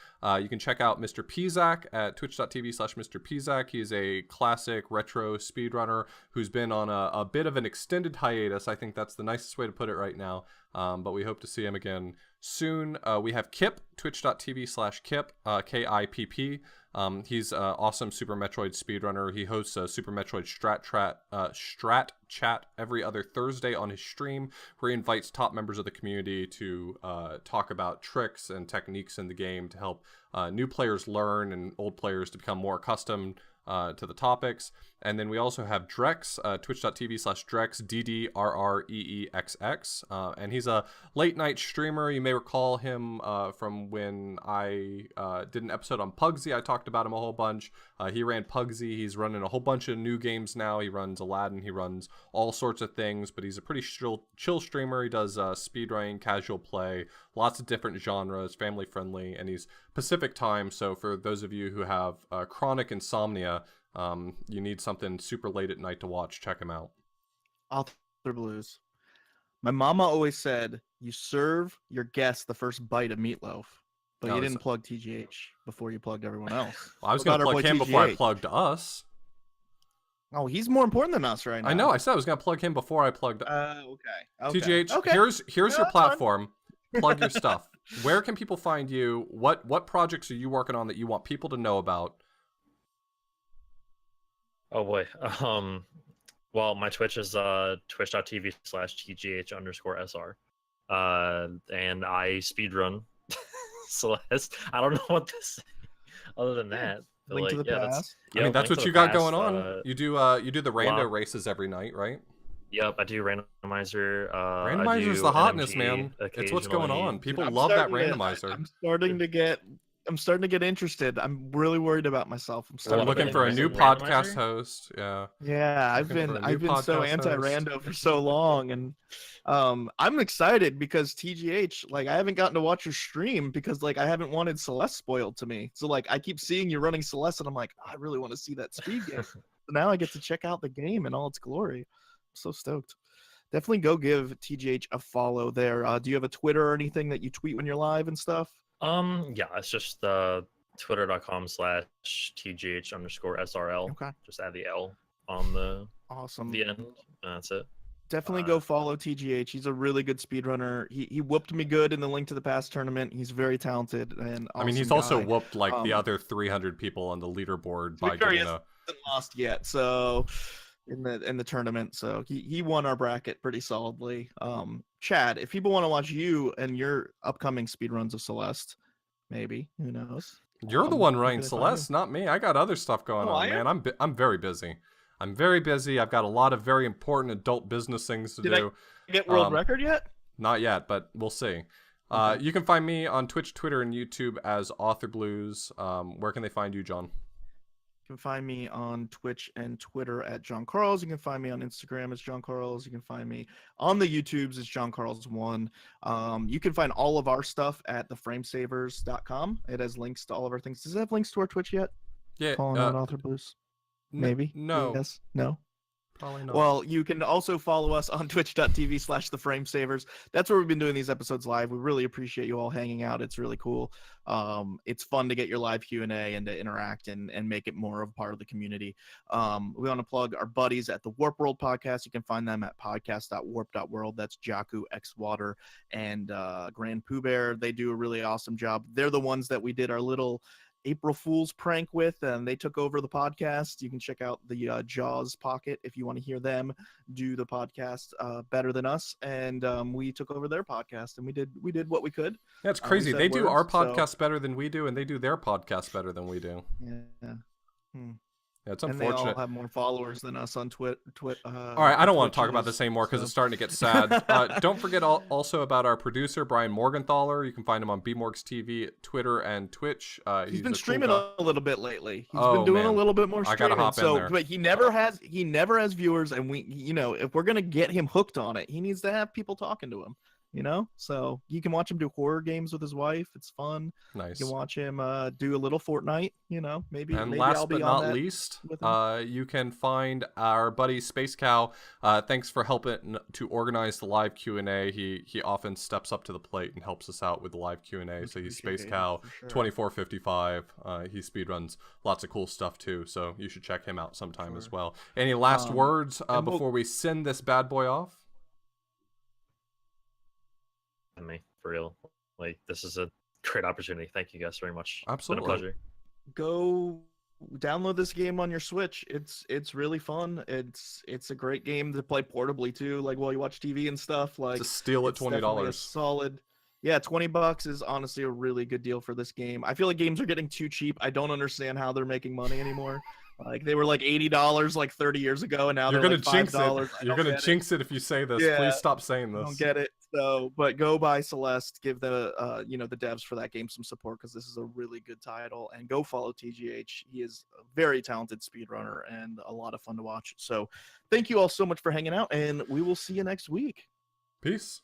You can check out Mr. Pizak at twitch.tv/Mr. Pizak. He's a classic retro speedrunner who's been on a bit of an extended hiatus. I think that's the nicest way to put it right now. But we hope to see him again soon. We have Kip, twitch.tv/Kip, Kipp. He's an awesome Super Metroid speedrunner. He hosts a Super Metroid Strat Chat every other Thursday on his stream, where he invites top members of the community to talk about tricks and techniques in the game to help new players learn and old players to become more accustomed to the topics. And then we also have Drex, twitch.tv/Drex, DDRREEXX. And he's a late night streamer. You may recall him from when I did an episode on Pugsy. I talked about him a whole bunch. He ran Pugsy. He's running a whole bunch of new games now. He runs Aladdin. He runs all sorts of things, but he's a pretty chill streamer. He does speedrunning, casual play, lots of different genres, family friendly, and he's Pacific time. So for those of you who have chronic insomnia, you need something super late at night to watch, check him out. Author Blues. My mama always said you serve your guests the first bite of meatloaf, but you didn't plug TGH before you plugged everyone else. Well, I was going to plug him before I plugged us. Oh, he's more important than us right now. I know. I said I was going to plug him before I plugged. Okay. TGH, okay. here's your That's platform. Plug your stuff. Where can people find you? What projects are you working on that you want people to know about? Oh boy. Well, my Twitch is twitch.tv/TGH_SR. And I speedrun Celeste. I don't know what to say other than that. Link to the past. I mean, that's what you got going on. You do the rando races every night, right? Yep, I do randomizer. Randomizer's the hotness, man. It's what's going on. People love that randomizer. I'm starting to get interested. I'm really worried about myself. I'm looking for a new podcast host. Yeah. Yeah, I've been so anti-rando for so long, and I'm excited because TGH, like, I haven't gotten to watch your stream because like I haven't wanted Celeste spoiled to me. So like I keep seeing you running Celeste, and I'm like, I really want to see that speed game. So now I get to check out the game in all its glory. I'm so stoked. Definitely go give TGH a follow there. Do you have a Twitter or anything that you tweet when you're live and stuff? Yeah, it's just twitter.com/TGH_SRL. Okay. Just add the L on the end. That's it. Definitely go follow TGH. He's a really good speedrunner. He whooped me good in the Link to the Past tournament. He's very talented and awesome. I mean, he's also whooped like the other 300 people on the leaderboard by getting hasn't lost yet. So in the tournament, so he won our bracket pretty solidly. Chad, if people want to watch you and your upcoming speedruns of Celeste, maybe, who knows? You're the one running Celeste, not me. I got other stuff going on, man. I'm very busy. I'm very busy. I've got a lot of very important adult business things to do. Did I get world record yet? Not yet, but we'll see. Okay. You can find me on Twitch, Twitter, and YouTube as Author Blues. Where can they find you, John? You can find me on Twitch and Twitter at John Carls. You can find me on Instagram as John Carls. You can find me on the YouTubes as John Carls1. You can find all of our stuff at theframesavers.com. It has links to all of our things. Does it have links to our Twitch yet? Yeah. Calling out Author Blues. Maybe. No. Yes. No. Probably not. Well, you can also follow us on twitch.tv/theframesavers. That's where we've been doing these episodes live. We really appreciate you all hanging out. It's really cool. It's fun to get your live Q&A and to interact and make it more of a part of the community. We want to plug our buddies at the Warp World podcast. You can find them at podcast.warp.world. That's Jakku, X-Water, and Grand Pooh Bear. They do a really awesome job. They're the ones that we did our little April Fool's prank with, and they took over the podcast. You can check out the Jaws Pocket if you want to hear them do the podcast better than us. And we took over their podcast, and we did what we could. That's crazy. They do our podcast better than we do, and they do their podcast better than we do. Yeah. Yeah, it's And they unfortunate. all have more followers than us on Twitter. All right, I don't want to talk about this anymore because it's starting to get sad. Don't forget also about our producer, Brian Morgenthaler. You can find him on BMorgs TV, Twitter, and Twitch. He's been streaming a little bit lately. He's Oh, been doing man. a little bit more streaming. I gotta hop in there. But he never has viewers, and if we're gonna get him hooked on it, he needs to have people talking to him. So you can watch him do horror games with his wife. It's fun. Nice. You can watch him do a little Fortnite. Maybe. And maybe last I'll be but on not that least, with him. you can find our buddy Space Cow. Thanks for helping to organize the live Q&A. He often steps up to the plate and helps us out with the live Q&A. So he's Space Cow 2455. He speedruns lots of cool stuff too. So you should check him out sometime as well. Any last words before we send this bad boy off? Me, for real. Like, this is a great opportunity. Thank you guys very much. Absolutely. It's been a pleasure. Go download this game on your Switch. It's really fun. It's a great game to play portably too, like while you watch TV and stuff. Like, To steal at it's definitely a $20. solid. Yeah, $20 is honestly a really good deal for this game. I feel like games are getting too cheap. I don't understand how they're making money anymore. Like, they were like $80 like 30 years ago, and now You're they're gonna like jinx $5. it. You're gonna jinx it if you say this. Yeah. Please stop saying I this. don't get it. So, but go buy Celeste. Give the the devs for that game some support, because this is a really good title. And go follow TGH. He is a very talented speedrunner and a lot of fun to watch. So, thank you all so much for hanging out, and we will see you next week. Peace.